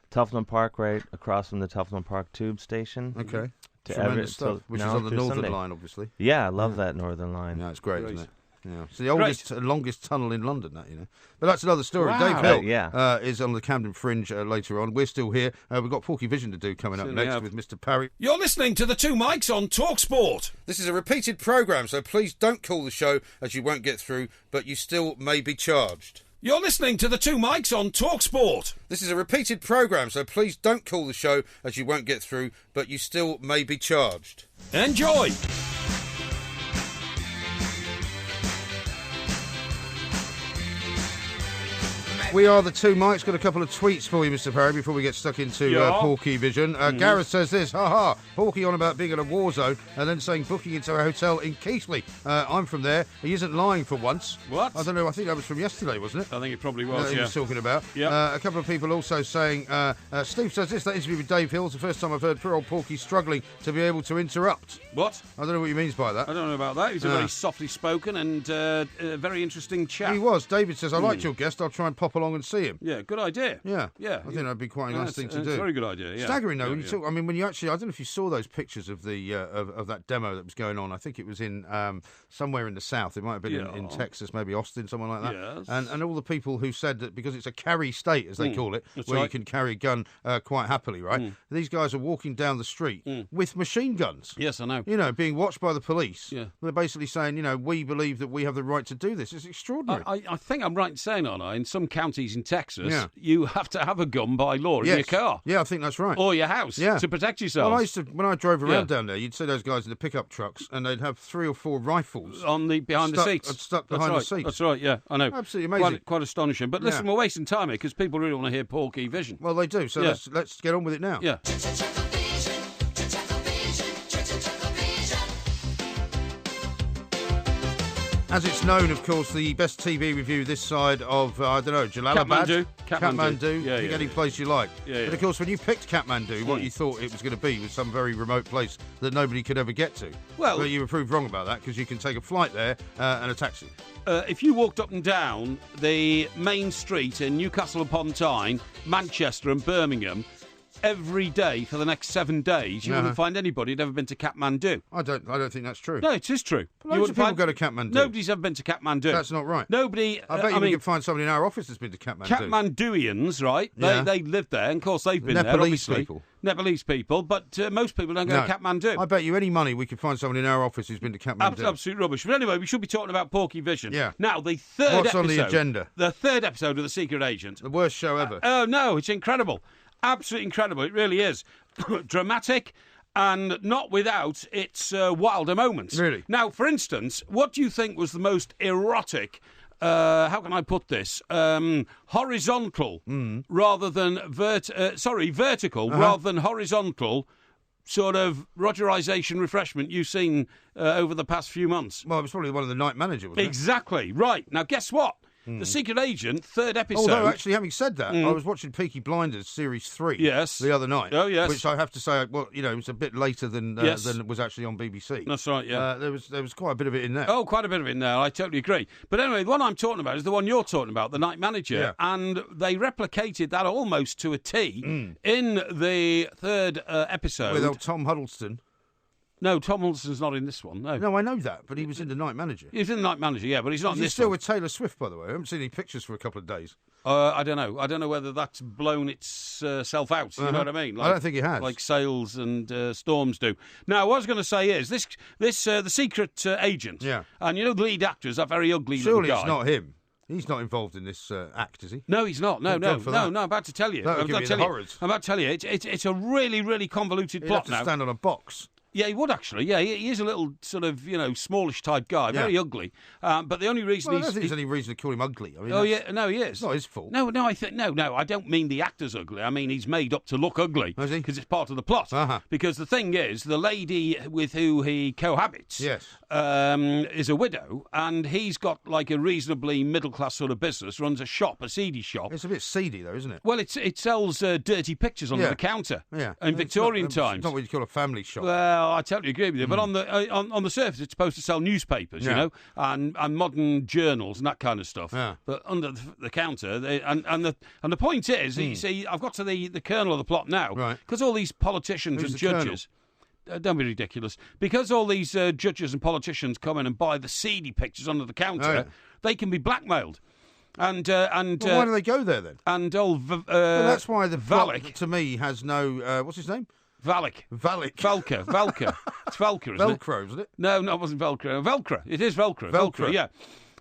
Tufnell Park, right across from the Tufnell Park Tube Station. Okay. Tremendous stuff, which is on the Northern Sunday. Line, obviously. Yeah, I love that Northern Line. Yeah, it's great, isn't it? Yeah. It's the oldest and longest tunnel in London, But that's another story. Wow. Dave Hill is on the Camden Fringe later on. We're still here. We've got Porkyvision to do coming up next with Mr. Parry. You're listening to the Two Mics on TalkSport. This is a repeated programme, so please don't call the show as you won't get through, but you still may be charged. You're listening to the Two Mics on TalkSport. This is a repeated programme, so please don't call the show as you won't get through, but you still may be charged. Enjoy. We are the Two Mics. Got a couple of tweets for you, Mr. Parry, before we get stuck into Porkyvision. Gareth says this, Porky on about being in a war zone and then saying booking into a hotel in Keighley. I'm from there. He isn't lying for once. What? I don't know. I think that was from yesterday, wasn't it? I think it probably was, he was talking about. Yep. A couple of people also saying, Steve says this, that interview with Dave Hill is the first time I've heard poor old Porky struggling to be able to interrupt. What? I don't know what he means by that. I don't know about that. He's a very softly spoken and very interesting chap. He was. David says, I liked your guest. I'll try and pop along and see him. Yeah, good idea. Yeah. Yeah. I think that'd be quite a nice thing to do. It's a very good idea, yeah. Staggering, though, when you talk, I mean, when you actually, I don't know if you saw those pictures of the of that demo that was going on. I think it was in somewhere in the south. It might have been in Texas, maybe Austin, somewhere like that. Yes. And all the people who said that because it's a carry state, as they call it, where you can carry a gun quite happily, right? These guys are walking down the street with machine guns. Yes, I know. You know, being watched by the police. Yeah. They're basically saying, we believe that we have the right to do this. It's extraordinary. I think I'm right in saying, aren't I? In some counties in Texas, you have to have a gun by law in your car. Yeah, I think that's right. Or your house to protect yourself. Well, when I drove around down there, you'd see those guys in the pickup trucks and they'd have 3 or 4 rifles behind the seats. Stuck behind the seats. That's right, yeah, I know. Absolutely amazing. Quite astonishing. But listen, we're wasting time here because people really want to hear Porkyvision. Well, they do, so let's get on with it now. Yeah. As it's known, of course, the best TV review this side of, Jalalabad. Kathmandu. Pick any place you like. But, of course, when you picked Kathmandu, what you thought it was going to be was some very remote place that nobody could ever get to. Well, but you were proved wrong about that because you can take a flight there and a taxi. If you walked up and down the main street in Newcastle upon Tyne, Manchester and Birmingham, every day for the next 7 days, you wouldn't find anybody who'd ever been to Kathmandu. I don't think that's true. No, it is true. Loads of people go to Kathmandu. Nobody's ever been to Kathmandu. That's not right. Nobody. I bet we can find somebody in our office that's been to Kathmandu. Kathmanduians, right? They live there, and of course they've been there. Nepalese people. Nepalese people, but most people don't go to Kathmandu. I bet you any money we could find someone in our office who's been to Kathmandu. Absolute rubbish. But anyway, we should be talking about Porkyvision. Yeah. Now, the third episode. What's on the agenda? The third episode of The Secret Agent. The worst show ever. Oh, no, it's incredible. Absolutely incredible. It really is. Dramatic and not without its wilder moments. Really? Now, for instance, what do you think was the most erotic, how can I put this, horizontal rather than vertical rather than horizontal sort of Rogerization refreshment you've seen over the past few months? Well, it was probably one of the Night Manager, wasn't it? Exactly. Right. Now, guess what? The Secret Agent, third episode. Although, actually, having said that, I was watching Peaky Blinders Series 3 the other night. Oh, yes. Which I have to say, well, it was a bit later than it was actually on BBC. That's right, yeah. There was quite a bit of it in there. Oh, quite a bit of it in there. I totally agree. But anyway, the one I'm talking about is the one you're talking about, The Night Manager. Yeah. And they replicated that almost to a T in the third episode. With old Tom Huddleston. No, Tom Huddleston's not in this one, no. No, I know that, but he was in The Night Manager. He's in The Night Manager, yeah, but he's not in this still one. with Taylor Swift, by the way. I haven't seen any pictures for a couple of days. I don't know. I don't know whether that's blown itself out, you know what I mean? I don't think it has. Like sails and storms do. Now, what I was going to say is, this The Secret Agent, and the lead actor is that very ugly little guy. Surely it's not him. He's not involved in this act, is he? No, he's not. No, I'm about to tell you. That would give me the horrors. I'm about to tell you. It's a really, really convoluted plot now. He'd have to stand on a box. Yeah, he would actually. Yeah, he is a little sort of, smallish type guy, very ugly. But the only reason I don't think there's any reason to call him ugly. I mean, no, he is. It's not his fault. No, I don't mean the actor's ugly. I mean he's made up to look ugly because it's part of the plot. Because the thing is, the lady with who he cohabits is a widow, and he's got like a reasonably middle-class sort of business, runs a shop, a seedy shop. It's a bit seedy, though, isn't it? Well, it sells dirty pictures on the counter in Victorian times. It's not what you call a family shop. Well, I totally agree with you. But on the surface, it's supposed to sell newspapers, and modern journals and that kind of stuff. Yeah. But under the counter, and the point is, you see, I've got to the kernel of the plot now, because all these politicians and judges. Don't be ridiculous. Because all these judges and politicians come in and buy the seedy pictures under the counter, they can be blackmailed. And why do they go there then? And that's why the Valak to me has no what's his name? Valak. Velcro. It's Velcro, isn't it? Velcro, isn't it? No, it wasn't Velcro. Velcro. It is Velcro. Velcro, yeah.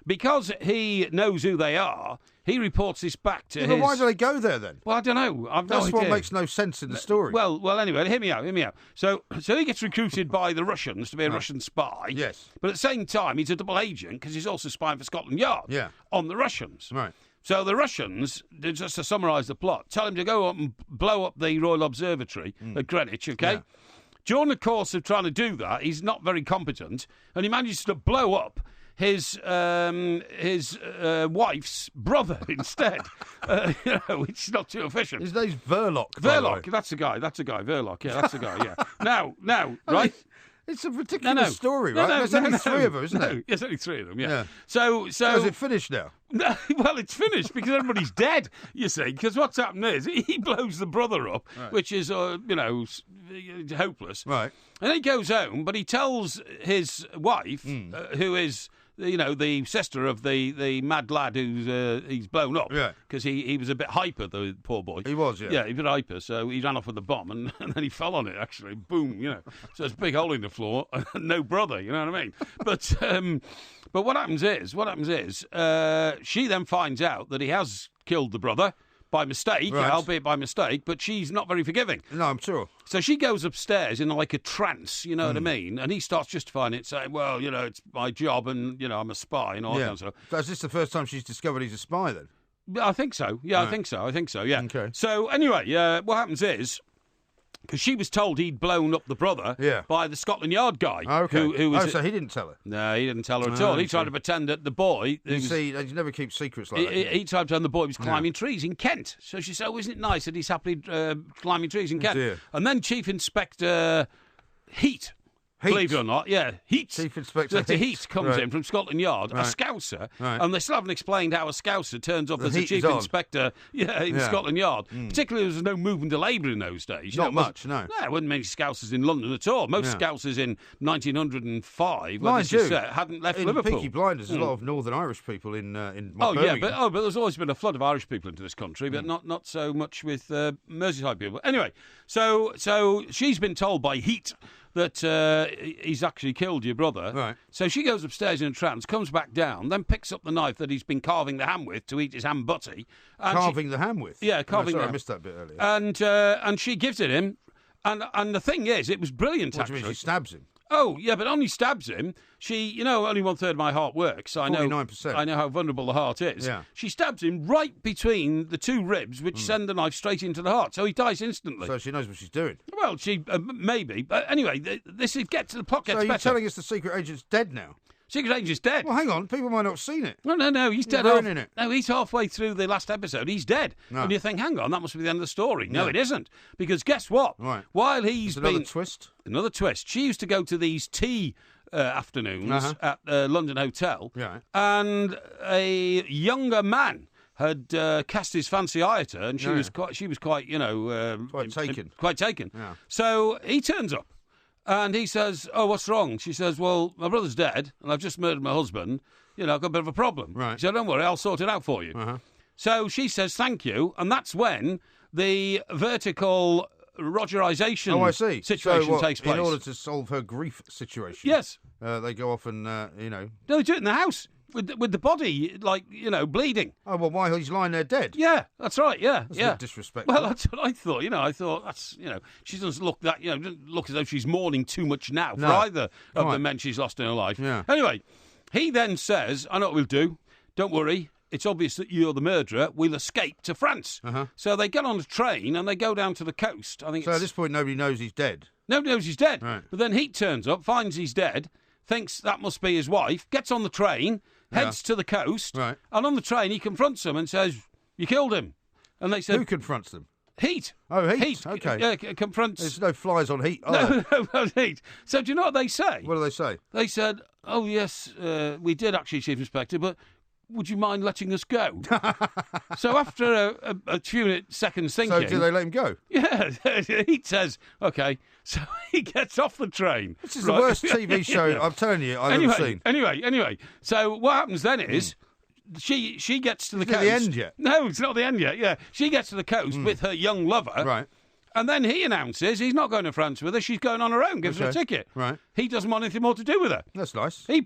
Because he knows who they are, he reports this back to his... But why do they go there then? Well, I don't know. That's what makes no sense in the story. Well, anyway, hear me out. So he gets recruited by the Russians to be a Russian spy. Yes. But at the same time, he's a double agent because he's also spying for Scotland Yard on the Russians. Right. So the Russians, just to summarise the plot, tell him to go up and blow up the Royal Observatory at Greenwich, okay? Yeah. During the course of trying to do that, he's not very competent, and he manages to blow up his wife's brother instead, which is not too efficient. His name's Verloc. Verloc, that's the guy. Verloc, yeah, that's the guy. Yeah. Now, right. It's a ridiculous story, right? There's only three of them, isn't it? There's only three of them, yeah. So is it finished now? Well, it's finished because everybody's dead, you see, because what's happened is he blows the brother up, which is, hopeless. Right. And he goes home, but he tells his wife, who is... the sister of the mad lad who's he's blown up. Yeah. Because he was a bit hyper, the poor boy. He was, yeah. Yeah, he was a bit hyper, so he ran off with the bomb and then he fell on it, actually. Boom, So it's a big hole in the floor and no brother, you know what I mean? But what happens is she then finds out that he has killed the brother. By mistake, albeit by mistake, but she's not very forgiving. No, I'm sure. So she goes upstairs in like a trance, you know what I mean? And he starts justifying it, saying, well, it's my job and, I'm a spy and all that kind of stuff. So is this the first time she's discovered he's a spy then? I think so. Yeah, right. I think so, yeah. Okay. So anyway, what happens is... Because she was told he'd blown up the brother by the Scotland Yard guy. Okay. So he didn't tell her? No, he didn't tell her at all. He tried to pretend that the boy... See, they never keep secrets like that. He tried to pretend the boy was climbing trees in Kent. So she said, isn't it nice that he's happily climbing trees in Kent? Dear. And then Chief Inspector Heat. Believe it or not, Heat. Chief Inspector Heat comes in from Scotland Yard, a Scouser, and they still haven't explained how a Scouser turns up as a Chief Inspector in Scotland Yard. Particularly, there was no movement of labour in those days. Not much, no. No, there weren't many Scousers in London at all. Most Scousers in 1905, hadn't left Liverpool. In Peaky Blinders, there's a lot of Northern Irish people in Birmingham. But there's always been a flood of Irish people into this country, but not so much with Merseyside people. Anyway, so she's been told by Heat that he's actually killed your brother. Right. So she goes upstairs in a trance, comes back down, then picks up the knife that he's been carving the ham with to eat his ham butty. Carving the ham with? Yeah, carving the ham. I missed that bit earlier. And she gives it him. And the thing is, it was brilliant, actually. What do you mean, she stabs him? Oh, yeah, but only stabs him. She, only 1/3 of my heart works. So 49%. I know how vulnerable the heart is. Yeah. She stabs him right between the two ribs, which send the knife straight into the heart. So he dies instantly. So she knows what she's doing. Well, she maybe. But anyway, get to the plot gets better. So you're telling us the secret agent's dead now? Secret Agent's dead. Well, hang on. People might not have seen it. No. He's dead. No, he's halfway through the last episode. He's dead. No. And you think, hang on, that must be the end of the story. No, it isn't. Because guess what? Right. While he's another twist. Another twist. She used to go to these tea afternoons at London Hotel. Yeah. And a younger man had cast his fancy eye at her, and she was quite, quite taken. Quite taken. Yeah. So he turns up. And he says, oh, what's wrong? She says, well, my brother's dead, and I've just murdered my husband. I've got a bit of a problem. Right. He said, don't worry, I'll sort it out for you. So she says, thank you, and that's when the vertical Rogerization situation takes place. In order to solve her grief situation? Yes. They go off and, No, they do it in the house. with the body, like, bleeding. Oh, well, why he's lying there dead? Yeah, that's right, yeah. That's a bit disrespectful. Well, that's what I thought, I thought, that's, she doesn't look that, doesn't look as though she's mourning too much now for either of the men she's lost in her life. Yeah. Anyway, he then says, I know what we'll do. Don't worry. It's obvious that you're the murderer. We'll escape to France. So they get on a train and they go down to the coast. I think. So at this point, nobody knows he's dead. Nobody knows he's dead. Right. But then he turns up, finds he's dead, thinks that must be his wife, gets on the train, heads to the coast, and on the train he confronts them and says, "You killed him." And they said, "Who confronts them?" Heat. Oh, Heat. Okay. Yeah, confronts. There's no flies on Heat. No, Heat. So do you know what they say? What do they say? They said, "Oh yes, we did actually, Chief Inspector, but would you mind letting us go?" So after a few seconds thinking... So do they let him go? Yeah, he says, OK. So he gets off the train. This is the worst TV show, I'm telling you, I've ever seen. Anyway. So what happens then is... She gets to the coast. Is it the end yet? No, it's not the end yet, yeah. She gets to the coast with her young lover. Right. And then he announces he's not going to France with her. She's going on her own, gives her a ticket. Right. He doesn't want anything more to do with her. That's nice. He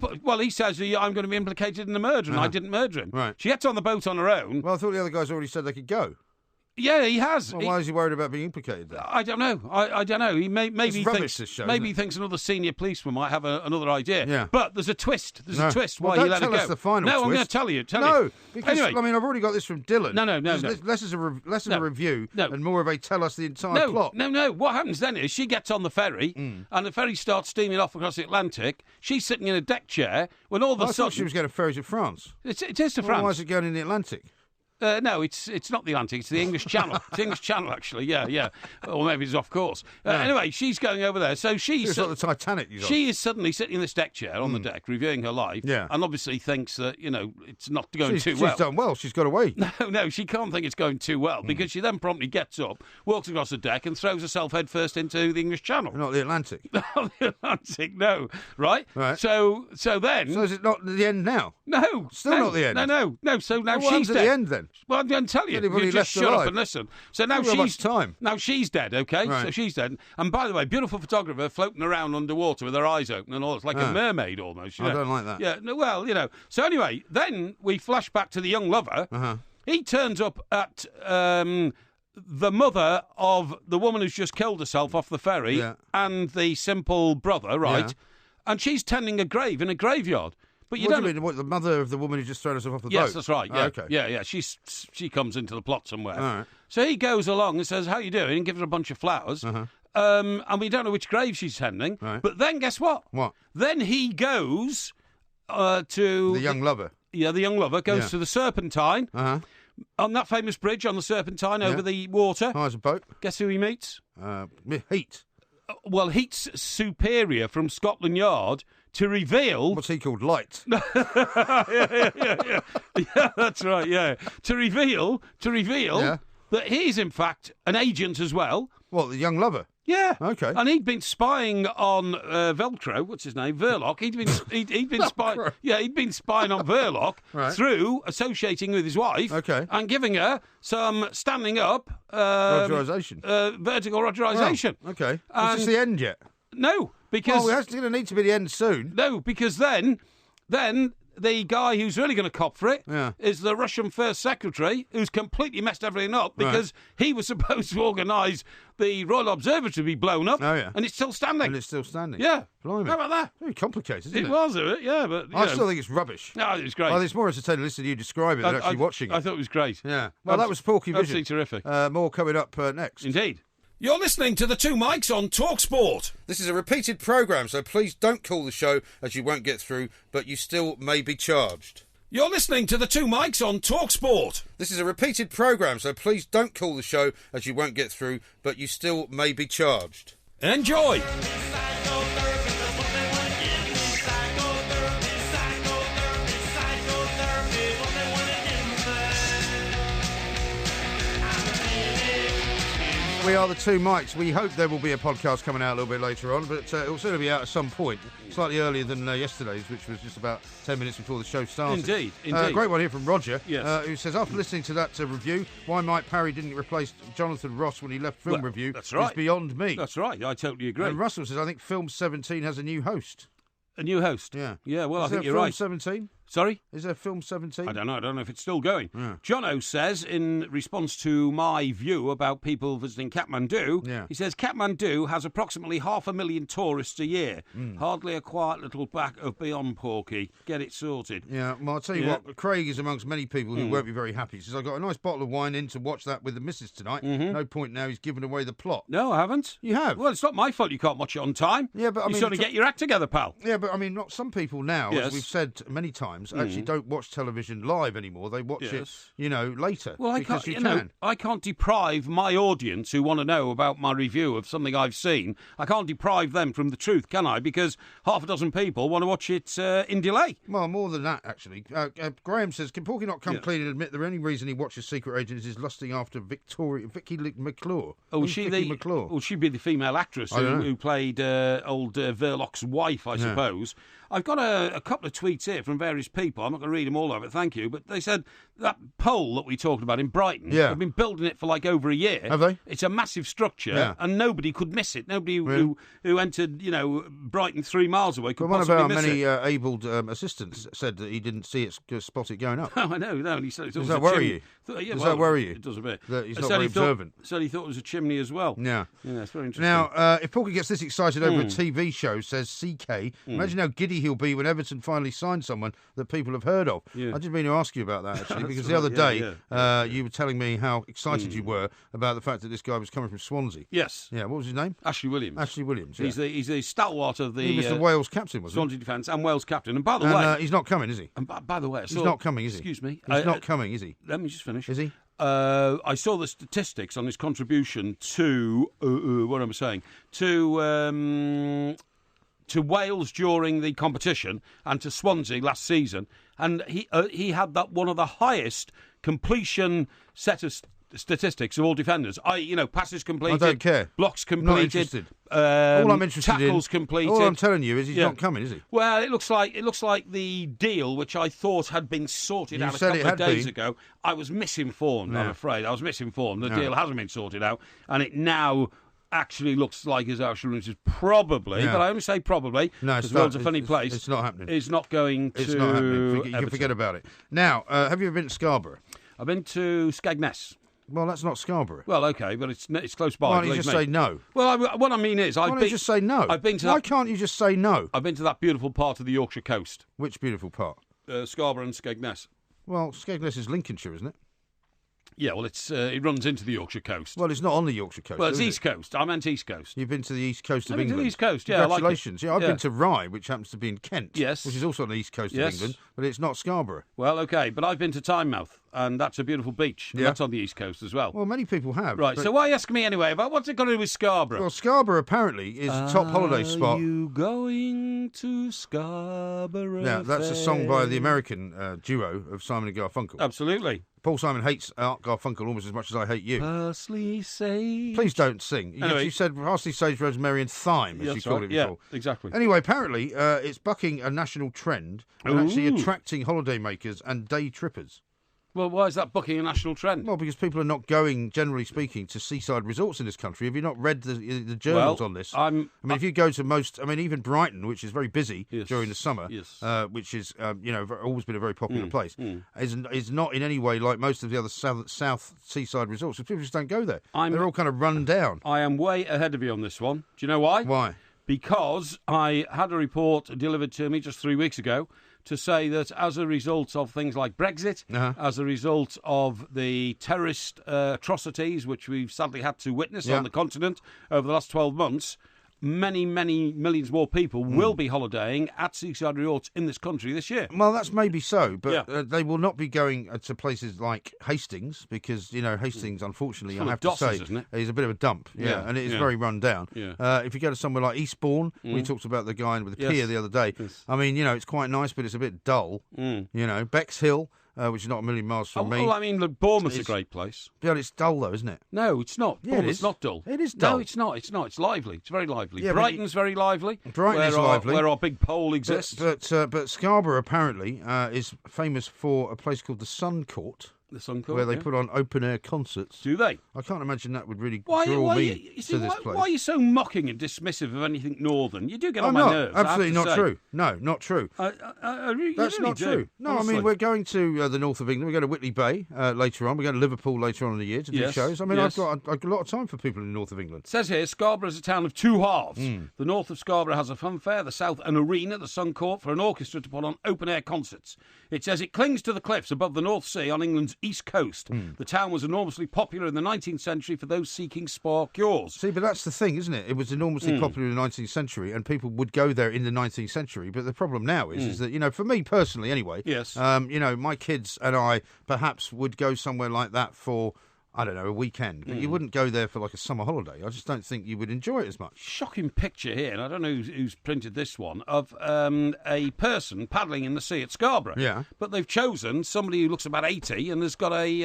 says, I'm going to be implicated in the murder, and I didn't murder him. Right. She gets on the boat on her own. Well, I thought the other guys already said they could go. Yeah, he has. Well, why is he worried about being implicated then? I don't know. I don't know. He maybe rubbish, this show, maybe he thinks another senior policeman might have another idea. Yeah. But there's a twist. There's a twist well, why he let it go. Don't tell us the final twist. No, I'm going to tell you. No, because anyway. I mean, I've already got this from Dylan. No. Less as a review and more of a tell us the entire plot. No. What happens then is she gets on the ferry and the ferry starts steaming off across the Atlantic. She's sitting in a deck chair when all of a sudden... I thought she was going to ferry to France. It is to France. Why is it going in the Atlantic? No, it's not the Atlantic. It's the English Channel. It's the English Channel, actually. Yeah. Or maybe it's off course. Anyway, she's going over there. So she's like the Titanic. She is suddenly sitting in this deck chair on the deck, reviewing her life. Yeah. And obviously thinks that it's not going too well. She's done well. She's got away. No, she can't think it's going too well because she then promptly gets up, walks across the deck, and throws herself headfirst into the English Channel. Not the Atlantic. Not the Atlantic. No. Right. So then. So is it not the end now? No. Still not the end. No. So now she's dead. At the end then. Well, I'm going to tell you. You just shut up and listen. So now she's dead, okay? Right. So she's dead. And by the way, beautiful photographer floating around underwater with her eyes open and all. It's like a mermaid almost. I don't like that. Yeah, well, So anyway, then we flash back to the young lover. He turns up at the mother of the woman who's just killed herself off the ferry and the simple brother, right? Yeah. And she's tending a grave in a graveyard. But what do you mean? What, the mother of the woman who just thrown herself off the boat? Yes, that's right. Yeah, okay. Yeah. She comes into the plot somewhere. All right. So he goes along and says, "How you doing?" and gives her a bunch of flowers. And we don't know which grave she's tending. Right. But then guess what? What? Then he goes to the young lover. Yeah, the young lover goes to the Serpentine. On that famous bridge on the Serpentine over the water. Hires a boat. Guess who he meets? Heat. Well, Heat's superior from Scotland Yard to reveal... What's he called? Light. Yeah, that's right, yeah. To reveal that he's, in fact, an agent as well. What, the young lover? Yeah. Okay. And he'd been spying on Velcro, what's his name? Verloc. He'd been spying. Yeah, he'd been spying on Verloc through associating with his wife. Okay. And giving her some standing up rogerisation. Vertical rogerisation. Oh, okay. Is this the end yet? No, because it's going to need to be the end soon. No, because then the guy who's really going to cop for it is the Russian First Secretary, who's completely messed everything up because he was supposed to organise the Royal Observatory to be blown up, and it's still standing. And it's still standing. Yeah. Blimey. How about that? Very complicated, isn't it? It was, yeah, but... I still think it's rubbish. No, it's great. Well, it's more entertaining listening to you describe it than actually watching it. I thought it was great. Yeah. Well, that was Porkyvision. Absolutely terrific. More coming up next. Indeed. You're listening to the Two Mics on TalkSport. This is a repeated programme, so please don't call the show as you won't get through, but you still may be charged. You're listening to the Two Mics on TalkSport. This is a repeated programme, so please don't call the show as you won't get through, but you still may be charged. Enjoy. We are the Two Mics. We hope there will be a podcast coming out a little bit later on, but it will certainly be out at some point, slightly earlier than yesterday's, which was just about 10 minutes before the show started. Indeed. Great one here from Roger, yes. Who says, after listening to that review, why Mike Parry didn't replace Jonathan Ross when he left Film Review that's right. is beyond me. That's right, I totally agree. And Russell says, I think Film 17 has a new host. A new host? Yeah. Yeah, well, Is I think you're Film right. 17? Sorry? Is there Film 17? I don't know if it's still going. Yeah. Jono says, in response to my view about people visiting Kathmandu, he says Kathmandu has approximately 500,000 tourists a year. Hardly a quiet little back of beyond Porky. Get it sorted. Yeah, well, I'll tell you what, Craig is amongst many people who won't be very happy. He says, I got a nice bottle of wine in to watch that with the missus tonight. No point now, he's given away the plot. No, I haven't. You have? Well, it's not my fault you can't watch it on time. Yeah, but I mean... You sort of get your act together, pal. Yeah, but I mean, not some people now, as we've said many times, actually don't watch television live anymore. They watch it, later. Well, I can't deprive my audience who want to know about my review of something I've seen. I can't deprive them from the truth, can I? Because half a dozen people want to watch it in delay. Well, more than that, actually. Graham says, can Porky not come clean and admit the only reason he watches Secret Agents is lusting after Vicky McClure? Oh, she'd be the female actress who played old Verloc's wife, I suppose. I've got a couple of tweets here from various people. I'm not going to read them all over, thank you. But they said that pole that we talked about in Brighton, they've been building it for like over a year. Have they? It's a massive structure, and nobody could miss it. Nobody who entered, Brighton 3 miles away could possibly miss it. One of our many abled assistants said that he didn't see it, spot it going up. Oh, I know. No, and he said does that worry you? Does that worry you? It does a bit. That he's not very observant. Said he thought it was a chimney as well. Yeah. Yeah, it's very interesting. Now, if Porky gets this excited over a TV show, says CK, imagine how giddy he'll be when Everton finally signs someone that people have heard of. I didn't mean to ask you about that, actually, because the other day you were telling me how excited you were about the fact that this guy was coming from Swansea. Yes. Yeah, what was his name? Ashley Williams. Ashley Williams, yeah. He's the stalwart of the... He was the Wales captain, wasn't he? Swansea defence and Wales captain. And by the way... he's not coming, is he? And by the way... He's not coming, is he? Excuse me. He's not coming, is he? Let me just finish. Is he? I saw the statistics on his contribution to... what am I saying? To Wales during the competition and to Swansea last season, and he had that one of the highest completion set of statistics of all defenders. Passes completed. I don't care. Blocks completed. Not interested. All I'm interested tackles completed. All I'm telling you is he's not coming, is he? Well, it looks like the deal, which I thought had been sorted out a couple of days ago. I was misinformed. I'm afraid I was misinformed. The deal hasn't been sorted out, and it now actually looks like his actual is probably, but I only say probably, because the world's a funny place. It's not happening. It's not going to... It's not happening. You can forget about it. Now, have you ever been to Scarborough? I've been to Skegness. Well, that's not Scarborough. Well, OK, but it's close by. Why don't you just say no? Well, what I mean is... Why don't you just say no? I've been to Why can't you just say no? I've been to that beautiful part of the Yorkshire coast. Which beautiful part? Scarborough and Skegness. Well, Skegness is Lincolnshire, isn't it? Yeah, well, it runs into the Yorkshire coast. Well, it's not on the Yorkshire coast. Well, it's East Coast. I meant East Coast. You've been to the East Coast of I've been England. to the East Coast, yeah. Congratulations. I like it. Yeah, I've been to Rye, which happens to be in Kent. Yes. Which is also on the East Coast of England, but it's not Scarborough. Well, OK, but I've been to Tynemouth, and that's a beautiful beach. And that's on the East Coast as well. Well, many people have. Right, so why ask me anyway about what's it got to do with Scarborough? Well, Scarborough apparently is a top holiday spot. Are you going to Scarborough? Yeah, that's a song by the American duo of Simon and Garfunkel. Absolutely. Paul Simon hates Art Garfunkel almost as much as I hate you. Parsley, sage. Please don't sing. Anyway. You said parsley, sage, rosemary and thyme, as you called it before. Yeah, exactly. Anyway, apparently it's bucking a national trend and actually attracting holidaymakers and day trippers. Well, why is that bucking a national trend? Well, because people are not going, generally speaking, to seaside resorts in this country. Have you not read the journals on this? If you go to even Brighton, which is very busy during the summer, which is always been a very popular place, is not in any way like most of the other south seaside resorts. So people just don't go there. They're all kind of run down. I am way ahead of you on this one. Do you know why? Why? Because I had a report delivered to me just 3 weeks ago to say that as a result of things like Brexit, as a result of the terrorist atrocities which we've sadly had to witness on the continent over the last 12 months, many, many millions more people will be holidaying at seaside resorts in this country this year. Well, that's maybe so, but they will not be going to places like Hastings because, Hastings, unfortunately, I have to say, is a bit of a dump. Yeah, and it is very run down. Yeah. If you go to somewhere like Eastbourne, we talked about the guy with the pier the other day. Yes. I mean, it's quite nice, but it's a bit dull. Bexhill, which is not a million miles from me. Well, I mean, Bournemouth's a great place. Yeah, it's dull, though, isn't it? No, it's not. Yeah, Bournemouth's not dull. It is dull. No, it's not. It's not. It's lively. It's very lively. Yeah, Brighton's very lively. Brighton is lively. Where our big pole exists. But Scarborough, apparently, is famous for a place called the Sun Court. The Suncourt, where they put on open-air concerts. Do they? I can't imagine that would really draw me to this place. Why are you so mocking and dismissive of anything northern? You do get on my nerves. Absolutely not say. True. No, not true. That's really not true. No, honestly. I mean, we're going to the north of England. We're going to Whitley Bay later on. We're going to Liverpool later on in the year to do shows. I mean, I've got a lot of time for people in the north of England. It says here, Scarborough is a town of two halves. The north of Scarborough has a fun fair, the south an arena, the Suncourt, for an orchestra to put on open-air concerts. It says it clings to the cliffs above the North Sea on England's east coast. The town was enormously popular in the 19th century for those seeking spa cures. See, but that's the thing, isn't it? It was enormously popular in the 19th century, and people would go there in the 19th century. But the problem now is that, you know, for me personally anyway, you know, my kids and I perhaps would go somewhere like that for, I don't know, a weekend. But you wouldn't go there for like a summer holiday. I just don't think you would enjoy it as much. Shocking picture here, and I don't know who's printed this one, of a person paddling in the sea at Scarborough. Yeah. But they've chosen somebody who looks about 80 and has got a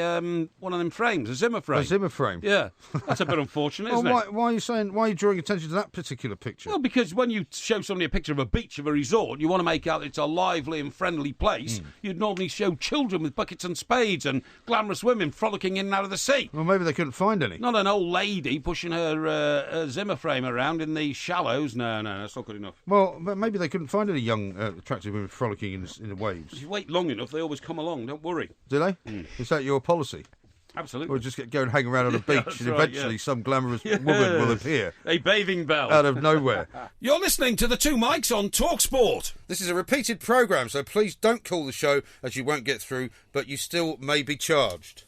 one of them frames, a Zimmer frame. A Zimmer frame? Yeah. That's a bit unfortunate, isn't it? Why are you drawing attention to that particular picture? Well, because when you show somebody a picture of a beach, of a resort, you want to make out that it's a lively and friendly place. You'd normally show children with buckets and spades and glamorous women frolicking in and out of the sea. Well, maybe they couldn't find any. Not an old lady pushing her Zimmer frame around in the shallows. No, that's not good enough. Well, but maybe they couldn't find any young, attractive women frolicking in the waves. If you wait long enough, they always come along. Don't worry. Do they? Is that your policy? Absolutely. Or just go and hang around on a beach and eventually some glamorous woman will appear. A bathing bell. Out of nowhere. You're listening to the Two Mics on TalkSport. This is a repeated programme, so please don't call the show as you won't get through, but you still may be charged.